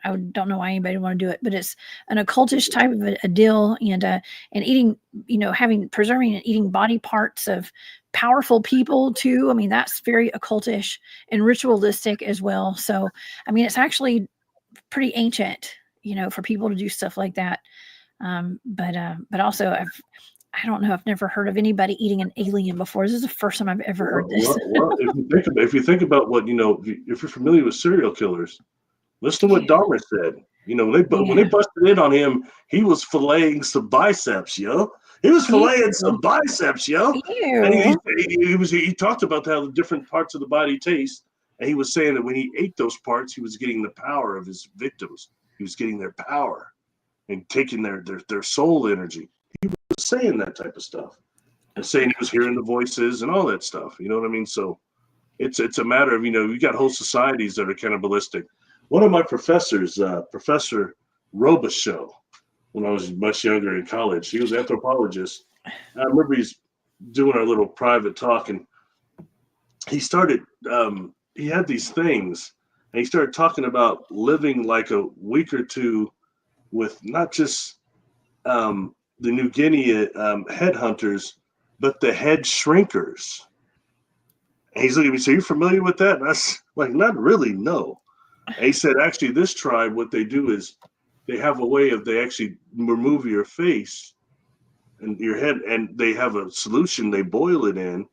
I don't know why anybody would want to do it, but it's an occultish type of a deal, and eating, preserving and eating body parts of powerful people too. I mean, that's very occultish and ritualistic as well. So, it's actually pretty ancient, for people to do stuff like that. But also I don't know. I've never heard of anybody eating an alien before. This is the first time I've ever heard this. Well, if you think about what, if you're familiar with serial killers, listen to what Dahmer said. When they busted in on him, he was filleting some biceps, yo. He was filleting some biceps, yo. Ew. And he talked about how the different parts of the body taste. And he was saying that when he ate those parts, he was getting the power of his victims. He was getting their power and taking their soul energy. He was saying that type of stuff and saying he was hearing the voices and all that stuff. You know what I mean? So it's a matter of, you got whole societies that are cannibalistic. One of my professors, Professor Robichaux, when I was much younger in college, he was an anthropologist. I remember he's doing our little private talk, and he started, he had these things, and he started talking about living like a week or two with not just the New Guinea headhunters, but the head shrinkers. And he's looking at me, so you're familiar with that? And I was like, not really, no. And he said, actually, this tribe, what they do is they have a way of, they actually remove your face and your head, and they have a solution, they boil it in,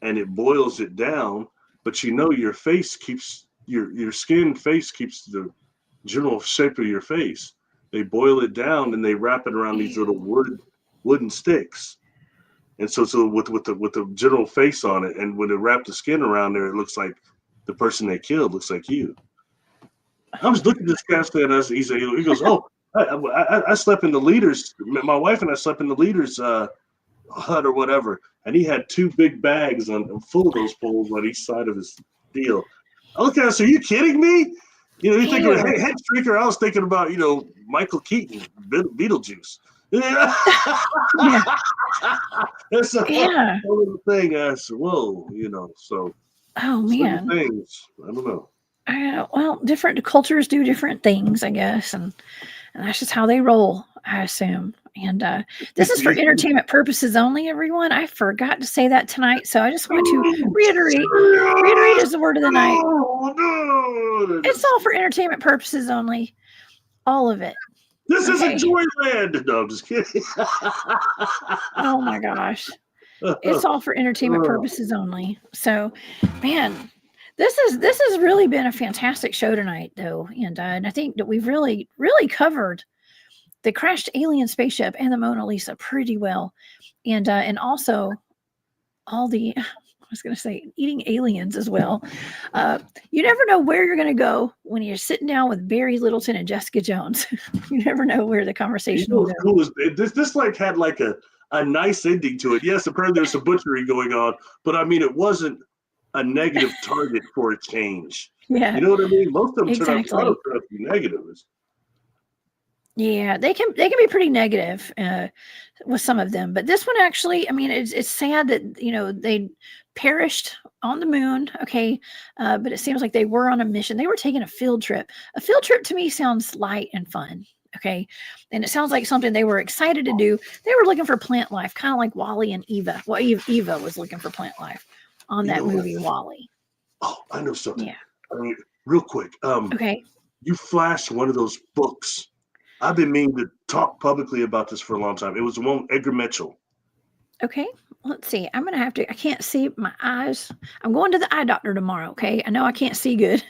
and it boils it down. But your face keeps, your skin face keeps the general shape of your face. They boil it down and they wrap it around these little wooden sticks. And so with the general face on it, and when they wrap the skin around there, it looks like the person they killed looks like you. I was looking at this guy and he goes, oh, I slept in the leader's, my wife and I slept in the leader's hut or whatever. And he had two big bags full of those poles on each side of his deal. I look at it, so are you kidding me? You know, you think of Ew. head streaker. I was thinking about, Michael Keaton, Beetlejuice. Yeah. Yeah. That's a Yeah. little thing. Whoa, so Oh certain man. things. I don't know. Well, different cultures do different things, I guess, and that's just how they roll, I assume. And this is for entertainment purposes only, everyone. I forgot to say that tonight, so I just want to reiterate. Reiterate is the word of the night. No. It's all for entertainment purposes only. All of it. This Okay. isn't Joyland. No, I'm just kidding. Oh my gosh. It's all for entertainment purposes only. So, man, this has really been a fantastic show tonight, though, and I think that we've really covered the crashed alien spaceship and the Mona Lisa pretty well, and also all the I was going to say eating aliens as well. You never know where you're going to go when you're sitting down with Barry Littleton and Jessica Jones. You never know where the conversation will go. Cool is this had like a nice ending to it. Yes, apparently there's some butchery going on, but I mean it wasn't a negative target for a change. Yeah, you know what I mean. Most of them turn out exactly. to be negative. Yeah, they can be pretty negative with some of them, but this one actually, I mean, it's sad that they perished on the moon. Okay, but it seems like they were on a mission. They were taking a field trip. A field trip to me sounds light and fun. Okay, and it sounds like something they were excited to do. They were looking for plant life, kind of like Wally and Eva. Well, Eva was looking for plant life on that movie Wally. Oh, I know something. Yeah. I mean, real quick. Okay. You flashed one of those books. I've been meaning to talk publicly about this for a long time. It was the one with Edgar Mitchell. Okay, let's see. I'm going to have to, I can't see my eyes. I'm going to the eye doctor tomorrow. Okay. I know I can't see good.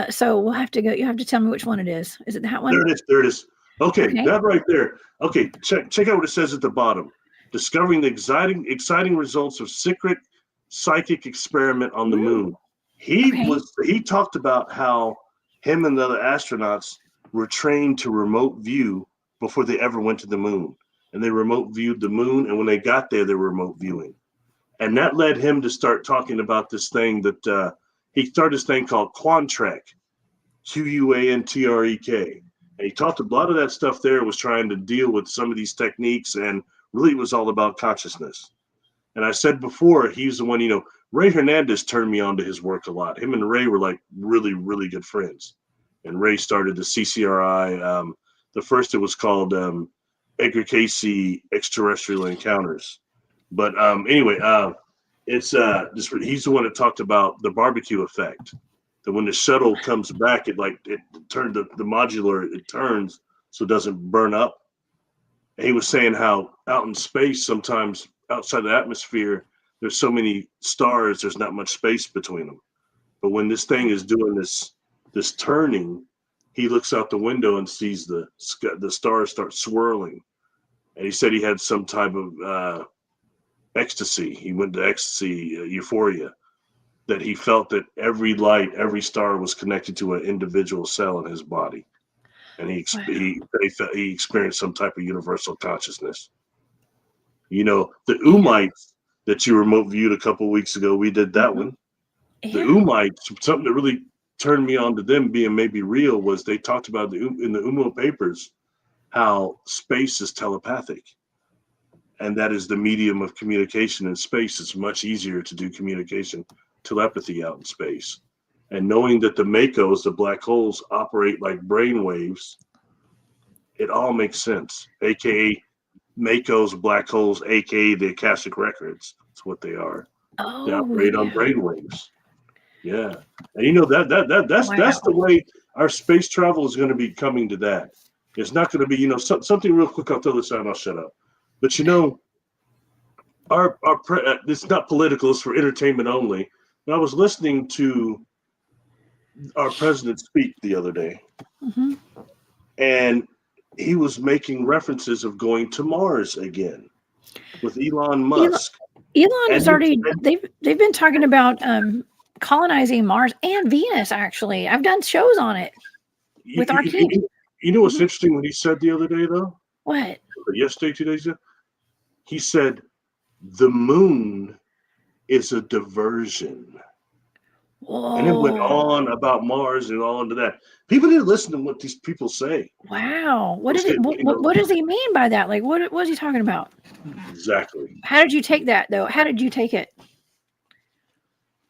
So we'll have to go. You have to tell me which one it is. Is it that one? There it is. Okay, that right there. Okay, check out what it says at the bottom. Discovering the exciting results of secret psychic experiment on the moon. He talked about how him and the other astronauts were trained to remote view before they ever went to the moon. And they remote viewed the moon, and when they got there, they were remote viewing. And that led him to start talking about this thing that he started this thing called Quantrek, Quantrek. And he talked a lot of that stuff there was trying to deal with some of these techniques, and really it was all about consciousness. And I said before, he's the one, Ray Hernandez turned me on to his work a lot. Him and Ray were like really, really good friends. And Ray started the CCRI. The first it was called Edgar Casey Extraterrestrial Encounters. But anyway, it's he's the one that talked about the barbecue effect. That when the shuttle comes back, it turned the modular, it turns so it doesn't burn up. And he was saying how out in space, sometimes outside the atmosphere, there's so many stars, there's not much space between them. But when this thing is doing this turning, he looks out the window and sees the stars start swirling. And he said he had some type of ecstasy. He went to ecstasy, euphoria, that he felt that every light, every star was connected to an individual cell in his body. And he experienced some type of universal consciousness. The Umites that you remote viewed a couple of weeks ago, we did that one. Yeah. The Umites, something that really turned me on to them being maybe real was they talked about in the Umo papers how space is telepathic. And that is the medium of communication in space. It's much easier to do communication, telepathy out in space. And knowing that the Makos, the black holes, operate like brain waves, it all makes sense. AKA Makos, black holes, AKA the Akashic records. That's what they are. Oh, they operate on brain waves. Yeah. And that's the way our space travel is going to be coming to that. It's not going to be, something real quick. I'll throw this out and I'll shut up. But it's not political. It's for entertainment only. But I was listening to our president speak the other day, and he was making references of going to Mars again with Elon Musk. Elon has already. They've been talking about colonizing Mars and Venus. Actually, I've done shows on it with our team. You know what's interesting? What he said the other day, though. What? Yesterday, 2 days ago. He said, the moon is a diversion. And it went Whoa. on about Mars and all into that. People didn't listen to what these people say. Wow. What Those did it, people, what does he mean by that? Like, what is he talking about? exactly. How did you take that, though? How did you take it?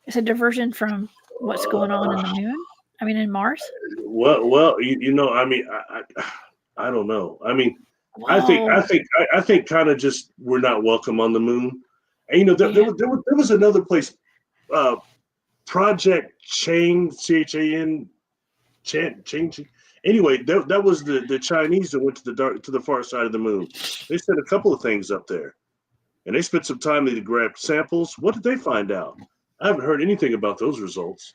It's a diversion from what's going on in the moon? I mean, in Mars? Well, I mean, I don't know. I mean, Whoa. I think kind of just we're not welcome on the moon. And there was another place, Project Chang, CHAN, Chang. Anyway, that was the Chinese that went to the far side of the moon. They sent a couple of things up there, and they spent some time to grab samples. What did they find out? I haven't heard anything about those results.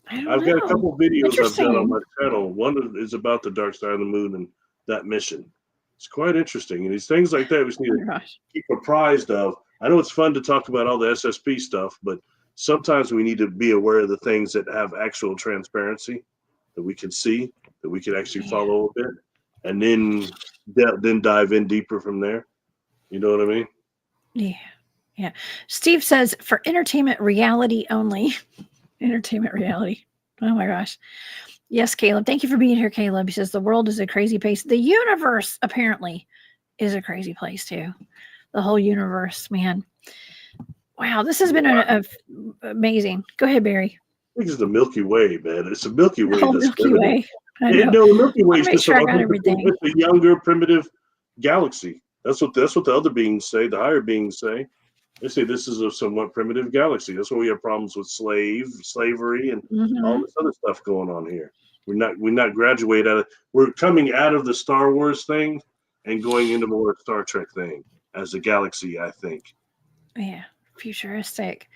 I don't I've got a know. couple of videos I've done on Interesting. my channel. One is about the dark side of the moon and that mission. It's quite interesting. And these things like that we just need Oh to my gosh. keep apprised of. I know it's fun to talk about all the SSP stuff, but sometimes we need to be aware of the things that have actual transparency that we can see, that we can actually Yeah. follow a bit, and then dive in deeper from there. You know what I mean? Yeah. Yeah. Steve says for entertainment reality only. Entertainment reality. Oh my gosh. Yes, Caleb. Thank you for being here, Caleb. He says the world is a crazy place. The universe apparently is a crazy place too. The whole universe, man. Wow, this has been amazing. Go ahead, Barry. I think it's the Milky Way, man. It's the Milky Way Oh, that's Milky primitive. Way. I know. No, the Milky I Way want is to make just sure I got everything. it's a younger, primitive galaxy. That's what the other beings say. The higher beings say. They say this is a somewhat primitive galaxy. That's why we have problems with slavery, and all Mm-hmm. this other stuff going on here. We're not graduate out of. We're coming out of the Star Wars thing and going into more Star Trek thing as a galaxy. I think. Yeah, futuristic.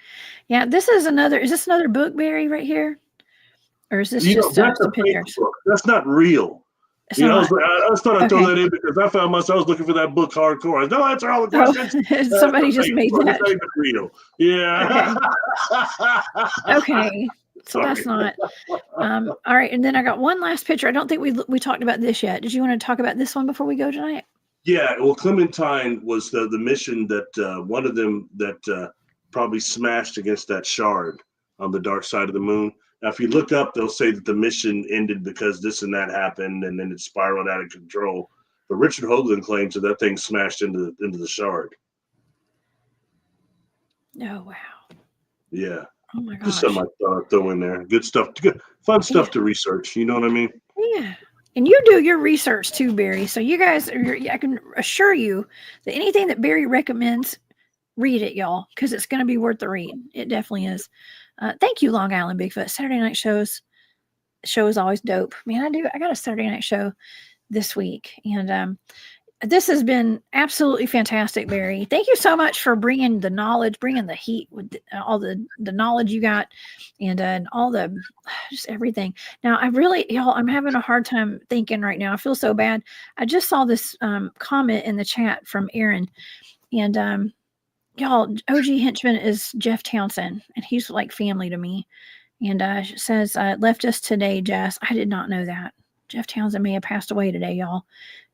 Yeah, this is another. Is this another book, Barry, right here, or is this just That's a some fake pictures? book. That's not real. It's not. I just thought I'd throw Okay. that in because I found myself looking for that book hardcore. I don't answer all the Oh, questions. somebody just made Book. that. It's not even real. Yeah. Okay. So Sorry. that's not. All right, and then I got one last picture. I don't think we talked about this yet. Did you want to talk about this one before we go tonight? Yeah. Well, Clementine was the mission that one of them that probably smashed against that shard on the dark side of the moon. Now, if you look up, they'll say that the mission ended because this and that happened, and then it spiraled out of control. But Richard Hoagland claims that thing smashed into the shard. Oh wow. Yeah. Oh my Just gosh. something I thought I'd throw in there. Good stuff. Good, fun stuff to research. You know what I mean? Yeah. And you do your research too, Barry. So you guys, I can assure you that anything that Barry recommends, read it, y'all, because it's going to be worth the read. It definitely is. Thank you, Long Island Bigfoot. Saturday night show is always dope. Man, I got a Saturday night show this week, and this has been absolutely fantastic, Barry. Thank you so much for bringing the knowledge, bringing the heat with all the knowledge you got, and all the just everything. Now, y'all, I'm having a hard time thinking right now. I feel so bad. I just saw this comment in the chat from Aaron, and y'all, OG henchman is Jeff Townsend, and he's like family to me. And says left us today, Jess. I did not know that. Jeff Townsend may have passed away today, y'all.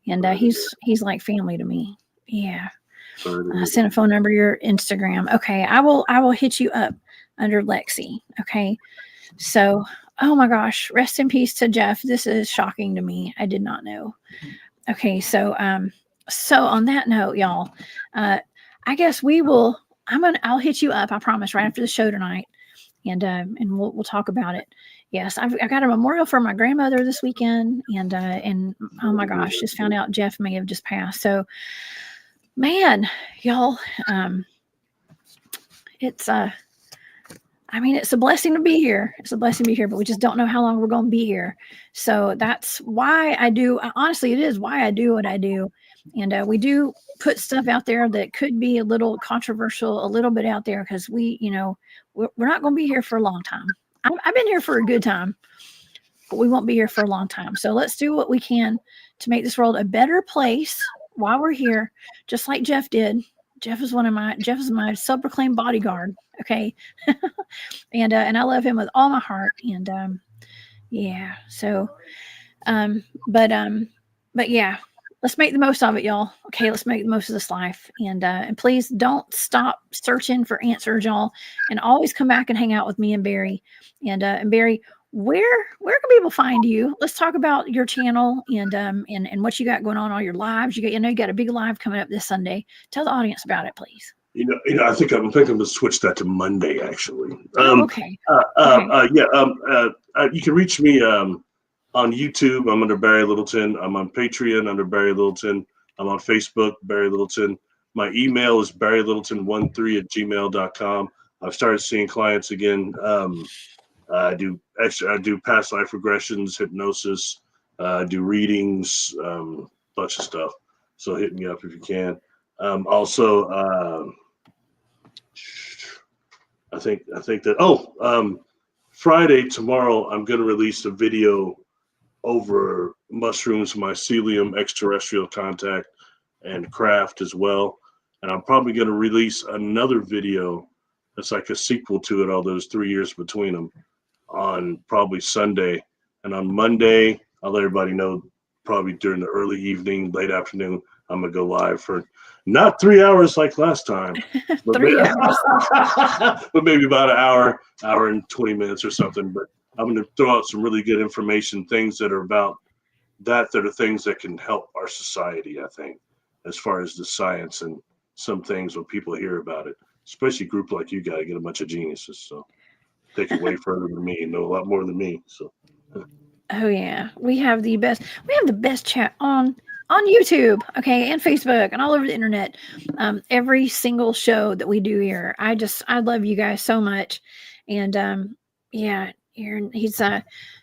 And he's like family to me. Yeah. Send a phone number, your Instagram. Okay, I will hit you up under Lexi. Okay. So, oh my gosh, rest in peace to Jeff. This is shocking to me. I did not know. Okay, so on that note, y'all, I guess I'll hit you up, I promise, right after the show tonight. And we'll talk about it. Yes, I got a memorial for my grandmother this weekend, and oh my gosh, just found out Jeff may have just passed. So, man, y'all, it's it's a blessing to be here. It's a blessing to be here, but we just don't know how long we're going to be here. So that's why I do. Honestly, it is why I do what I do, and we do put stuff out there that could be a little controversial, a little bit out there, because we're not going to be here for a long time. I've been here for a good time, but we won't be here for a long time. So let's do what we can to make this world a better place while we're here, just like Jeff did. Jeff is my self-proclaimed bodyguard. Okay. and I love him with all my heart. And yeah. So but yeah, let's make the most of it, y'all. Okay, let's make the most of this life, and please don't stop searching for answers, y'all, and always come back and hang out with me and Barry. And Barry, where can people find you? Let's talk about your channel and what you got going on, all your lives. You got a big live coming up this Sunday. Tell the audience about it, please. I think I'm gonna switch that to Monday actually. Okay. You can reach me on YouTube. I'm under Barry Littleton. I'm on Patreon under Barry Littleton. I'm on Facebook, Barry Littleton. My email is barrylittleton13@gmail.com. I've started seeing clients again. I do past life regressions, hypnosis, do readings, bunch of stuff. So hit me up if you can. I think that Friday tomorrow I'm going to release a video over mushrooms, mycelium, extraterrestrial contact, and craft as well. And I'm probably going to release another video that's like a sequel to it, all those 3 years between them, on probably Sunday. And on Monday, I'll let everybody know probably during the early evening, late afternoon, I'm going to go live for not 3 hours like last time, but 3 hours. but maybe about an hour and 20 minutes or something. But I'm going to throw out some really good information, things that are about that are things that can help our society, I think, as far as the science and some things when people hear about it, especially a group like you got to get a bunch of geniuses. So they can way further than me and know a lot more than me. So. Oh yeah, we have the best chat on YouTube, okay, and Facebook and all over the internet. Every single show that we do here, I love you guys so much. And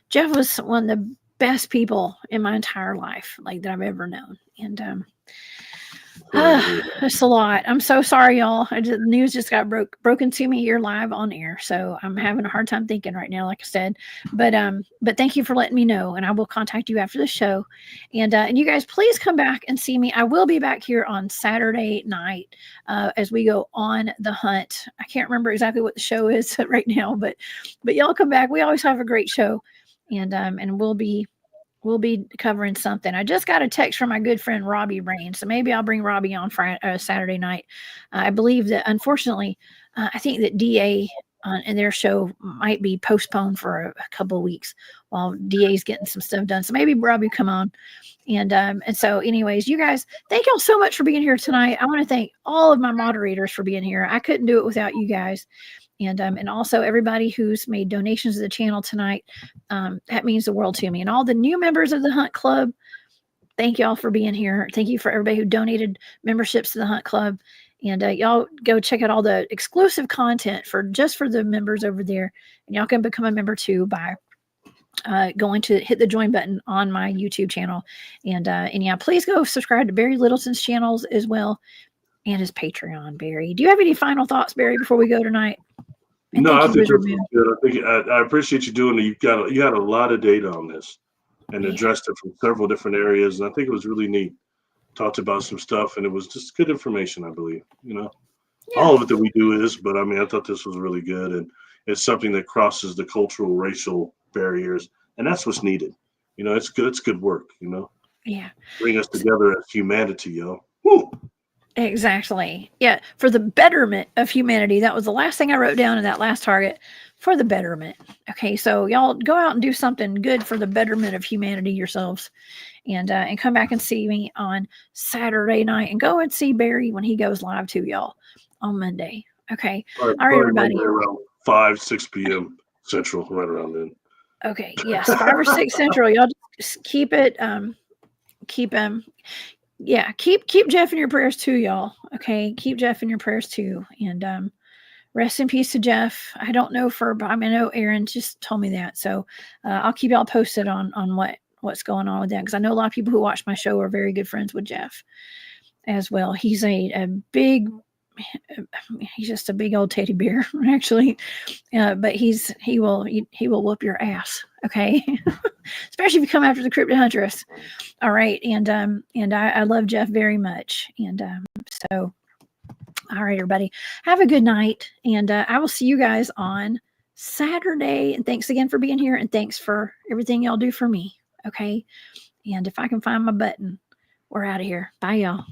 Jeff was one of the best people in my entire life, like that I've ever known. And it's a lot. I'm so sorry, y'all. The news just got broken to me. You're live on air, so I'm having a hard time thinking right now, like I said. But thank you for letting me know, and I will contact you after the show. And you guys, please come back and see me. I will be back here on Saturday night as we go on the hunt. I can't remember exactly what the show is right now, but y'all come back. We always have a great show, and we'll be covering something. I just got a text from my good friend Robbie Rain, so maybe I'll bring Robbie on Saturday night. I believe that, unfortunately, I think that DA and their show might be postponed for a couple of weeks while DA's getting some stuff done. So maybe Robbie will come on. And so, anyways, you guys, thank y'all so much for being here tonight. I want to thank all of my moderators for being here. I couldn't do it without you guys. And also everybody who's made donations to the channel tonight. That means the world to me. And all the new members of the Hunt Club, thank y'all for being here. Thank you for everybody who donated memberships to the Hunt Club. And y'all go check out all the exclusive content for the members over there. And y'all can become a member too by going to hit the join button on my YouTube channel. And yeah, please go subscribe to Barry Littleton's channels as well, and his Patreon. Barry, do you have any final thoughts, Barry, before we go tonight? And no, I think that's good. I appreciate you doing it. You had a lot of data on this and addressed it from several different areas, and I think it was really neat. Talked about some stuff, and it was just good information, I believe. All of it that we do is, but I mean, I thought this was really good, and it's something that crosses the cultural, racial barriers, and that's what's needed. It's good. It's good work. Yeah, bring us together as humanity, yo. Woo. Exactly. Yeah. For the betterment of humanity. That was the last thing I wrote down in that last target, for the betterment. Okay. So y'all go out and do something good for the betterment of humanity yourselves, and come back and see me on Saturday night, and go and see Barry when he goes live to y'all on Monday. Okay. All right, everybody. Around 5-6 p.m. Central, right around then. Okay. Yes. 5 or 6 Central. Y'all just keep it, keep Jeff in your prayers too, y'all. Okay, keep Jeff in your prayers too, and rest in peace to Jeff. I don't know I know Aaron just told me that, so I'll keep y'all posted on what's going on with that, because I know a lot of people who watch my show are very good friends with Jeff as well. He's he's just a big old teddy bear, actually, but he will whoop your ass. Okay. Especially if you come after the Cryptid Huntress. All right. And I love Jeff very much. And so, all right, everybody, have a good night. And I will see you guys on Saturday. And thanks again for being here. And thanks for everything y'all do for me. Okay. And if I can find my button, We're out of here. Bye, y'all.